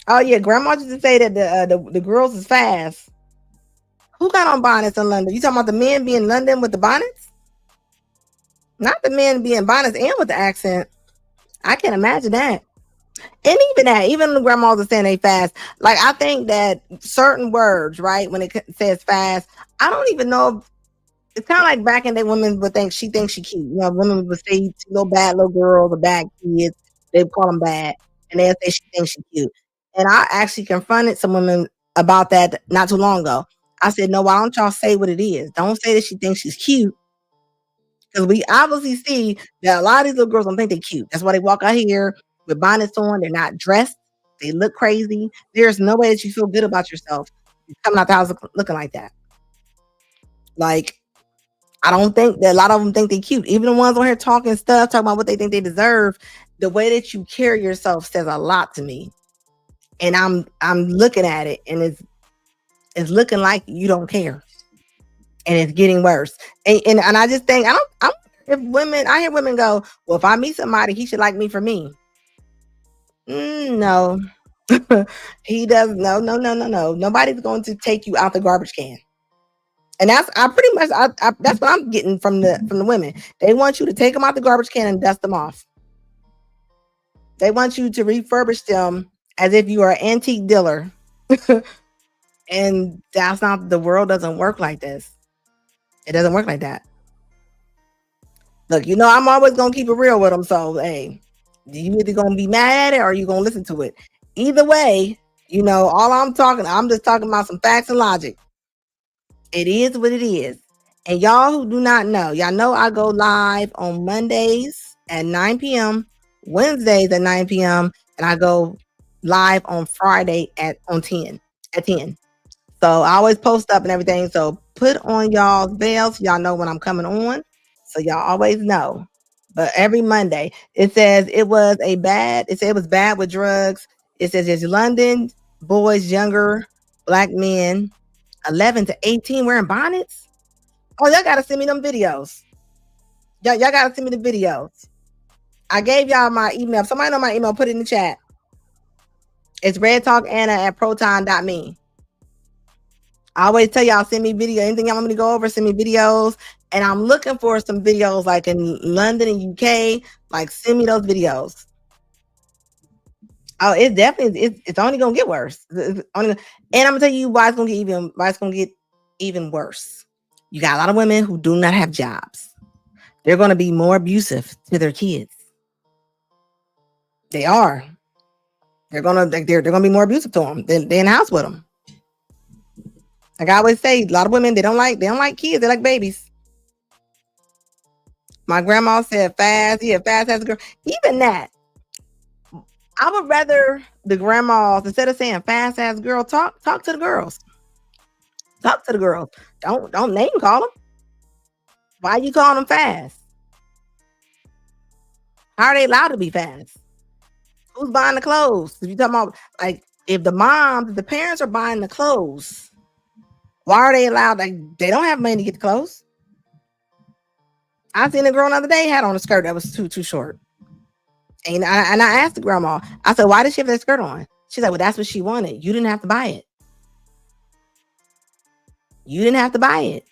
Oh yeah, Grandma used to say that the girls is fast. Who got on bonnets in London? You talking about the men being in London with the bonnets? Not the men being bonnets and with the accent. I can't imagine that. And even the grandmas are saying they fast. Like I think that certain words, right, when it says fast, I don't even know if it's kind of like back in the day, women would think she thinks she cute. Women would say little bad little girls or bad kids. They would call them bad, and they'd say she thinks she cute. And I actually confronted some women about that not too long ago. I said, no, why don't y'all say what it is? Don't say that she thinks she's cute. Because we obviously see that a lot of these little girls don't think they're cute. That's why they walk out here with bonnets on. They're not dressed. They look crazy. There's no way that you feel good about yourself coming out the house looking like that. Like, I don't think that a lot of them think they're cute. Even the ones on here talking stuff, talking about what they think they deserve. The way that you carry yourself says a lot to me. And I'm looking at it, and it's looking like you don't care. And it's getting worse. And I just think if women, I hear women go, well, if I meet somebody, he should like me for me. No. He does. No. Nobody's going to take you out the garbage can. And that's that's what I'm getting from the women. They want you to take them out the garbage can and dust them off. They want you to refurbish them as if you are an antique dealer. And that's not, the world doesn't work like this. It doesn't work like that. Look, I'm always gonna keep it real with them. So, hey, you either gonna be mad at it or you gonna listen to it. Either way, I'm just talking about some facts and logic. It is what it is. And y'all who do not know, y'all know I go live on Mondays at 9 p.m., Wednesdays at 9 p.m., and I go live on Friday at 10. So I always post up and everything. So put on y'all's bells. Y'all know when I'm coming on. So y'all always know. But every Monday, it says it was bad with drugs. It says it's London boys, younger black men, 11 to 18 wearing bonnets. Oh, y'all got to send me them videos. Y'all got to send me the videos. I gave y'all my email. If somebody know my email, put it in the chat. It's redtalkanna@proton.me. I always tell y'all, send me video. Anything y'all want me to go over, send me videos. And I'm looking for some videos like in London and UK. Like, send me those videos. Oh, it definitely it's only gonna get worse. And I'm gonna tell you why it's gonna get even worse. You got a lot of women who do not have jobs. They're gonna be more abusive to their kids. They are. They're gonna be more abusive to them. They're in the house with them. Like I always say, a lot of women, they don't like kids. They like babies. My grandma said fast. Yeah, fast as a girl. Even that. I would rather the grandmas, instead of saying fast ass girl, talk to the girls. Talk to the girls. Don't name call them. Why you calling them fast? How are they allowed to be fast? Who's buying the clothes? If you talking about like if the parents are buying the clothes, why are they allowed? Like they don't have money to get the clothes. I seen a girl the other day had on a skirt that was too short. And I asked the grandma, I said, why did she have that skirt on? She's like, well, that's what she wanted. You didn't have to buy it. You didn't have to buy it.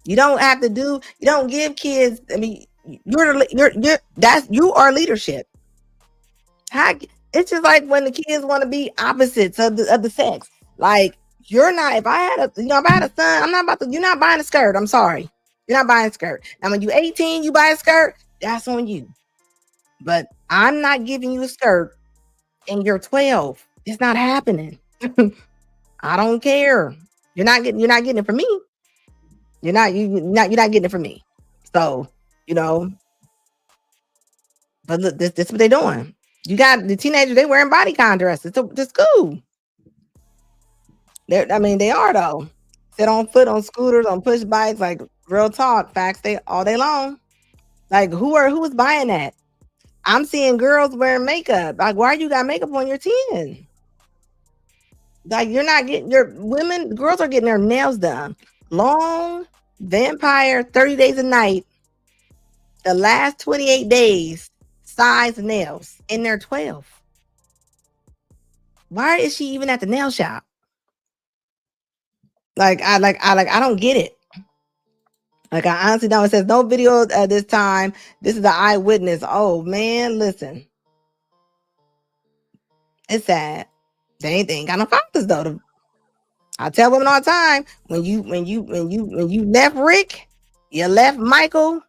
You don't have to do, you don't give kids, I mean, you are leadership. It's just like when the kids want to be opposites of the sex. Like you're not, if I had a son, you're not buying a skirt. I'm sorry. You're not buying a skirt. Now when you're 18, you buy a skirt, that's on you. But I'm not giving you a skirt and you're 12. It's not happening. I don't care. You're not getting it from me. You're not getting it from me. So, but look, this is what they're doing. You got the teenagers, they wearing bodycon dresses to school. They are though. Sit on foot, on scooters, on push bikes, like real talk, facts they all day long. Like who is buying that? I'm seeing girls wearing makeup. Like, why you got makeup on your 10? Like you're not getting girls are getting their nails done. Long vampire 30 days a night. The last 28 days, size nails, and they're 12. Why is she even at the nail shop? I don't get it. Like I honestly don't. It says no video at this time. This is the eyewitness. Oh man, listen. It's sad. They ain't got no fathers though. I tell women all the time, when you left Rick, you left Michael,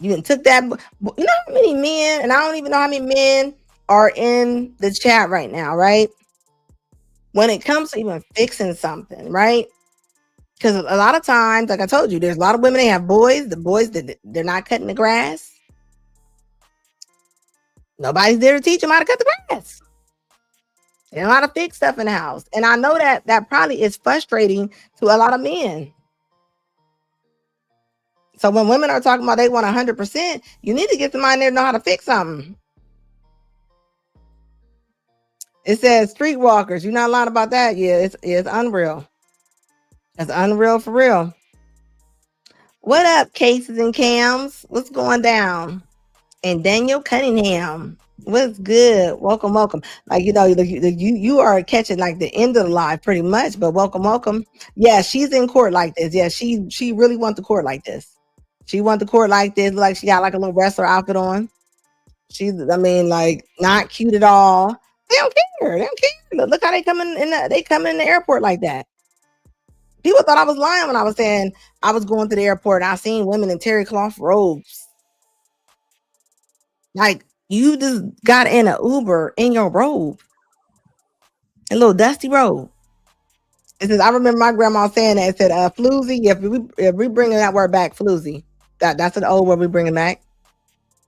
you took that. You know how many men, and I don't even know how many men are in the chat right now, right? When it comes to even fixing something, right? Because a lot of times, like I told you, there's a lot of women, they have boys, the boys that they're not cutting the grass. Nobody's there to teach them how to cut the grass. They don't know how to fix stuff in the house. And I know that probably is frustrating to a lot of men. So when women are talking about they want 100%, you need to get somebody there to know how to fix something. It says streetwalkers. You're not lying about that. Yeah, it's unreal. It's unreal for real. What up, Cases and Cams? What's going down? And Daniel Cunningham. What's good? Welcome. Like you are catching like the end of the live pretty much, but welcome. Yeah, she's in court like this. Yeah, she really wants the court like this. She wants the court like this, like she got like a little wrestler outfit on. She's, like not cute at all. They don't care. Look how they come in the airport like that. People thought I was lying when I was saying I was going to the airport and I seen women in terry cloth robes. Like you just got in an Uber in your robe, a little dusty robe. It says, I remember my grandma saying that. It said, floozy. If we bringing that word back, floozy. That's an old word we bringing back.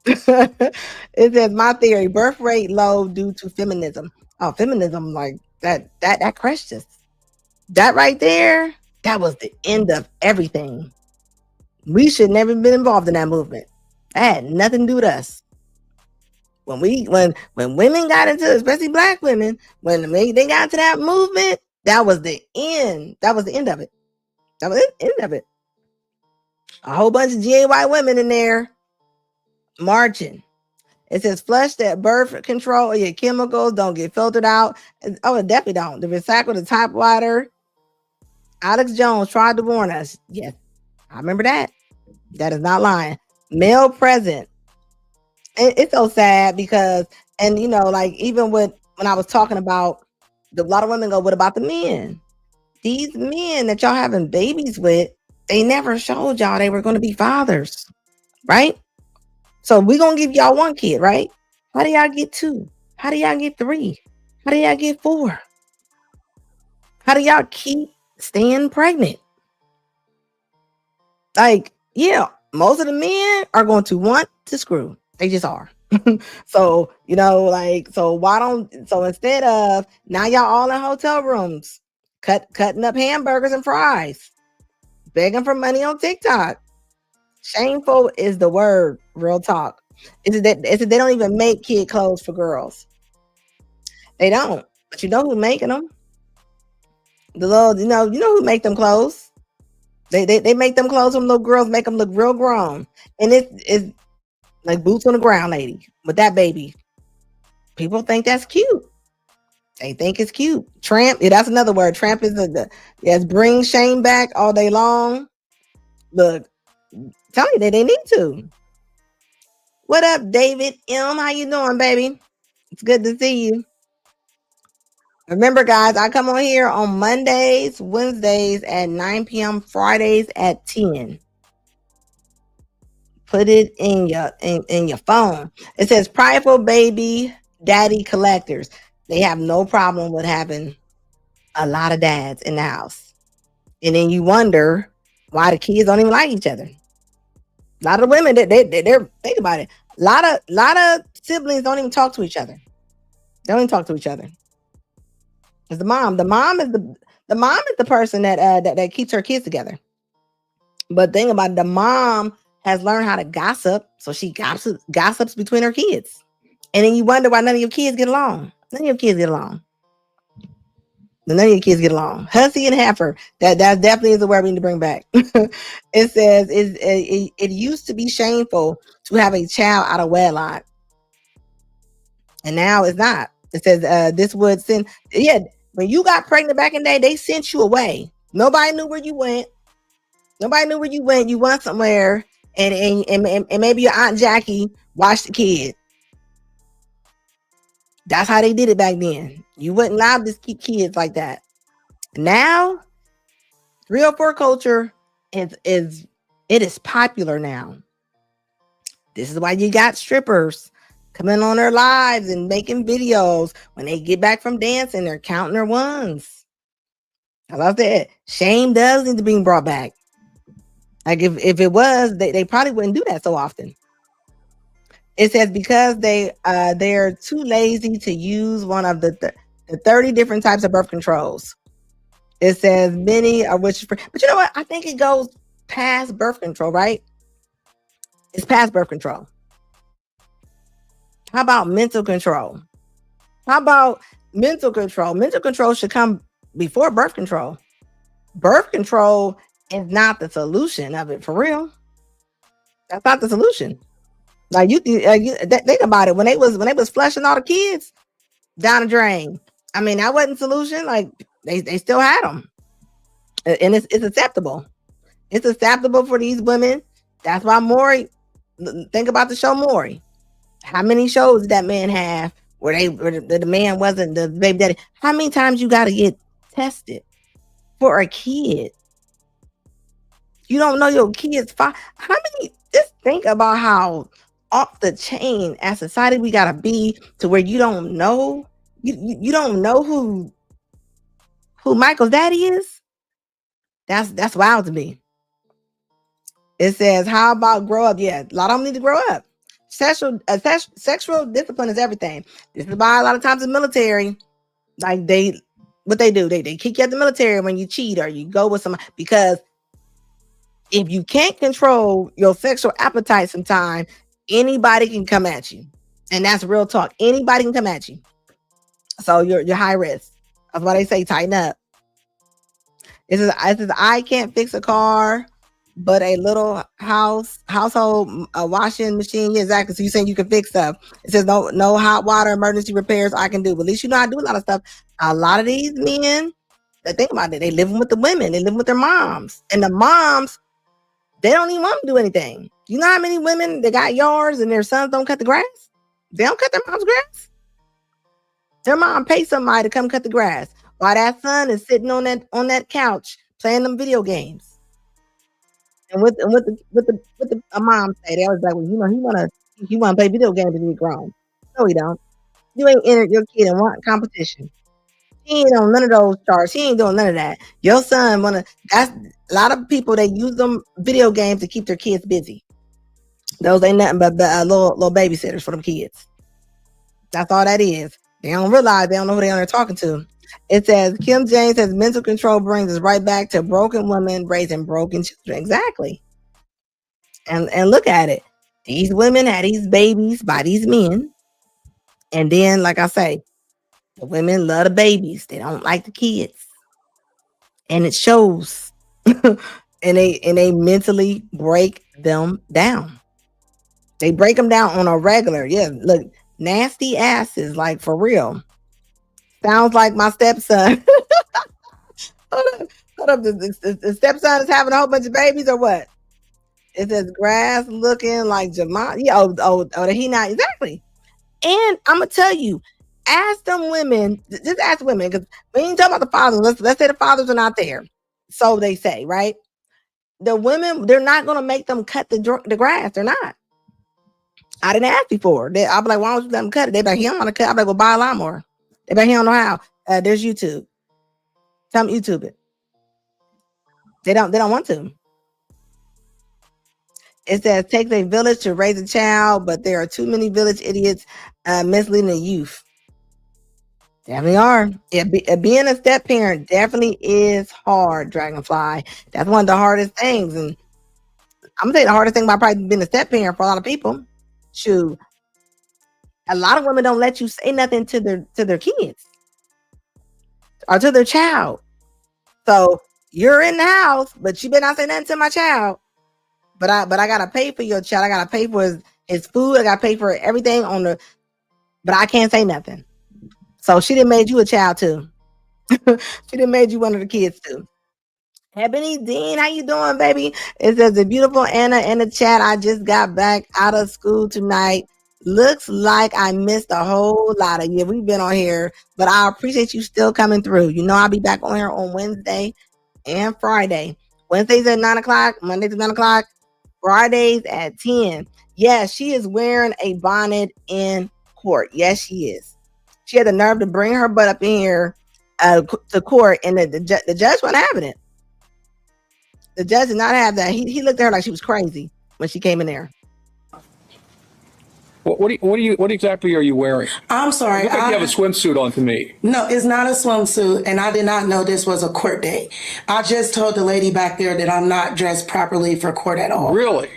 It says, my theory, birth rate low due to feminism. Oh, feminism, like that crushed us. That right there, that was the end of everything. We should never been involved in that movement. That had nothing to do with us. When women got into, especially black women, when they got into that movement, that was the end. That was the end of it. That was the end of it. A whole bunch of GAY women in there marching. It says flush that birth control or your chemicals don't get filtered out. Oh, it definitely don't. The recycle the top water. Alex Jones tried to warn us. Yes, I remember that. That is not lying. Male present. It's so sad because, and like even when I was talking about, a lot of women go, what about the men? These men that y'all having babies with, they never showed y'all they were going to be fathers, right? So we're going to give y'all one kid, right? How do y'all get 2? How do y'all get 3? How do y'all get 4? How do y'all keep staying pregnant? Like, yeah, most of the men are going to want to screw. They just are. So, so why don't, so instead of now y'all all in hotel rooms, cutting up hamburgers and fries, begging for money on TikTok. Shameful is the word, real talk. They don't even make kid clothes for girls. They don't. But you know who making them? The little, who make them clothes? They make them clothes from little girls, make them look real grown. And it's like boots on the ground, lady, with that baby. People think that's cute. They think it's cute. Tramp, yeah, that's another word. Tramp is yes, bring shame back all day long. Look, tell you that they need to. What up, David M? How you doing, baby? It's good to see you. Remember, guys, I come on here on Mondays, Wednesdays at 9 p.m., Fridays at 10. Put it in your phone. It says prideful baby daddy collectors. They have no problem with having a lot of dads in the house. And then you wonder why the kids don't even like each other. A lot of women, they're think about it. A lot of siblings don't even talk to each other. They don't even talk to each other. It's the mom. The mom is the person that keeps her kids together. But think about it, the mom has learned how to gossip, so she gossips between her kids. And then you wonder why none of your kids get along. None of your kids get along. None of your kids get along. Hussy and heifer. That definitely is the word we need to bring back. It says it used to be shameful to have a child out of wedlock, and now it's not. It says this would send. Yeah, when you got pregnant back in the day, they sent you away. Nobody knew where you went. Nobody knew where you went. You went somewhere, and maybe your Aunt Jackie watched the kid. That's how they did it back then. You wasn't allowed to keep kids like that. Now, 304 culture is popular now. This is why you got strippers coming on their lives and making videos. When they get back from dancing, they're counting their ones. I love that. Shame does need to be brought back. Like if it was, they probably wouldn't do that so often. It says because they're too lazy to use one of the 30 different types of birth controls. It says many are which, but you know what? I think it goes past birth control, right? It's past birth control. How about mental control? How about mental control? Mental control should come before birth control. Birth control is not the solution of it, for real. That's not the solution. Like you think about it. When they was flushing all the kids down the drain, I mean, that wasn't solution. Like they still had them, and it's acceptable. It's acceptable for these women. That's why Maury. Think about the show Maury. How many shows did that man have where the man wasn't the baby daddy? How many times you got to get tested for a kid? You don't know your kid's father. How many? Just think about how off the chain as society we gotta be to where you don't know you don't know who Michael's daddy is. That's wild to me. It says, how about grow up? Yeah, a lot of them need to grow up. Sexual discipline is everything. This is why a lot of times the military, like what they do, they kick you out the military when you cheat or you go with somebody, because if you can't control your sexual appetite sometime, anybody can come at you. And that's real talk. Anybody can come at you. So you're high risk. That's why they say tighten up. It says I can't fix a car, but a little household washing machine. Yeah, exactly. So you're saying you can fix stuff. It says no hot water emergency repairs I can do. But at least you know I do a lot of stuff. A lot of these men, they think about it. They living with the women. They live with their moms. And the moms, they don't even want to do anything. You know how many women they got yards and their sons don't cut the grass? They don't cut their mom's grass. Their mom pays somebody to come cut the grass while that son is sitting on that couch playing them video games. And with the a mom say, they always like, well, he wanna play video games and he grown. No, he don't. You ain't entered your kid in one competition. He ain't on none of those charts. He ain't doing none of that. Your son that's a lot of people, they use them video games to keep their kids busy. Those ain't nothing but little babysitters for them kids. That's all that is. They don't realize they don't know who they are talking to. It says Kim James says mental control brings us right back to broken women raising broken children. Exactly. And look at it. These women had these babies by these men. And then, like I say, the women love the babies. They don't like the kids. And it shows. and they mentally break them down. They break them down on a regular. Yeah, look, nasty asses, like for real. Sounds like my stepson. Hold up, hold up. The stepson is having a whole bunch of babies or what? It says grass looking like Jamal. Yeah, he not exactly. And I'm gonna tell you, ask them women, just ask women, because when you talk about the fathers, let's say the fathers are not there. So they say, right? The women, they're not gonna make them cut the grass. They're not. I didn't ask before. I'll be like, why don't you let them cut it? They be like, he don't want to cut. I'm like, go buy a lawnmower. They be like, he don't know how. There's YouTube. Tell them YouTube it. They don't want to. It says takes a village to raise a child, but there are too many village idiots misleading the youth. Definitely are. Yeah, being a step parent definitely is hard, Dragonfly. That's one of the hardest things. And I'm gonna say the hardest thing about probably being a step parent for a lot of people. Shoot, a lot of women don't let you say nothing to their kids or to their child. So you're in the house, but you better not say nothing to my child. But I gotta pay for your child. I gotta pay for his food. I gotta pay for everything but I can't say nothing. So she done made you a child too. She done made you one of the kids too. Ebony Dean, how you doing, baby? It says the beautiful Anna in the chat. I just got back out of school tonight. Looks like I missed a whole lot of you. We've been on here, but I appreciate you still coming through. You know I'll be back on here on Wednesday and Friday. Wednesdays at 9 o'clock, Mondays at 9 o'clock, Fridays at 10. Yes, she is wearing a bonnet in court. Yes, she is. She had the nerve to bring her butt up in here to court, and the judge wasn't having it. The judge did not have that. He looked at her like she was crazy when she came in there. What exactly are you wearing? I'm sorry. You look like you have a swimsuit on to me. No, it's not a swimsuit, and I did not know this was a court date. I just told the lady back there that I'm not dressed properly for court at all. Really?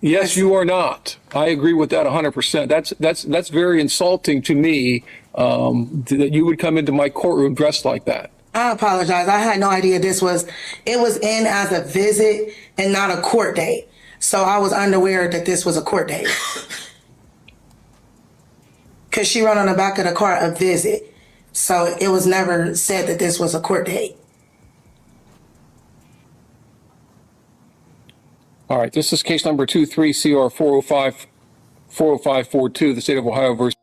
Yes, you are not. I agree with that 100%. That's very insulting to me that you would come into my courtroom dressed like that. I apologize. I had no idea it was in as a visit and not a court date. So I was unaware that this was a court date. Because she wrote on the back of the car, a visit. So it was never said that this was a court date. All right, this is case number 23CR 40542, the state of Ohio versus.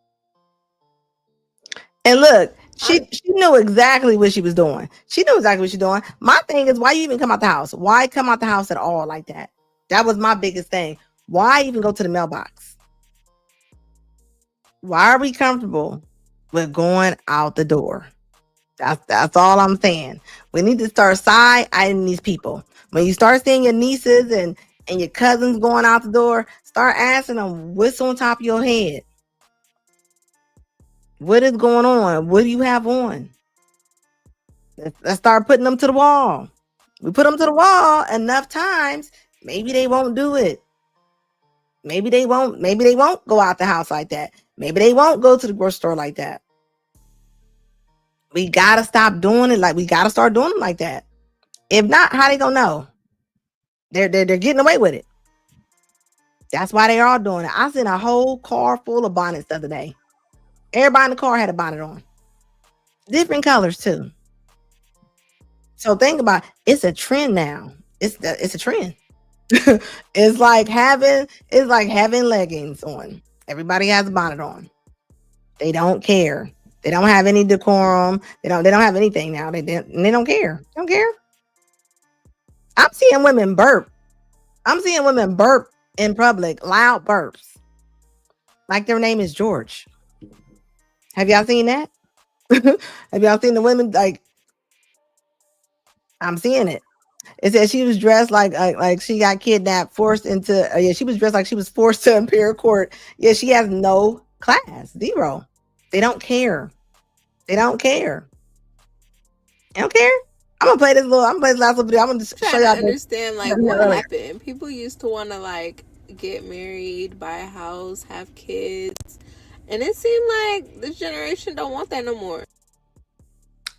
And look, she knew exactly what she was doing. She knew exactly what she's doing. My thing is, why you even come out the house? Why come out the house at all like that? That was my biggest thing. Why even go to the mailbox? Why are we comfortable with going out the door? That's all I'm saying. We need to start side-eyeing these people. When you start seeing your nieces and your cousins going out the door, start asking them what's on top of your head. What is going on? What do you have on? Let's start putting them to the wall. We put them to the wall enough times, maybe they won't do it. Maybe they won't go out the house like that. Maybe they won't go to the grocery store like that. We gotta stop doing it. We gotta start doing it like that. If not, how they gonna know? They're getting away with it. That's why they are all doing it. I seen a whole car full of bonnets the other day. Everybody in the car had a bonnet on. Different colors too. So think about it. It's a trend now. It's a trend. It's like having leggings on. Everybody has a bonnet on. They don't care. They don't have any decorum. They don't have anything now. They don't care. They don't care. I'm seeing women burp. I'm seeing women burp in public, loud burps. Like their name is George. Have y'all seen that? Have y'all seen the women I'm seeing it. It said she was dressed like she got kidnapped, forced into. Yeah, she was dressed like she was forced to appear in court. Yeah, she has no class, zero. They don't care. They don't care. They don't care. I'm gonna play this little. I'm gonna play this last little video. I'm gonna just show Trying to y'all understand like this what earlier. happened. People used to want to like get married, buy a house, have kids, and it seemed like this generation don't want that no more.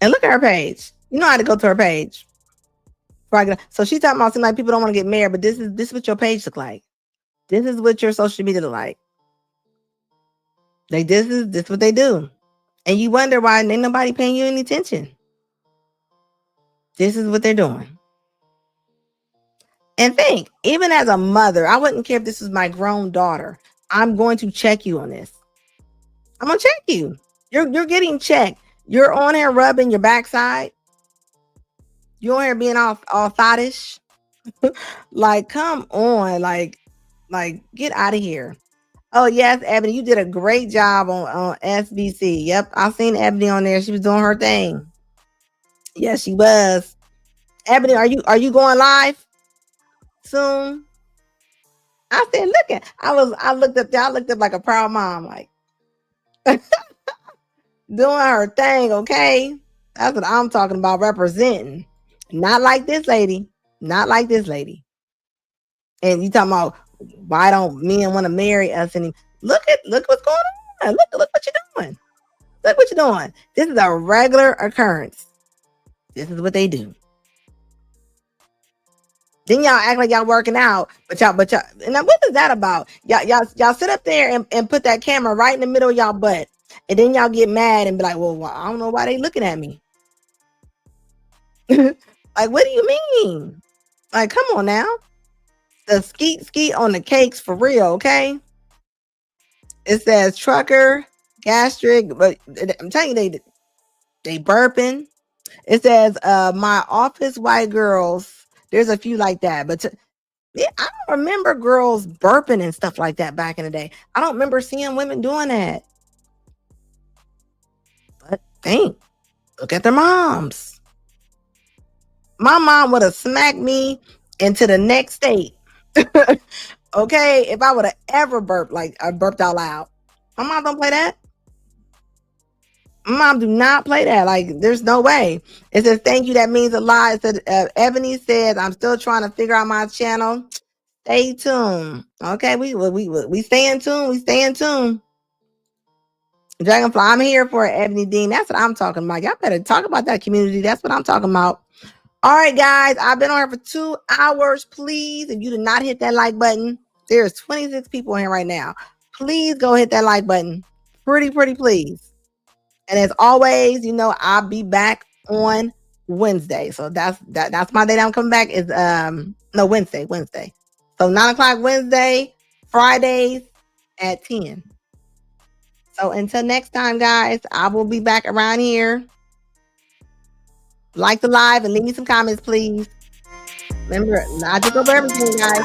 And look at her page. You know how to go to her page. So she's talking about seem like people don't want to get married, but this is what your page look like. This is what your social media look like. Like this is what they do. And you wonder why ain't nobody paying you any attention. This is what they're doing. And think, even as a mother, I wouldn't care if this was my grown daughter. I'm going to check you on this. I'm gonna check you. You're getting checked. You're on here rubbing your backside. You're on here being all thottish. Like, come on, like get out of here. Oh yes, Ebony, you did a great job on SBC. Yep, I seen Ebony on there. She was doing her thing. Yes, she was. Ebony, are you going live soon? I said, look at. I looked up there. I looked up like a proud mom, like doing her thing. Okay, that's what I'm talking about. Representing, not like this lady. Not like this lady. And you talking about why don't men want to marry us? And look what's going on. Look what you're doing. Look what you're doing. This is a regular occurrence. This is what they do. Then y'all act like y'all working out, but y'all, and now what is that about? Y'all sit up there and put that camera right in the middle of y'all butt, and then y'all get mad and be like, well, I don't know why they looking at me. Like, what do you mean? Like, come on now. The skeet on the cakes for real, okay? It says trucker, gastric, but I'm telling you, they burping. It says my office white girls. There's a few like that, but yeah, I don't remember girls burping and stuff like that back in the day. I don't remember seeing women doing that. But look at their moms. My mom would have smacked me into the next state. Okay, if I would have ever burped, like I burped out loud. My mom don't play that. My mom do not play that. Like, there's no way. It says, thank you. That means a lot. It said, Ebony says, I'm still trying to figure out my channel. Stay tuned. Okay, we stay in tune. We stay in tune. Dragonfly, I'm here for it, Ebony Dean. That's what I'm talking about. Y'all better talk about that community. That's what I'm talking about. All right, guys. I've been on here for 2 hours. Please, if you did not hit that like button, there's 26 people in here right now. Please go hit that like button. Pretty please. And as always, you know, I'll be back on Wednesday. So that's my day that I'm coming back is Wednesday. So 9:00 Wednesday, Fridays at 10. So until next time, guys, I will be back around here. Like the live and leave me some comments, please. Remember, logic over everything, guys.